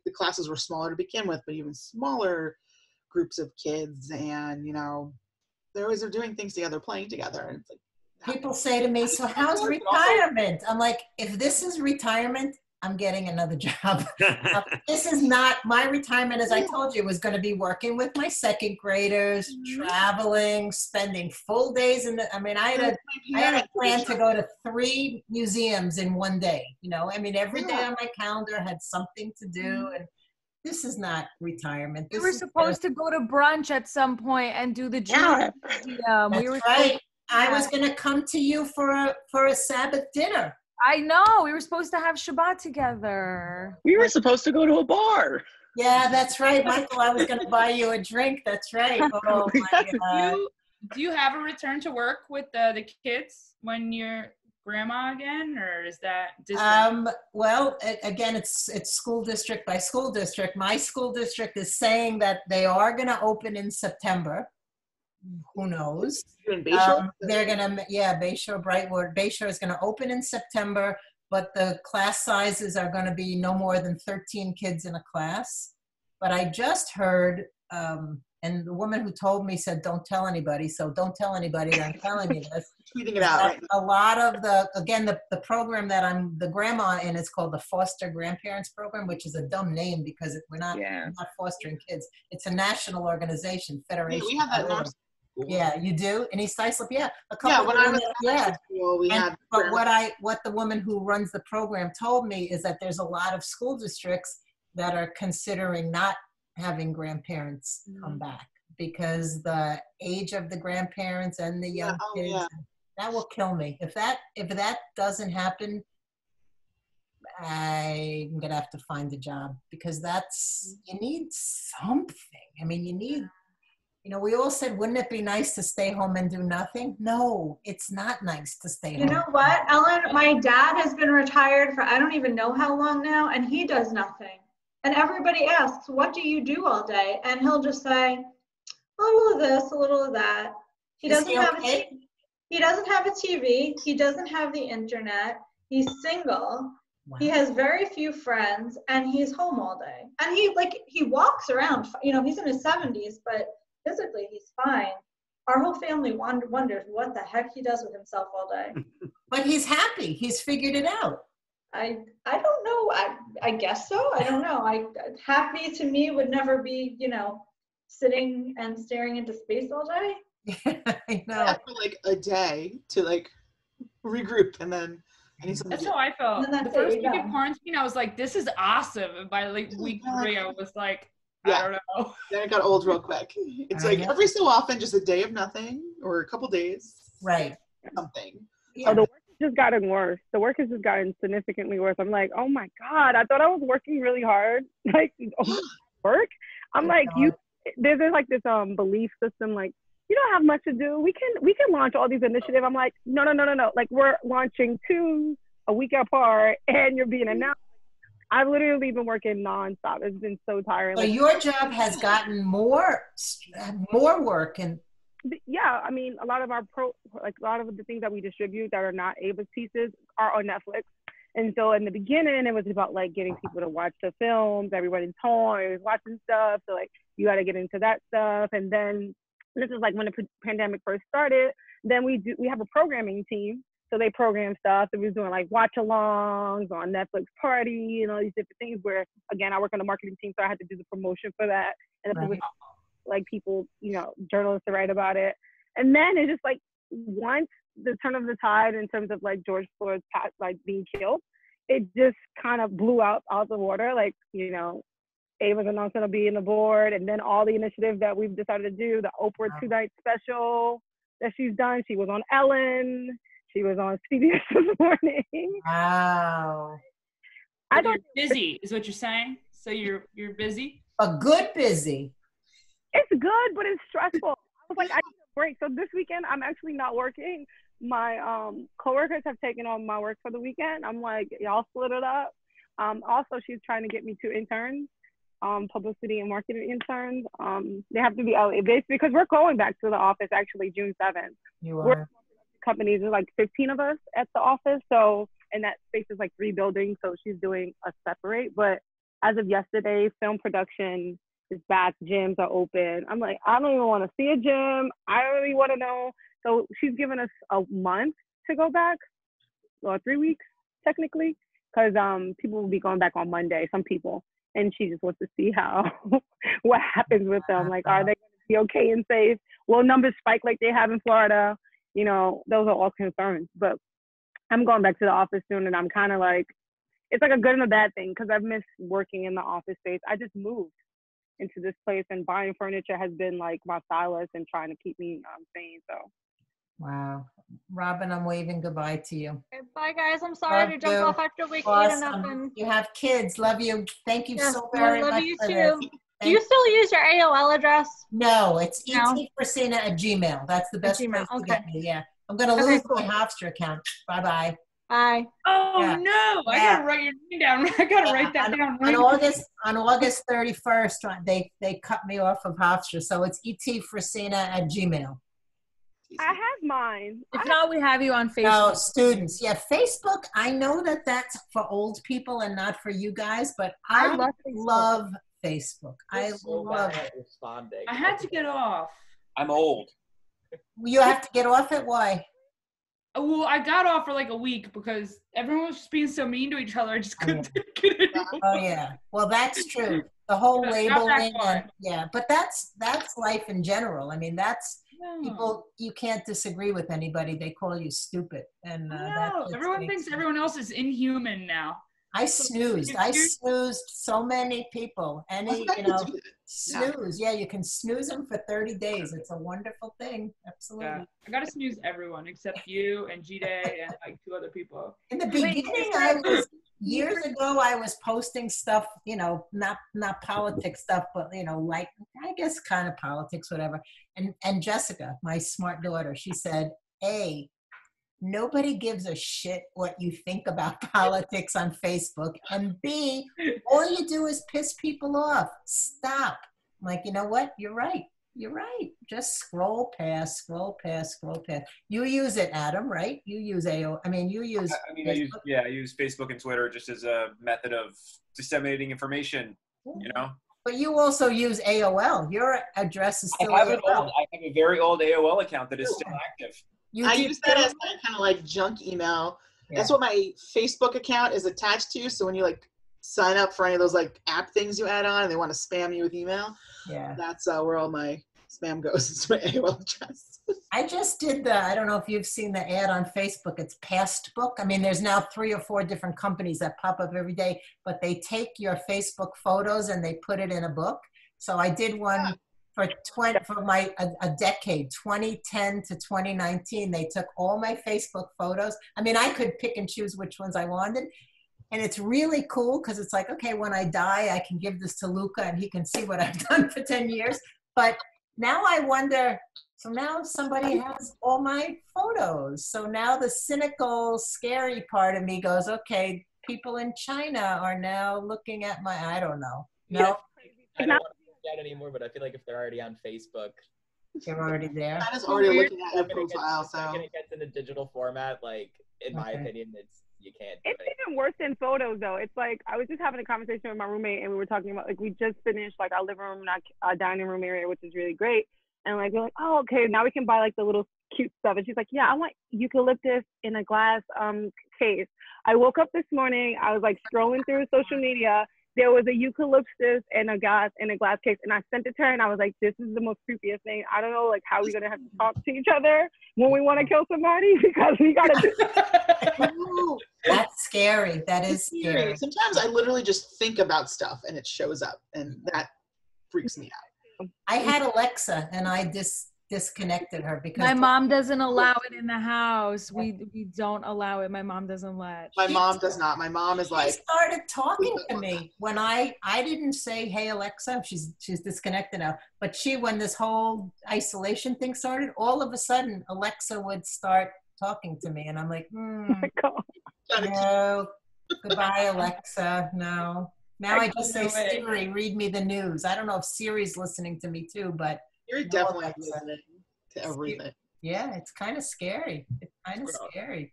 the classes were smaller to begin with, but even smaller groups of kids, and they're always doing things together, playing together, and it's like people say to me, so how's retirement? I'm like, if this is retirement, I'm getting another job. This is not my retirement. As I told you, was going to be working with my second graders, traveling, spending full days I had a plan to go to 3 museums in one day. Every day on my calendar had something to do, and this is not retirement. We were supposed to go to brunch at some point and do the Jewish museum. That's right. I was going to come to you for a Sabbath dinner. I know. We were supposed to have Shabbat together. We were supposed to go to a bar. Yeah, that's right, Michael. I was going to buy you a drink. That's right. Oh my God. Do you have a return to work with the kids when you're grandma again, or is that different? Well, again, it's school district by school district. My school district is saying that they are going to open in September. Who knows? You're in Bayshore? They're gonna, Bayshore, Brightwood. Bayshore is gonna open in September, but the class sizes are gonna be no more than 13 kids in a class. But I just heard, and the woman who told me said, "Don't tell anybody." So don't tell anybody that I'm telling you this. Tweeting it out. Right? A lot of the program that I'm the grandma in is called the Foster Grandparents Program, which is a dumb name because we're not fostering kids. It's a national organization, Federation. Yeah, we have that in our school. Yeah, you do in East Islip. Yeah, when I was at school, we had. But what the woman who runs the program told me is that there's a lot of school districts that are considering not having grandparents come back because the age of the grandparents and the young kids. That will kill me if that doesn't happen. I'm gonna have to find a job because you need something. I mean, you need. We all said, wouldn't it be nice to stay home and do nothing? No, it's not nice to stay home. You know what, Ellen? My dad has been retired for I don't even know how long now, and he does nothing. And everybody asks, what do you do all day? And he'll just say, a little of this, a little of that. He doesn't have a TV. He doesn't have the internet. He's single. Wow. He has very few friends, and he's home all day. And he walks around. He's in his 70s, but physically he's fine. Our whole family wonders what the heck he does with himself all day. But he's happy. He's figured it out. I don't know. I guess so. I don't know. Happy to me would never be, sitting and staring into space all day. I know. For like a day to like regroup, and then that's how I felt. The first week of quarantine, I was like, this is awesome. And by like week 3, I was like, I don't know. Then it got old real quick. It's like every so often, just a day of nothing or a couple days. Right. Something. Yeah. Oh, the work has just gotten worse. The work has just gotten significantly worse. I'm like, oh my God, I thought I was working really hard. Like, work? I'm like, there's like this belief system, like, you don't have much to do. We can launch all these initiatives. I'm like, no. Like, we're launching 2 a week apart, and you're being announced. I've literally been working nonstop. It's been so tiring. So your job has gotten more work, and yeah, I mean, a lot of the things that we distribute that are not Ava's pieces are on Netflix. And so in the beginning, it was about like getting people to watch the films. Everybody's home, everybody's watching stuff. So like you got to get into that stuff. And then this is like when the pandemic first started. Then we have a programming team. So they program stuff. So we was doing like watch-alongs on Netflix Party and all these different things where, again, I work on the marketing team, so I had to do the promotion for that. And it was like people, journalists to write about it. And then it's just like once the turn of the tide in terms of like George Floyd's being killed, it just kind of blew out the water. Like, Ava's announcing to be in the board, and then all the initiatives that we've decided to do, the Oprah 2-night special that she's done. She was on Ellen. She was on CBS this morning. Wow. I You're don't. busy, is what you're saying. So you're busy. A good busy. It's good, but it's stressful. I was like, I need a break. So this weekend, I'm actually not working. My coworkers have taken on my work for the weekend. I'm like, y'all split it up. Also, she's trying to get me 2 interns, publicity and marketing interns. They have to be LA-based because we're going back to the office actually June 7th. You We're are. companies, there's like 15 of us at the office. So, and that space is like 3 buildings. So she's doing a separate. But as of yesterday, film production is back. Gyms are open. I'm like, I don't even want to see a gym. I don't really want to know. So she's given us a month to go back, or 3 weeks technically, because people will be going back on Monday. Some people, and she just wants to see how what happens with them. Like, are they going to be okay and safe? Will numbers spike like they have in Florida? You know, those are all concerns. But I'm going back to the office soon, and I'm kind of like, it's like a good and a bad thing because I've missed working in the office space. I just moved into this place, and buying furniture has been like my solace and trying to keep me sane. So. Wow. Robin, I'm waving goodbye to you. Okay, bye, guys. I'm sorry Love to jump you. off after week 8 and Awesome. nothing. You have kids. Love you. Thank you Yes, so very love much you for too. this. Do you Thank- still use your AOL address? No, it's No. etfrisina@gmail. That's the best Gmail, place to okay. get me. Yeah. I'm going to Okay, lose cool. my Hofstra account. Bye-bye. Bye. Oh Yeah. no! I Yeah. gotta write your name down. I gotta write that down. On Right August 31st, they cut me off of Hofstra. So it's etfrisina@gmail. I have mine. If not, we have you on Facebook. No, students. Yeah, Facebook. I know that that's for old people and not for you guys, but I love Facebook. I love it. Responding. I had to get off. I'm old. You have to get off it? Why? Well, I got off for like a week because everyone was just being so mean to each other. I just couldn't take it anymore. Oh yeah. Well, that's true. The whole But not that labeling far. and yeah, but that's life in general. I mean, that's people. You can't disagree with anybody. They call you stupid, and No, everyone thinks everyone else is inhuman now. I snoozed. I snoozed so many people. Snooze. Yeah, you can snooze them for 30 days. It's a wonderful thing. Absolutely. Yeah, I gotta snooze everyone except you and G-Day and like 2 other people. In the beginning, years ago, I was posting stuff, not politics stuff, but, like, I guess kind of politics, whatever. And Jessica, my smart daughter, she said, A, nobody gives a shit what you think about politics on Facebook. And B, all you do is piss people off. Stop. I'm like, you know what? You're right. You're right. Just scroll past. You use it, Adam, right? You use AO. I mean, you use. I use Facebook and Twitter just as a method of disseminating information. But you also use AOL. Your address is still I have AOL. a very old AOL account that is still active. I use that as kind of like junk email. That's what my Facebook account is attached to. So when you like sign up for any of those like app things you add on and they want to spam you with email, that's where all my spam goes. It's my AOL address. I just did I don't know if you've seen the ad on Facebook. It's Passbook. I mean, there's now 3 or 4 different companies that pop up every day, but they take your Facebook photos and they put it in a book. So I did one for a decade, 2010 to 2019. They took all my Facebook photos. I mean, I could pick and choose which ones I wanted. And it's really cool because it's like, okay, when I die, I can give this to Luca and he can see what I've done for 10 years. But now I wonder, so now somebody has all my photos. So now the cynical, scary part of me goes, okay, people in China are now looking at I don't know. No? I don't want to do that anymore, but I feel like if they're already on Facebook, they're already there. China's already looking at your profile, so. When it gets in a digital format, like, in my opinion, you can't do It's even worse than photos, though. It's like, I was just having a conversation with my roommate, and we were talking about, like, we just finished, like, our living room, our dining room area, which is really great. And, like, we're like, oh, okay, now we can buy, like, the little cute stuff. And she's like, yeah, I want eucalyptus in a glass case. I woke up this morning. I was, like, scrolling through social media. There was a eucalyptus in a glass case, and I sent it to her, and I was like, this is the most creepiest thing. I don't know, like, how we're going to have to talk to each other when we want to kill somebody, because we got to do That's scary. That is scary. Sometimes I literally just think about stuff and it shows up, and that freaks me out. I had Alexa, and I disconnected her because My mom doesn't allow it in the house. We don't allow it. My mom doesn't let. My mom does not. My mom is she like, started talking to me when I didn't say, "Hey Alexa," she's disconnected now. But when this whole isolation thing started, all of a sudden Alexa would start talking to me, and I'm like, no, goodbye Alexa, no. Now I just say, Siri, read me the news. I don't know if Siri's listening to me too, but you're definitely listening to everything. Yeah, it's kind of scary. It's kind of scary.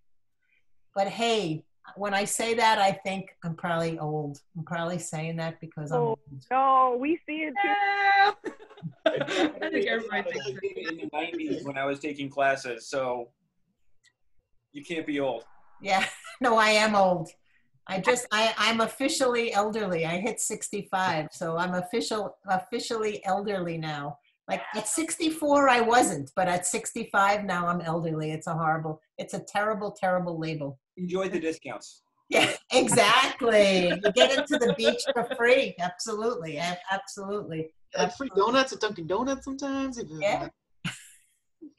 But hey, when I say that, I think I'm probably old. I'm probably saying that because I'm old. No, we see it too. I think everybody thinks in the 90s when I was taking classes, so you can't be old. Yeah, no, I am old. I'm officially elderly. I hit 65, so I'm officially elderly now. Like at 64, I wasn't, but at 65 now I'm elderly. It's a terrible, terrible label. Enjoy the discounts. Yeah, exactly. You get into the beach for free. Absolutely, absolutely. Like free donuts at Dunkin' Donuts sometimes. Yeah.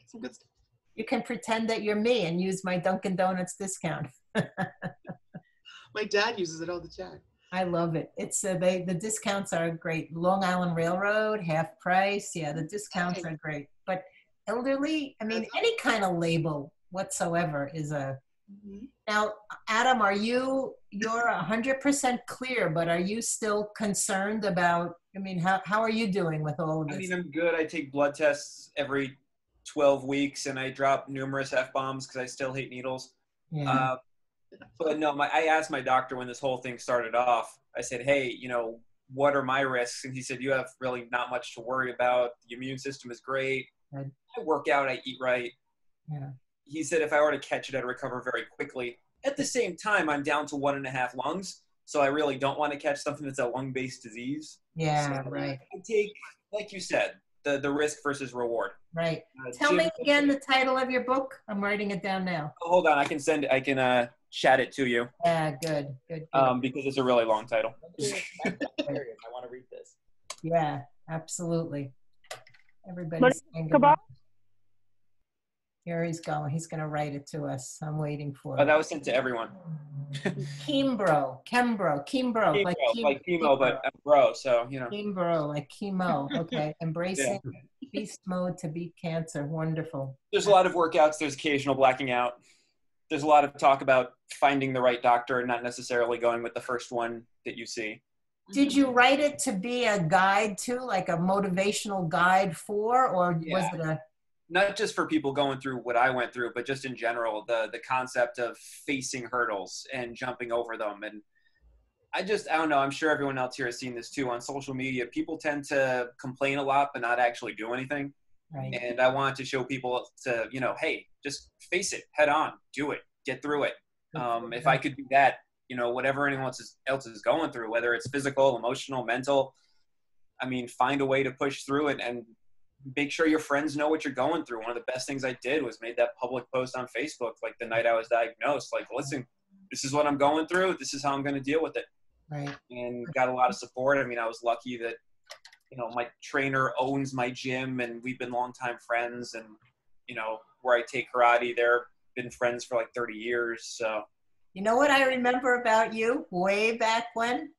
Some good stuff. You can pretend that you're me and use my Dunkin' Donuts discount. My dad uses it all the time. I love it. It's the discounts are great. Long Island Railroad, half price. Yeah, the discounts are great. But elderly, I mean, any kind of label whatsoever is a. Now, Adam, you're 100% clear, but are you still concerned about? I mean, how are you doing with all of this? I mean, I'm good. I take blood tests every 12 weeks, and I drop numerous F-bombs because I still hate needles. Yeah. But no, I asked my doctor when this whole thing started off, I said, hey, what are my risks? And he said, you have really not much to worry about. The immune system is great. Right. I work out, I eat right. Yeah. He said, if I were to catch it, I'd recover very quickly. At the same time, I'm down to 1.5 lungs. So I really don't want to catch something that's a lung-based disease. Yeah, so right. I take, like you said, the risk versus reward. Right. Tell me again the title of your book. I'm writing it down now. Oh, hold on, I can chat it to you. Yeah, good. Because it's a really long title. I want to read this. Yeah, absolutely. Everybody's saying goodbye. Here he's going. He's going to write it to us. I'm waiting for Oh, it. that was sent to everyone. Chembro, like chemo, but I'm bro, so Chembro, like chemo. Okay, embracing beast mode to beat cancer. Wonderful. There's a lot of workouts. There's occasional blacking out. There's a lot of talk about finding the right doctor and not necessarily going with the first one that you see. Did you write it to be a guide to, like a motivational guide for, or was it a? Not just for people going through what I went through, but just in general, the concept of facing hurdles and jumping over them. And I don't know, I'm sure everyone else here has seen this too on social media. People tend to complain a lot, but not actually do anything. Right. And I want to show people to, hey, just face it head on, do it, get through it. If I could do that, whatever anyone else is going through, whether it's physical, emotional, mental, I mean, find a way to push through it and make sure your friends know what you're going through. One of the best things I did was made that public post on Facebook, like the night I was diagnosed, like, listen, this is what I'm going through. This is how I'm going to deal with it. Right. And got a lot of support. I mean, I was lucky that, my trainer owns my gym and we've been longtime friends, and, where I take karate, they've been friends for like 30 years. So, you know what I remember about you way back when?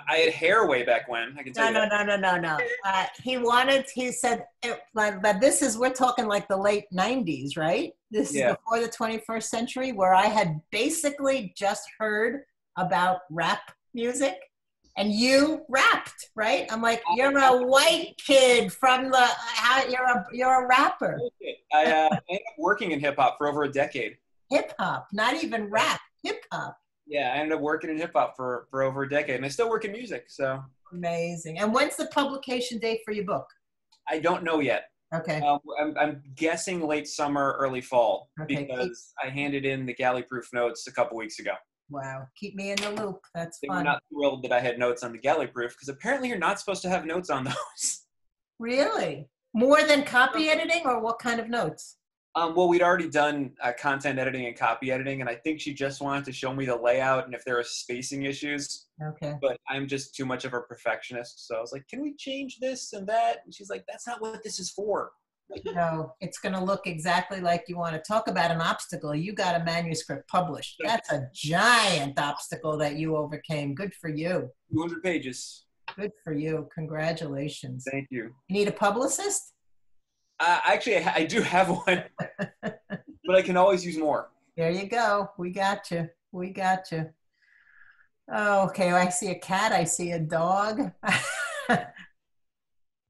I had hair way back when. I can tell you that. No. He said, but we're talking like the late 90s, right? This is before the 21st century, where I had basically just heard about rap music, and you rapped, right? I'm like, you're a white kid from you're a rapper. I ended up working in hip hop for over a decade. Hip hop, not even rap, hip hop. Yeah, I ended up working in hip hop for over a decade, and I still work in music. So amazing. And when's the publication date for your book? I don't know yet. Okay. I'm guessing late summer, early fall, okay, because I handed in the galley proof notes a couple weeks ago. Wow, keep me in the loop. That's they fun. Were not thrilled that I had notes on the galley proof, because apparently you're not supposed to have notes on those. Really? More than copy editing, or what kind of notes? Well, we'd already done content editing and copy editing, and I think she just wanted to show me the layout and if there were spacing issues. Okay. But I'm just too much of a perfectionist, so I was like, can we change this and that? And she's like, that's not what this is for. No, it's going to look exactly like you want to talk about an obstacle. You got a manuscript published. That's a giant obstacle that you overcame. Good for you. 200 pages. Good for you. Congratulations. Thank you. You need a publicist? Actually, I do have one, but I can always use more. There you go. We got you. We got you. Oh, okay. I see a cat. I see a dog.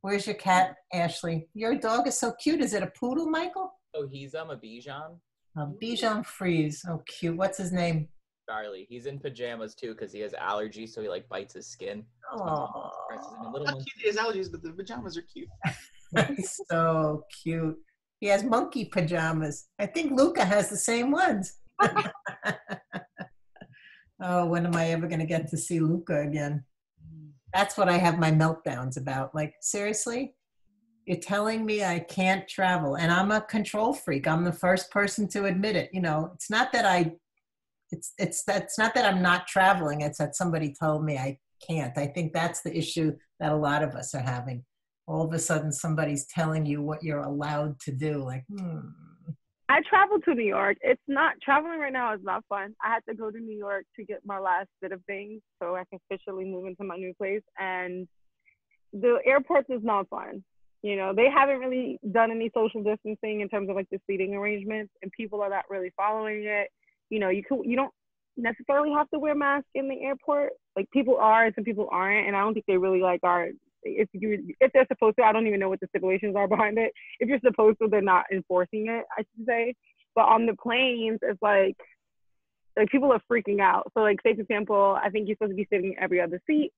Where's your cat, Ashley? Your dog is so cute. Is it a poodle, Michael? Oh, he's a Bichon. A Bichon Frise. Oh, cute. What's his name? Charlie. He's in pajamas too because he has allergies, so he like bites his skin. Oh, how cute he has allergies, but the pajamas are cute. so cute. He has monkey pajamas. I think Luca has the same ones. Oh, when am I ever going to get to see Luca again? That's what I have my meltdowns about. Like, seriously? You're telling me I can't travel, and I'm a control freak. I'm the first person to admit it. You know, it's not that it's not that I'm not traveling. It's that somebody told me I can't. I think that's the issue that a lot of us are having. All of a sudden, somebody's telling you what you're allowed to do. Like, I traveled to New York. It's not, traveling right now is not fun. I had to go to New York to get my last bit of things so I can officially move into my new place. And the airports is not fun. You know, they haven't really done any social distancing in terms of like the seating arrangements, and people are not really following it. You know, you don't necessarily have to wear masks in the airport. Like, people are and some people aren't, and I don't think they really like are. If they're supposed to, I don't even know what the stipulations are behind it. If you're supposed to, they're not enforcing it, I should say. But on the planes, it's like people are freaking out. So like, say for example, I think you're supposed to be sitting every other seat.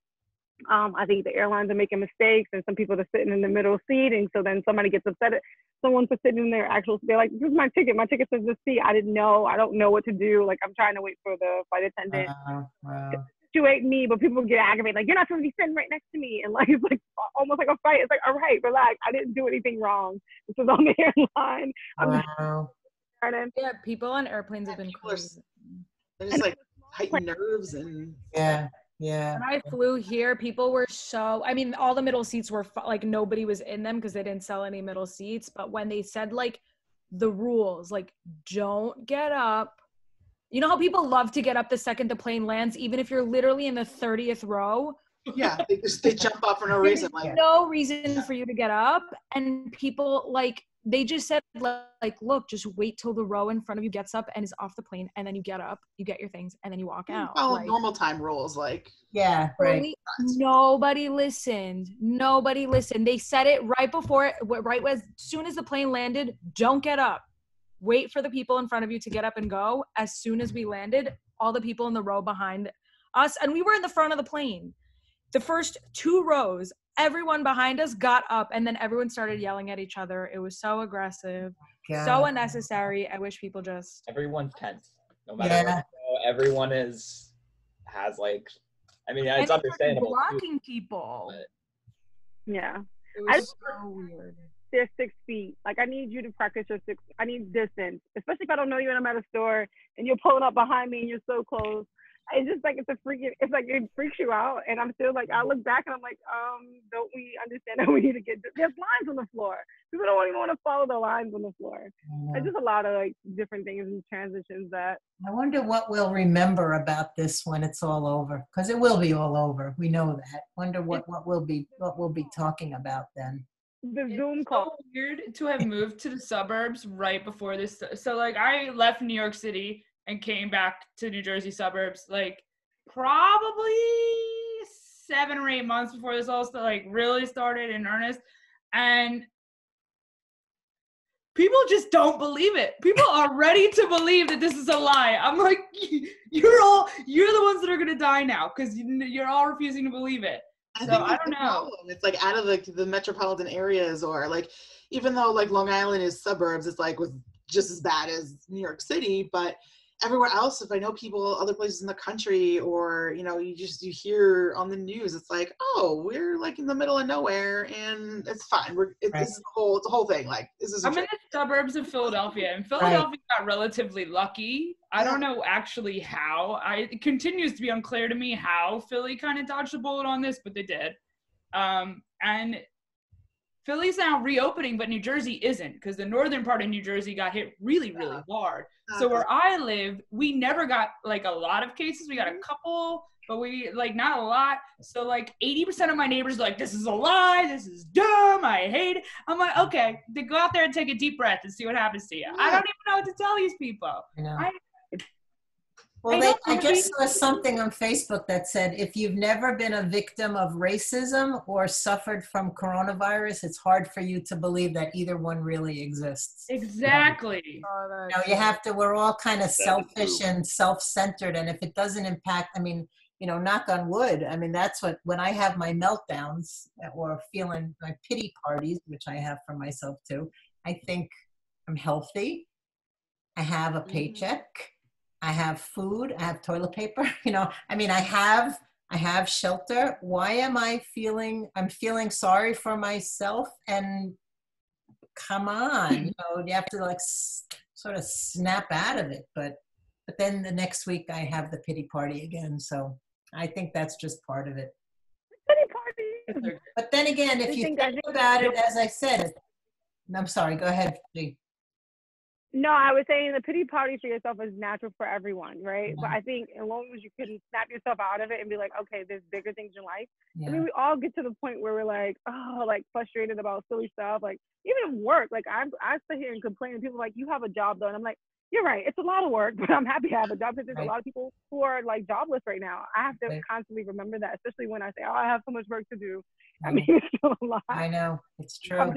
I think the airlines are making mistakes, and some people are sitting in the middle seat, and so then somebody gets upset at someone for sitting in their actual. They're like, "This is my ticket. My ticket says this seat. I didn't know. I don't know what to do. Like, I'm trying to wait for the flight attendant." Wow. To situate me, but people get aggravated, like, you're not supposed to be sitting right next to me, and like, it's like almost like a fight. It's like, all right, relax, I didn't do anything wrong. This is on the airline. Wow. Yeah, people on airplanes have been crazy. They're just like heightened nerves and yeah. When I flew here, people were so, I mean, all the middle seats were like, nobody was in them because they didn't sell any middle seats. But when they said like the rules, like, don't get up. You know how people love to get up the second the plane lands, even if you're literally in the 30th row? Yeah, they jump up for no reason. Like, no reason for you to get up. And people, like, they just said, like, look, just wait till the row in front of you gets up and is off the plane, and then you get up, you get your things, and then you walk out. follow Like, normal time rules, like. Yeah, right. Nobody listened. Nobody listened. They said it right before, right as soon as the plane landed, don't get up. Wait for the people in front of you to get up and go. As soon as we landed, all the people in the row behind us, and we were in the front of the plane. The first 2 rows, everyone behind us got up, and then everyone started yelling at each other. It was so aggressive, so unnecessary. I wish people just. Everyone's tense. No matter what, everyone has like. I mean, it's understandable. Blocking people. Yeah. It was so weird. They're 6 feet. Like, I need you to practice your I need distance, especially if I don't know you and I'm at a store and you're pulling up behind me and you're so close. It's just like, it's like it freaks you out. And I'm still like, I look back and I'm like, don't we understand that we need to there's lines on the floor. People don't even want to follow the lines on the floor. There's just a lot of like different things and transitions that. I wonder what we'll remember about this when it's all over, because it will be all over. We know that. Wonder what we'll be talking about then. The Zoom call. So weird to have moved to the suburbs right before this. So like, I left New York City and came back to New Jersey suburbs like probably 7 or 8 months before this all really started in earnest, and people just don't believe it. People are ready to believe that this is a lie. I'm like, you're the ones that are gonna die now because you're all refusing to believe it. I So think I don't know. problem. It's like out of the metropolitan areas, or like, even though like Long Island is suburbs, it's like with just as bad as New York City, but everywhere else, if I know people other places in the country, or you know, you hear on the news, it's like, oh, we're like in the middle of nowhere and it's fine. It's a whole thing. Like, this is I'm in the suburbs of Philadelphia, and Philadelphia got relatively lucky. I don't know actually how. It continues to be unclear to me how Philly kind of dodged the bullet on this, but they did. And Philly's now reopening, but New Jersey isn't, because the northern part of New Jersey got hit really, really hard. So where I live, we never got like a lot of cases. We got a couple, but we like not a lot. So like 80% of my neighbors are like, this is a lie, this is dumb, I hate it. I'm like, okay, then go out there and take a deep breath and see what happens to you. I don't even know what to tell these people. I know. Well, I just saw something on Facebook that said, if you've never been a victim of racism or suffered from coronavirus, it's hard for you to believe that either one really exists. Exactly. Now you have to, we're all kind of selfish and self-centered. And if it doesn't impact, I mean, you know, knock on wood, I mean, that's what, when I have my meltdowns or feeling my pity parties, which I have for myself too, I think I'm healthy. I have a paycheck. I have food, I have toilet paper, you know, I mean, I have shelter. Why am I I'm feeling sorry for myself? And come on, you know, you have to like sort of snap out of it. But then the next week I have the pity party again. So I think that's just part of it. Pity party. But then again, if you think about it, as I said, I'm sorry, go ahead, G. No, I was saying the pity party for yourself is natural for everyone, right? But I think as long as you can snap yourself out of it and be like, okay, there's bigger things in life. Yeah. I mean, we all get to the point where we're like, oh, like frustrated about silly stuff. Like even at work, like I sit here and complain and people are like, you have a job though. And I'm like, you're right. It's a lot of work, but I'm happy to have a job because there's a lot of people who are like jobless right now. I have to constantly remember that, especially when I say, oh, I have so much work to do. I mean, it's still a lot. I know, it's true.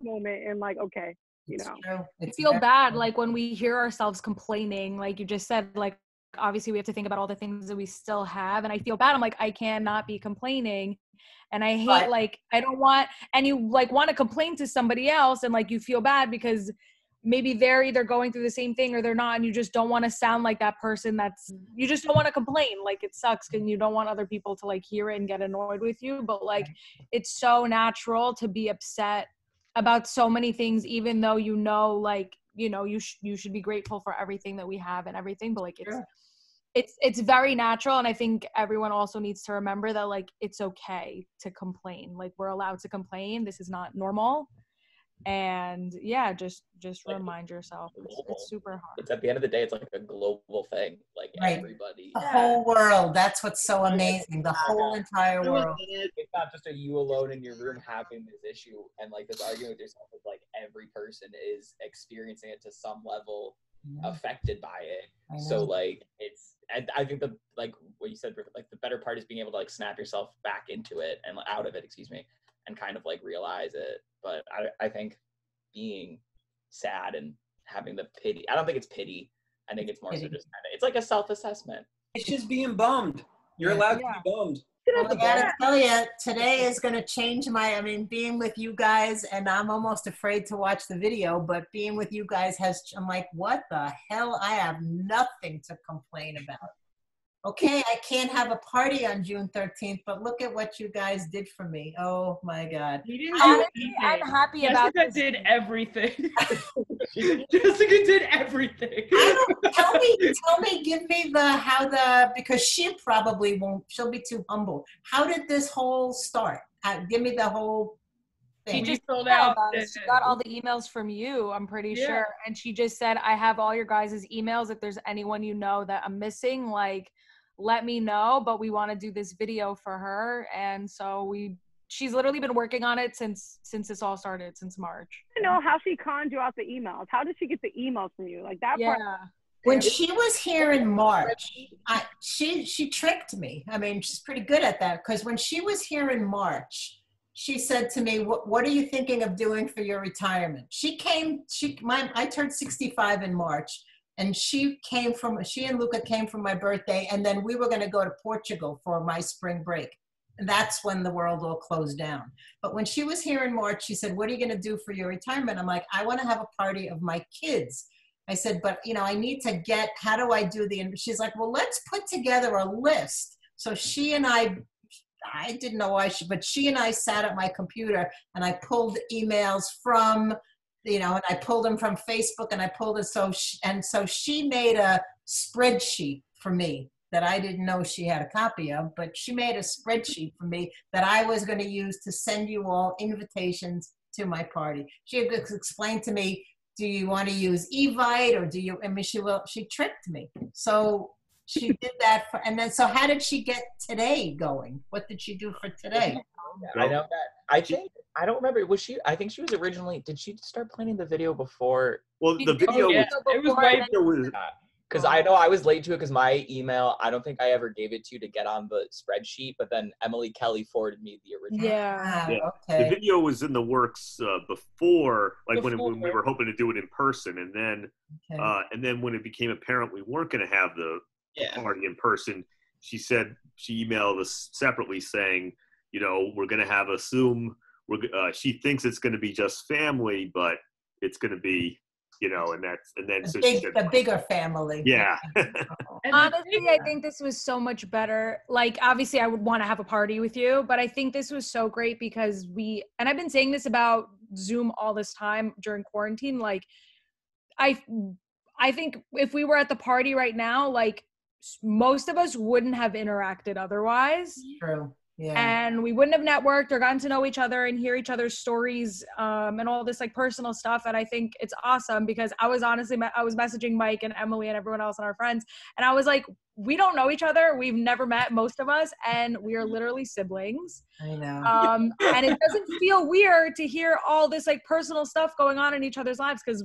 Moment and like, okay. You know, I feel bad like when we hear ourselves complaining, like you just said, like obviously we have to think about all the things that we still have, and I feel bad. I'm like, I cannot be complaining, and I hate like I don't want, and you like want to complain to somebody else, and like you feel bad because maybe they're either going through the same thing or they're not, and you just don't want to sound like that person you just don't want to complain. Like it sucks and you don't want other people to like hear it and get annoyed with you, but like it's so natural to be upset about so many things, even though you know, like, you know, you should be grateful for everything that we have and everything, but like it's very natural. And I think everyone also needs to remember that like it's okay to complain. Like we're allowed to complain. This is not normal. And yeah, just remind yourself it's super hard. It's at the end of the day, it's like a global thing. Like everybody, the whole world. That's what's so amazing. The whole entire world. It's not just you alone in your room having this issue and like this argument with yourself. It's like every person is experiencing it to some level, affected by it. So like I think the like what you said, like the better part is being able to like snap yourself back into it and out of it, and kind of like realize it. But I think being sad and having the pity, I don't think it's pity. I think it's more so just it's like a self-assessment. It's just being bummed. You're allowed to be bummed. Well, I gotta tell you, today is gonna change being with you guys, and I'm almost afraid to watch the video, but being with you guys I'm like, what the hell? I have nothing to complain about. Okay, I can't have a party on June 13th, but look at what you guys did for me. Oh my God. I'm happy about Jessica did everything. Jessica did everything. Tell me, give me because she probably won't, she'll be too humble. How did this whole start? Give me the whole thing. She just filled out. She got all the emails from you, I'm pretty sure. And she just said, I have all your guys' emails. If there's anyone you know that I'm missing, like, let me know, but we want to do this video for her. And so she's literally been working on it since this all started, since March. I don't know how she conned you out the emails. How did she get the emails from you? Like that part. When she was here in March, she tricked me. I mean, she's pretty good at that, because when she was here in March, she said to me, what are you thinking of doing for your retirement? I turned 65 in March. And she and Luca came for my birthday, and then we were going to go to Portugal for my spring break. And that's when the world all closed down. But when she was here in March, she said, what are you going to do for your retirement? I'm like, I want to have a party of my kids. I said, but you know, I need to how do I do she's like, well, let's put together a list. So she and I didn't know why but she and I sat at my computer and I pulled emails from, and I pulled them from Facebook and I pulled it. So she made a spreadsheet for me that I didn't know she had a copy of, but she made a spreadsheet for me that I was going to use to send you all invitations to my party. She had explained to me, do you want to use Evite or do you, I mean, she tricked me. So she did that. And then, so how did she get today going? What did she do for today? I know that. I don't remember. Was she? I think she was originally. Did she start planning the video before? Well, the video was. Because I know I was late to it because my email, I don't think I ever gave it to you to get on the spreadsheet, but then Emily Kelly forwarded me the original. Yeah. Okay. The video was in the works before, like when we were hoping to do it in person, and then when it became apparent we weren't going to have the party in person, she emailed us separately saying, you know, we're going to have a Zoom. She thinks it's going to be just family, but it's going to be, you know, a bigger family. Yeah. Honestly, I think this was so much better. Like, obviously, I would want to have a party with you, but I think this was so great because and I've been saying this about Zoom all this time during quarantine. Like, I think if we were at the party right now, like, most of us wouldn't have interacted otherwise. True. Yeah. And we wouldn't have networked or gotten to know each other and hear each other's stories and all this like personal stuff. And I think it's awesome because I was messaging Mike and Emily and everyone else and our friends. And I was like, we don't know each other. We've never met, most of us. And we are literally siblings. I know. And it doesn't feel weird to hear all this like personal stuff going on in each other's lives because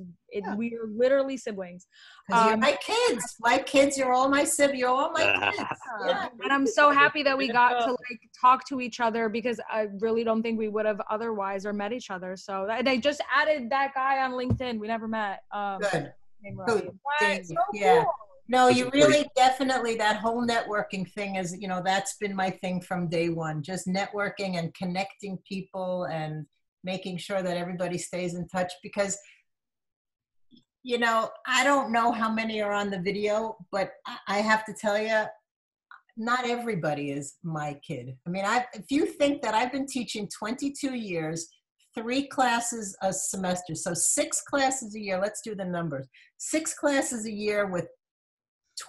we are literally siblings. You're my kids. My kids, you're all my siblings. You're all my kids. Yeah. And I'm so happy that we got to like talk to each other because I really don't think we would have otherwise or met each other. So they just added that guy on LinkedIn. We never met. Good. What? So yeah. cool. No, you really definitely, that whole networking thing is, you know, that's been my thing from day one. Just networking and connecting people and making sure that everybody stays in touch because, you know, I don't know how many are on the video, but I have to tell you, not everybody is my kid. I mean, if you think that I've been teaching 22 years, 3 classes a semester, so 6 classes a year, let's do the numbers, 6 classes a year with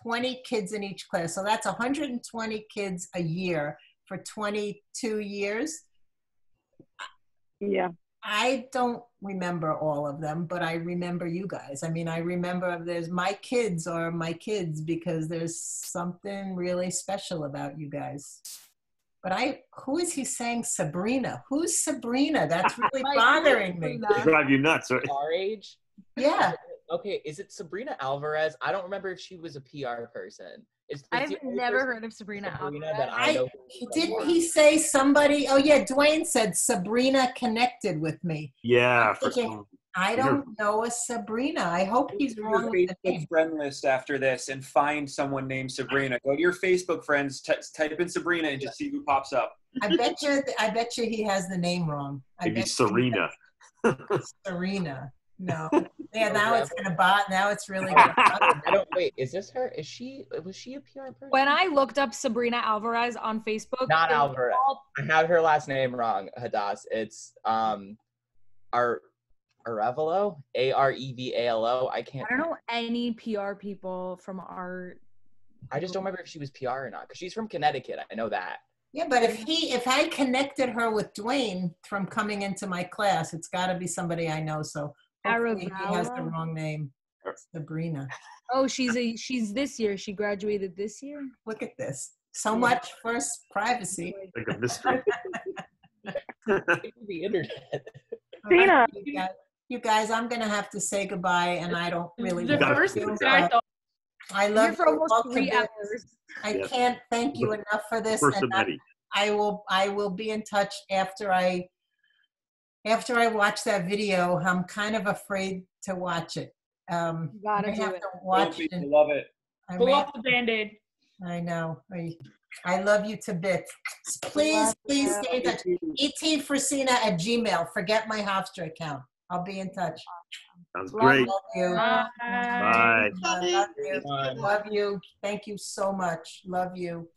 20 kids in each class. So that's 120 kids a year for 22 years. Yeah. I don't remember all of them, but I remember you guys. I mean, I remember my kids are my kids because there's something really special about you guys. But who is he saying Sabrina? Who's Sabrina? That's really bothering me. They drive you nuts, right? Our age? Yeah. Okay, is it Sabrina Alvarez? I don't remember if she was a PR person. I've never heard of Sabrina Alvarez. That I know. Didn't he say somebody? Oh yeah, Dwayne said Sabrina connected with me. Yeah. I don't know a Sabrina. I hope he's wrong with the name. Facebook friend list after this and find someone named Sabrina. Go to your Facebook friends, type in Sabrina and just see who pops up. I bet you he has the name wrong. Maybe Serena. Serena. No. Yeah, now it's gonna bot. Now it's really gonna I don't wait. Is this her? Was she a PR person? When I looked up Sabrina Alvarez on Facebook, not Alvarez. I have her last name wrong, Hadass. It's Arevalo, Arevalo. I don't know any PR people from our. I just don't remember if she was PR or not because she's from Connecticut. I know that. Yeah, but if I connected her with Dwayne from coming into my class, it's got to be somebody I know. So hopefully he has the wrong name. Sabrina. Oh, she's this year. She graduated this year. Look at this. So much for privacy. Like a mystery. The internet. Tina. You guys, I'm gonna have to say goodbye, and I don't really. The first thing I thought. I love you for almost 3 hours. I can't thank you enough for this. And I will be in touch after I watch that video. I'm kind of afraid to watch it. You gotta do it. Watch it. I love it. Pull off the Band-Aid. I know. I love you to bits. Please stay in touch. etfrisina@gmail. Forget my Hofstra account. I'll be in touch. Sounds great. Love you. Bye. Love you. Love you. Thank you so much. Love you.